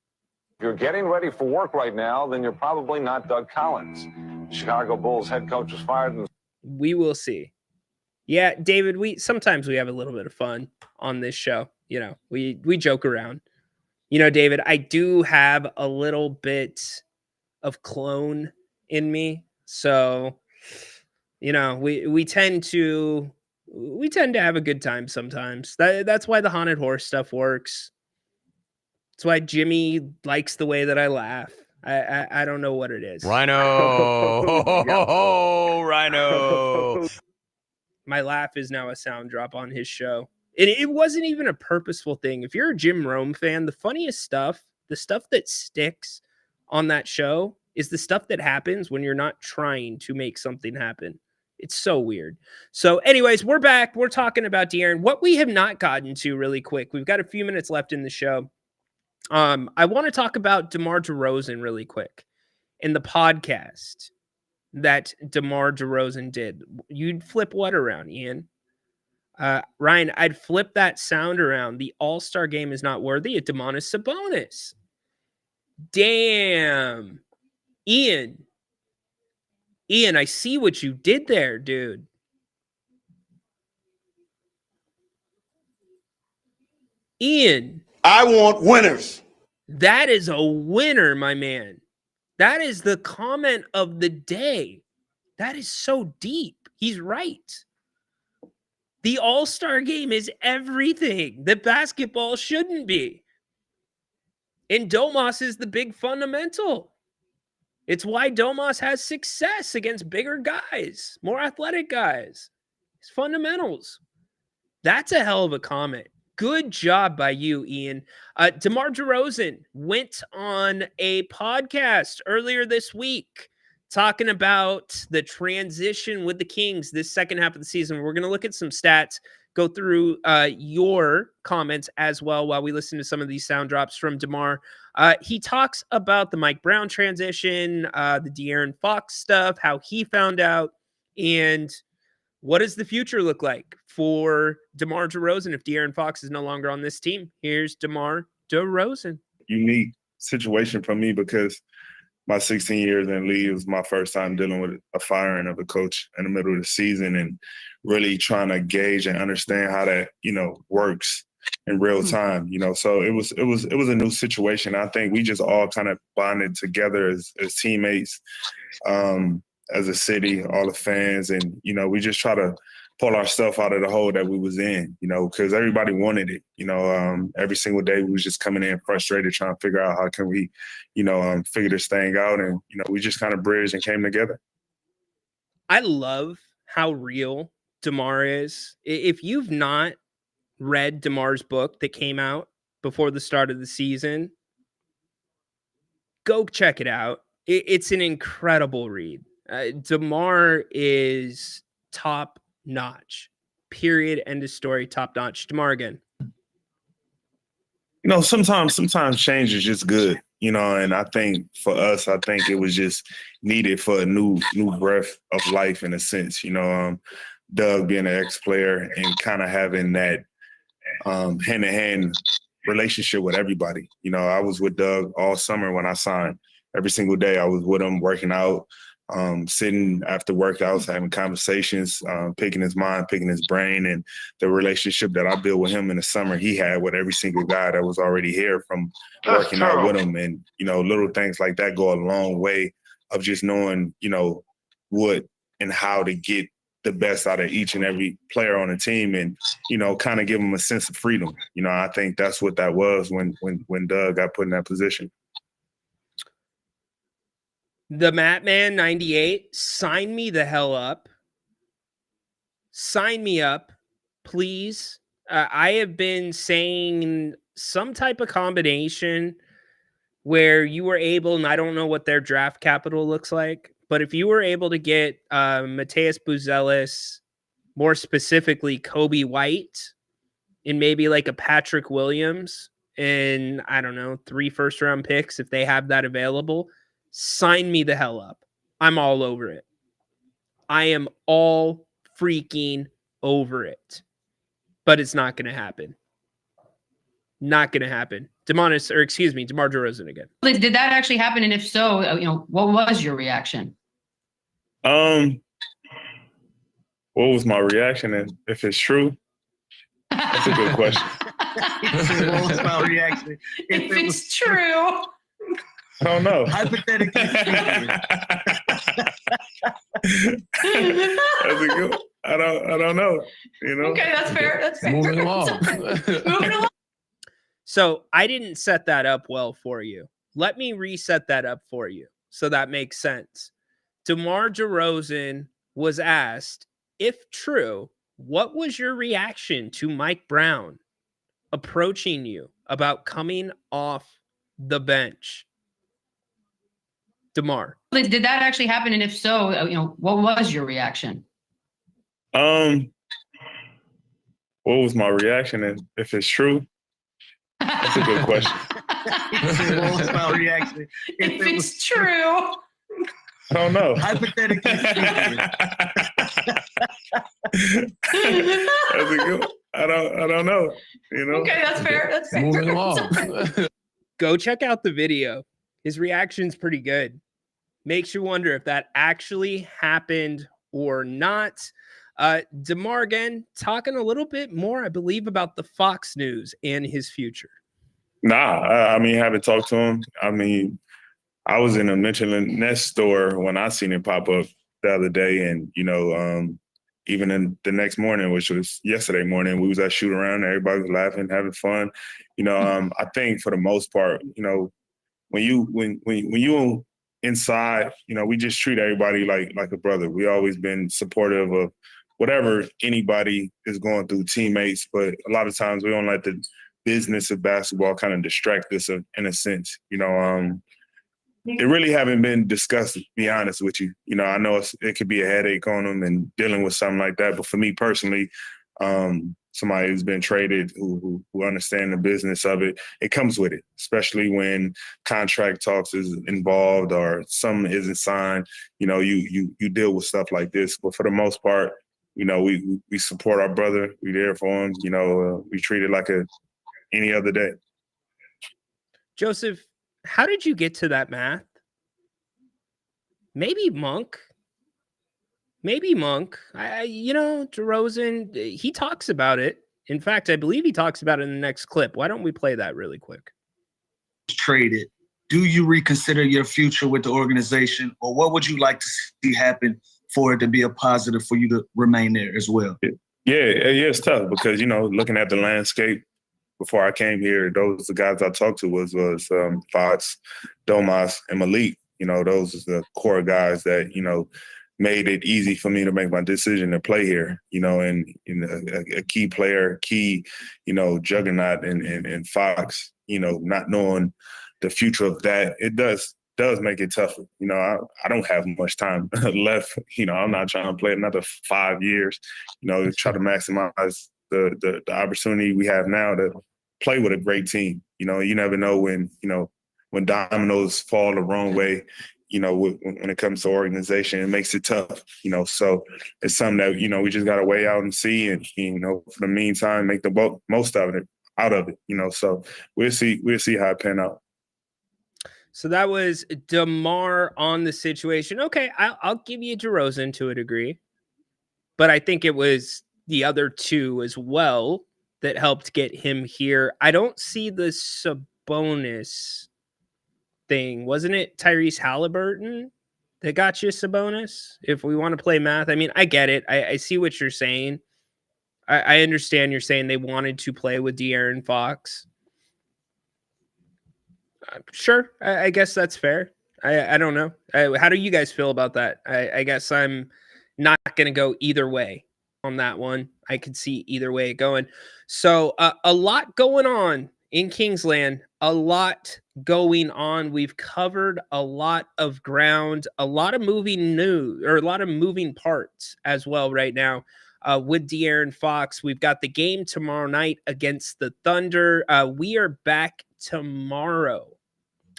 If you're getting ready for work right now, then you're probably not Doug Collins. The Chicago Bulls head coach was fired. We will see. Yeah, David, sometimes we have a little bit of fun on this show. You know, we joke around. You know, David, I do have a little bit of clone in me. So, you know, we tend to have a good time sometimes. That's why the haunted horse stuff works. That's why Jimmy likes the way that I laugh. I don't know what it is. Rhino. Rhino. My laugh is now a sound drop on his show. It wasn't even a purposeful thing. If you're a Jim Rome fan, the funniest stuff, the stuff that sticks on that show is the stuff that happens when you're not trying to make something happen. It's so weird. So anyways, we're back. We're talking about De'Aaron. What we have not gotten to really quick, we've got a few minutes left in the show. I want to talk about DeMar DeRozan really quick in the podcast that DeMar DeRozan did. You'd flip what around, Ian? Ryan, I'd flip that sound around. The All-Star game is not worthy of Domantas Sabonis. Damn. Ian, I see what you did there, dude. Ian. I want winners. That is a winner, my man. That is the comment of the day. That is so deep. He's right. The All-Star game is everything that basketball shouldn't be. And Domas is the big fundamental. It's why Domas has success against bigger guys, more athletic guys. It's fundamentals. That's a hell of a comment. Good job by you, Ian. DeMar DeRozan went on a podcast earlier this week talking about the transition with the Kings this second half of the season. We're going to look at some stats, go through your comments as well while we listen to some of these sound drops from DeMar. He talks about the Mike Brown transition, the De'Aaron Fox stuff, how he found out, and what does the future look like for DeMar DeRozan if De'Aaron Fox is no longer on this team? Here's DeMar DeRozan. Unique situation for me because my 16 years in the league was my first time dealing with a firing of a coach in the middle of the season and really trying to gauge and understand how that, works in real time, So it was a new situation. I think we just all kind of bonded together as teammates, as a city, all the fans, and, we just try to pull our stuff out of the hole that we was in, because everybody wanted it. Every single day we was just coming in frustrated, trying to figure out how can we, figure this thing out. And, we just kind of bridged and came together. I love how real DeMar is. If you've not read DeMar's book that came out before the start of the season. Go check it out. It's an incredible read. DeMar is top notch. Period. End of story. Top notch. DeMar again. Sometimes change is just good, and I think for us, I think it was just needed for a new breath of life in a sense, Doug being an ex-player and kind of having that hand-in-hand relationship with everybody. I was with Doug all summer when I signed. Every single day I was with him working out, sitting after workouts, having conversations, picking his mind, picking his brain, and the relationship that I built with him in the summer, he had with every single guy that was already here from working out with him. And, little things like that go a long way of just knowing, what and how to get the best out of each and every player on the team and, kind of give them a sense of freedom. I think that's what that was when Doug got put in that position. The Matman 98, sign me the hell up. Sign me up, please. I have been saying some type of combination where you were able, and I don't know what their draft capital looks like, but if you were able to get Mateus Buzelis, more specifically Kobe White, and maybe like a Patrick Williams, and I don't know, 3 first-round picks if they have that available, sign me the hell up. I'm all over it. I am all freaking over it. But it's not going to happen. Not going to happen. DeMar DeRozan again. Did that actually happen? And if so, what was your reaction? What was my reaction? And if it's true, that's a good question. What was my reaction? If it's true. I don't know. Hypothetically speaking. That's a good. I don't know. Okay, that's fair. That's fair. Moving along. Moving along. So I didn't set that up well for you. Let me reset that up for you so that makes sense. DeMar DeRozan was asked, if true, what was your reaction to Mike Brown approaching you about coming off the bench? DeMar. Did that actually happen? And if so, what was your reaction? What was my reaction? And if it's true, that's a good question. What was my reaction? If it's true. I don't know. Hypothetically speaking. That's a good. I don't know. Okay, that's fair. That's fair. Moving along. Go check out the video. His reaction's pretty good. Makes you wonder if that actually happened or not. DeMar again, talking a little bit more, I believe, about the Fox News and his future. Nah, haven't talked to him. I was in a Michelin Nest store when I seen it pop up the other day, and even in the next morning, which was yesterday morning, we was at shoot around. Everybody was laughing, having fun. I think for the most part, when you inside, we just treat everybody like a brother. We always been supportive of whatever anybody is going through, teammates, but a lot of times we don't let the business of basketball kind of distract us in a sense. It really haven't been discussed, to be honest with you. I know it could be a headache on them and dealing with something like that, but for me personally, somebody who's been traded, who understand the business of it, it comes with it, especially when contract talks is involved or something isn't signed. You deal with stuff like this. But for the most part, we support our brother. We there for him. We treat it like any other day. Joseph, how did you get to that math? Maybe Monk. DeRozan, he talks about it. In fact, I believe he talks about it in the next clip. Why don't we play that really quick? Traded. Do you reconsider your future with the organization, or what would you like to see happen for it to be a positive for you to remain there as well? Yeah, it's tough because, looking at the landscape before I came here, those the guys I talked to was Fox, Domas, and Malik. Those are the core guys that, made it easy for me to make my decision to play here, and a key player, juggernaut in Fox, not knowing the future of that, it does make it tougher. I don't have much time left. I'm not trying to play another 5 years, try to maximize the opportunity we have now to play with a great team. You never know when dominoes fall the wrong way, when it comes to organization, it makes it tough, so it's something that, we just got to weigh out and see. And, for the meantime, make the most of it, so we'll see how it pan out. So that was DeMar on the situation. Okay, I'll give you DeRozan to a degree, but I think it was the other two as well that helped get him here. I don't see the Sabonis thing. Wasn't it Tyrese Halliburton that got you Sabonis? If we want to play math, I mean, I get it. I see what you're saying. I understand you're saying they wanted to play with De'Aaron Fox. Sure, I guess that's fair. I don't know. How do you guys feel about that? I guess I'm not going to go either way on that one. I could see either way going. So a lot going on in Kingsland, a lot going on. We've covered a lot of ground, a lot of moving news, or a lot of moving parts as well right now with De'Aaron Fox. We've got the game tomorrow night against the Thunder. We are back tomorrow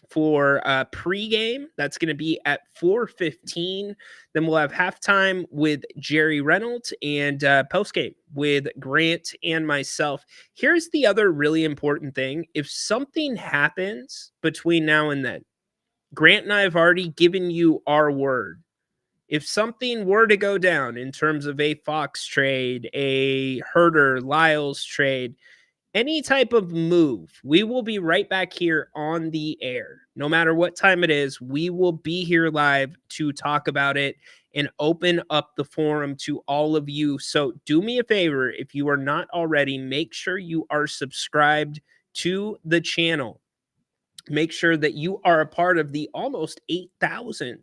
for pregame. That's going to be at 4:15. Then we'll have halftime with Jerry Reynolds and postgame with Grant and myself. Here's the other really important thing. If something happens between now and then, Grant and I have already given you our word. If something were to go down in terms of a Fox trade, a Herter Lyles trade, any type of move, we will be right back here on the air. No matter what time it is, we will be here live to talk about it and open up the forum to all of you. So do me a favor, if you are not already, make sure you are subscribed to the channel. Make sure that you are a part of the almost 8,000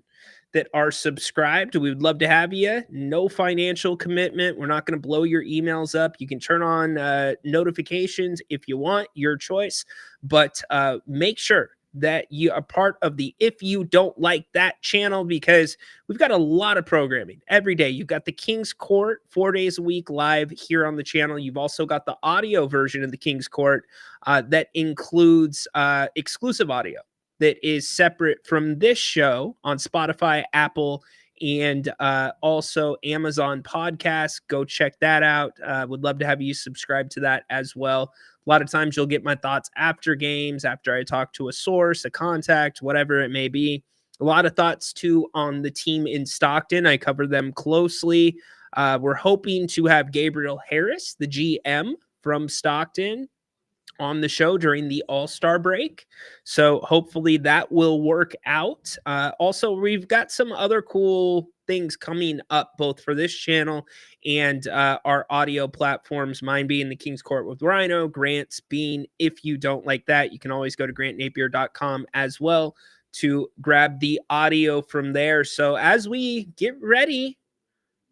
that are subscribed. We would love to have you. No financial commitment. We're not going to blow your emails up. You can turn on notifications if you want, your choice. But make sure that you are part of the If You Don't Like That channel, because we've got a lot of programming every day. You've got the King's Court 4 days a week live here on the channel. You've also got the audio version of the King's Court that includes exclusive audio that is separate from this show on Spotify, Apple, and also Amazon Podcasts. Go check that out. Would love to have you subscribe to that as well. A lot of times you'll get my thoughts after games, after I talk to a source, a contact, whatever it may be. A lot of thoughts, too, on the team in Stockton. I cover them closely. We're hoping to have Gabriel Harris, the GM from Stockton, on the show during the All-Star break. So hopefully that will work out. Also, we've got some other cool things coming up, both for this channel and our audio platforms, mine being the King's Court with Rhino, Grant's being If You Don't Like That. You can always go to grantnapier.com as well to grab the audio from there. So as we get ready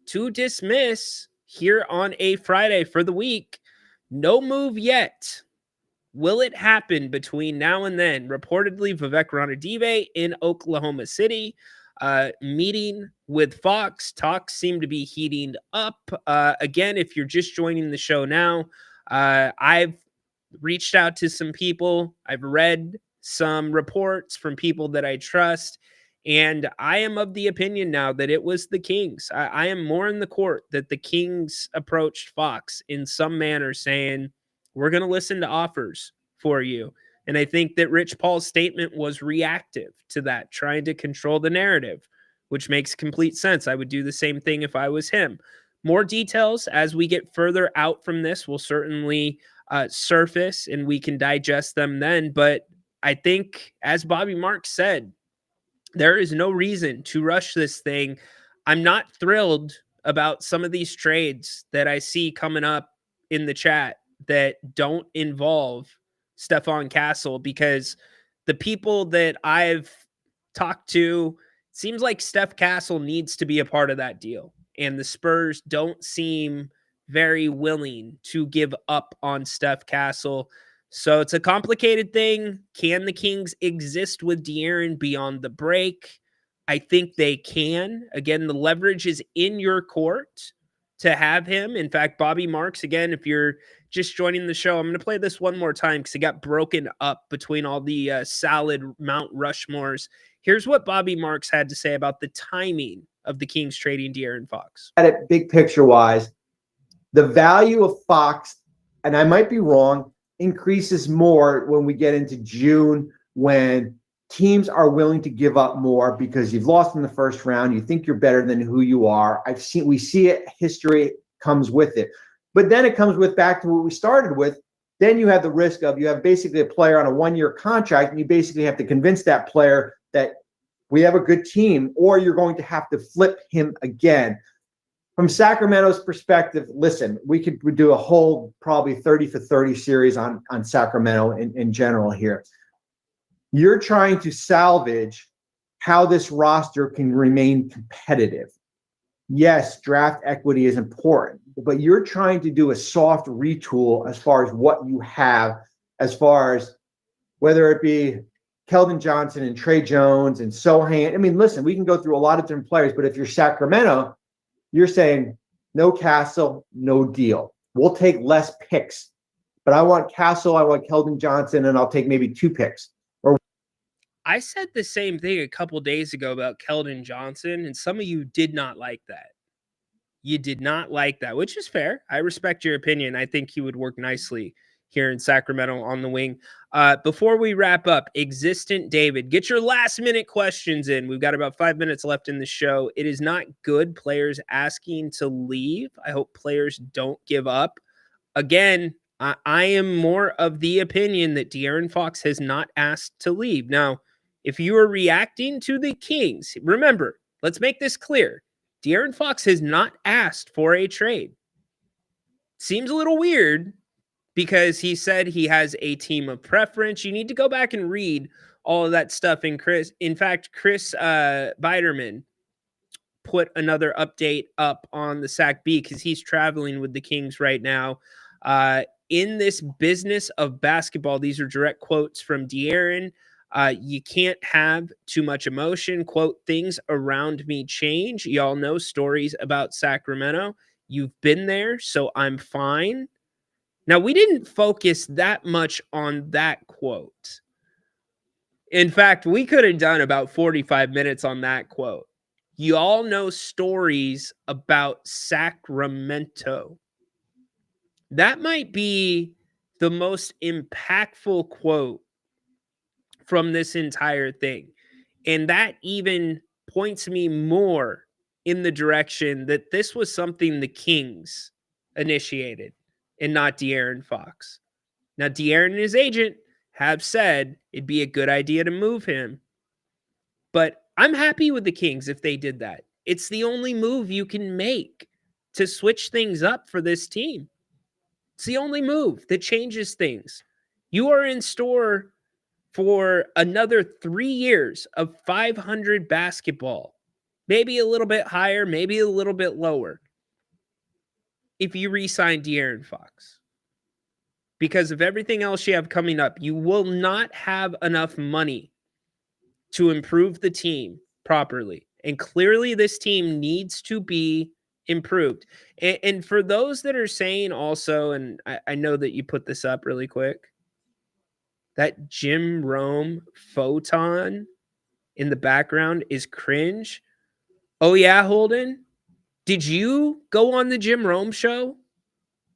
to dismiss here on a Friday for the week, no move yet. Will it happen between now and then? Reportedly, Vivek Ranadive in Oklahoma City, meeting with Fox. Talks seem to be heating up. Again, if you're just joining the show now, I've reached out to some people. I've read some reports from people that I trust, and I am of the opinion now that it was the Kings. I am more in the court that the Kings approached Fox in some manner saying, we're going to listen to offers for you. And I think that Rich Paul's statement was reactive to that, trying to control the narrative, which makes complete sense. I would do the same thing if I was him. More details as we get further out from this will certainly surface, and we can digest them then. But I think, as Bobby Marks said, there is no reason to rush this thing. I'm not thrilled about some of these trades that I see coming up in the chat that don't involve Stephon Castle, because the people that I've talked to Seems like Steph Castle needs to be a part of that deal. And the Spurs don't seem very willing to give up on Steph Castle. So it's a complicated thing. Can the Kings exist with De'Aaron beyond the break? I think they can. Again, the leverage is in your court to have him. In fact, Bobby Marks, again, if you're just joining the show, I'm going to play this one more time because it got broken up between all the salad Mount Rushmores. Here's what Bobby Marks had to say about the timing of the Kings trading De'Aaron Fox. At it big picture wise, the value of Fox, and I might be wrong, increases more when we get into June, when teams are willing to give up more because you've lost in the first round. You think you're better than who you are. We see it. History comes with it. But then it comes with back to what we started with. Then you have the risk of you have basically a player on a one-year contract, and you basically have to convince that player that we have a good team, or you're going to have to flip him again. From Sacramento's perspective, listen, we could do a whole probably 30 for 30 series on Sacramento in general here. You're trying to salvage how this roster can remain competitive. Yes, draft equity is important, but you're trying to do a soft retool as far as what you have, as far as whether it be Keldon Johnson and Trey Jones and Sohan. I mean, listen, we can go through a lot of different players, but if you're Sacramento, you're saying no Castle, no deal. We'll take less picks, but I want Castle, I want Keldon Johnson, and I'll take maybe 2 picks. I said the same thing a couple days ago about Keldon Johnson, and some of you did not like that. You did not like that, which is fair. I respect your opinion. I think he would work nicely here in Sacramento on the wing. Before we wrap up, Existent David, get your last minute questions in. We've got about 5 minutes left in the show. It is not good players asking to leave. I hope players don't give up. Again, I am more of the opinion that De'Aaron Fox has not asked to leave. Now, if you are reacting to the Kings, remember, let's make this clear. De'Aaron Fox has not asked for a trade. Seems a little weird because he said he has a team of preference. You need to go back and read all of that stuff. In fact, Chris Biderman put another update up on the Sac B because he's traveling with the Kings right now. In this business of basketball, these are direct quotes from De'Aaron. You can't have too much emotion. Quote, things around me change. Y'all know stories about Sacramento. You've been there, so I'm fine. Now, we didn't focus that much on that quote. In fact, we could have done about 45 minutes on that quote. You all know stories about Sacramento. That might be the most impactful quote from this entire thing. And that even points me more in the direction that this was something the Kings initiated and not De'Aaron Fox. Now, De'Aaron and his agent have said it'd be a good idea to move him. But I'm happy with the Kings if they did that. It's the only move you can make to switch things up for this team. It's the only move that changes things. You are in store for another 3 years of 500 basketball. Maybe a little bit higher, maybe a little bit lower. If you re-sign De'Aaron Fox. Because of everything else you have coming up, you will not have enough money to improve the team properly. And clearly this team needs to be improved. And for those that are saying also, and I know that you put this up really quick, that Jim Rome photon in the background is cringe. Oh yeah, Holden? Did you go on the Jim Rome show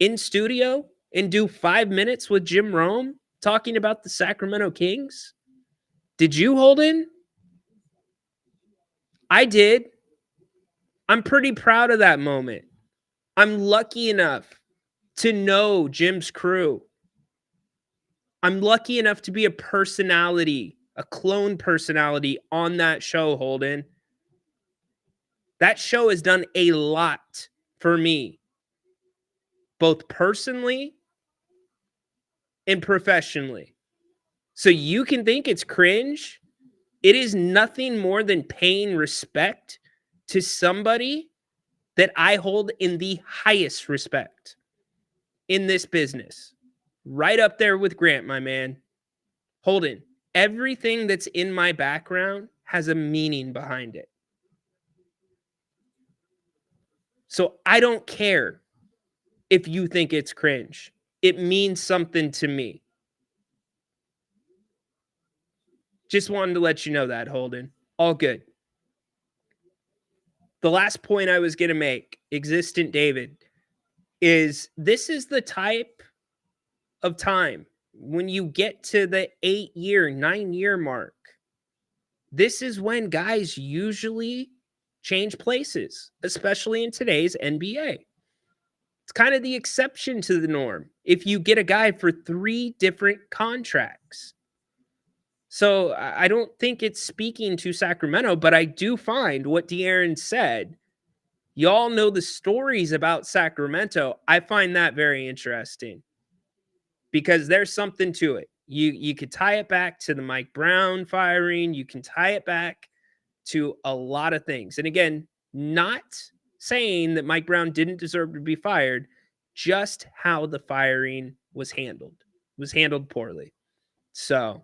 in studio and do 5 minutes with Jim Rome talking about the Sacramento Kings? Did you, Holden? I did. I'm pretty proud of that moment. I'm lucky enough to know Jim's crew. I'm lucky enough to be a personality, a clone personality on that show, Holden. That show has done a lot for me, both personally and professionally. So you can think it's cringe It is nothing more than paying respect to somebody that I hold in the highest respect in this business. Right up there with Grant, my man. Holden, everything that's in my background has a meaning behind it. So I don't care if you think it's cringe. It means something to me. Just wanted to let you know that, Holden. All good. The last point I was going to make, Existent David, is this is the type of time when you get to the 8-year, 9-year mark. This is when guys usually change places, especially in today's NBA. It's kind of the exception to the norm if you get a guy for 3 different contracts. So I don't think it's speaking to Sacramento, but I do find what De'Aaron said. Y'all know the stories about Sacramento. I find that very interesting because there's something to it. You could tie it back to the Mike Brown firing. You can tie it back to a lot of things. And again, not saying that Mike Brown didn't deserve to be fired, just how the firing was handled. It was handled poorly. So,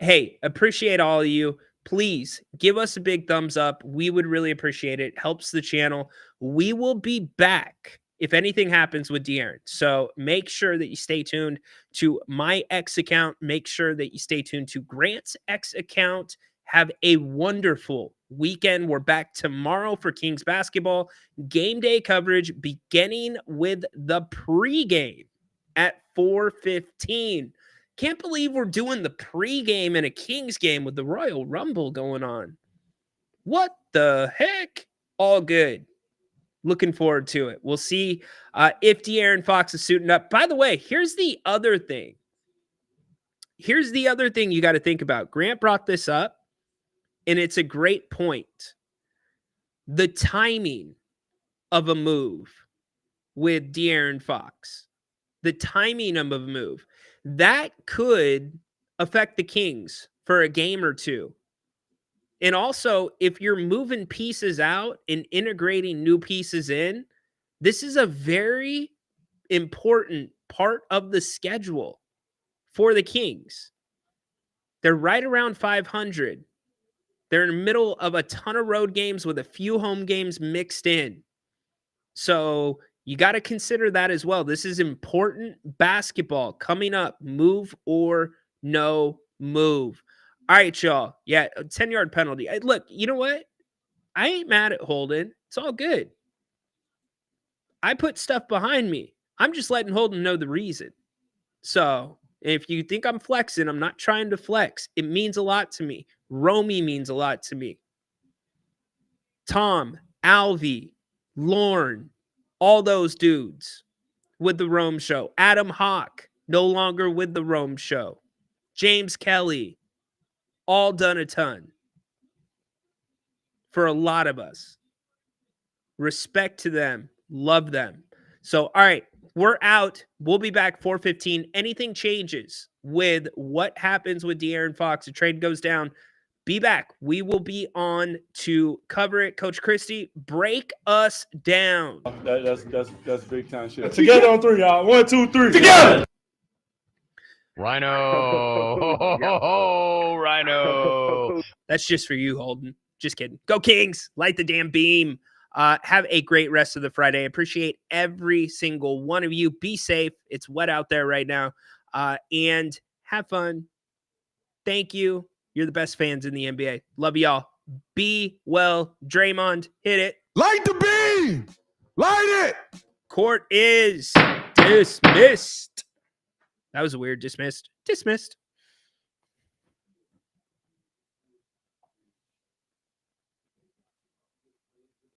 hey, appreciate all of you. Please give us a big thumbs up. We would really appreciate it. Helps the channel. We will be back if anything happens with De'Aaron. So make sure that you stay tuned to my X account. Make sure that you stay tuned to Grant's X account. Have a wonderful weekend. We're back tomorrow for Kings basketball. Game day coverage beginning with the pregame at 4:15. Can't believe we're doing the pregame in a Kings game with the Royal Rumble going on. What the heck? All good. Looking forward to it. We'll see if De'Aaron Fox is suiting up. By the way, here's the other thing. Here's the other thing you got to think about. Grant brought this up, and it's a great point. The timing of a move with De'Aaron Fox. The timing of a move. That could affect the Kings for a game or two. And also, if you're moving pieces out and integrating new pieces in, this is a very important part of the schedule for the Kings. They're right around 500. They're in the middle of a ton of road games with a few home games mixed in. So you got to consider that as well. This is important basketball coming up. Move or no move. All right, y'all. Yeah, a 10-yard penalty. Look, you know what? I ain't mad at Holden. It's all good. I put stuff behind me. I'm just letting Holden know the reason. So if you think I'm flexing, I'm not trying to flex. It means a lot to me. Romy means a lot to me. Tom, Alvy, Lorne, all those dudes with the Rome Show. Adam Hawk, no longer with the Rome Show. James Kelly, all done a ton for a lot of us. Respect to them. Love them. So, all right, we're out. We'll be back 4:15. Anything changes with what happens with De'Aaron Fox, the trade goes down, be back. We will be on to cover it. Coach Christie, break us down. That's big time shit. Together on 3, y'all. 1, 2, 3. Together. Rhino. Rhino. That's just for you, Holden. Just kidding. Go Kings. Light the damn beam. Have a great rest of the Friday. Appreciate every single one of you. Be safe. It's wet out there right now. And have fun. Thank you. You're the best fans in the NBA. Love y'all. Be well. Draymond, hit it. Light the beam. Light it. Court is dismissed. That was weird. Dismissed. Dismissed.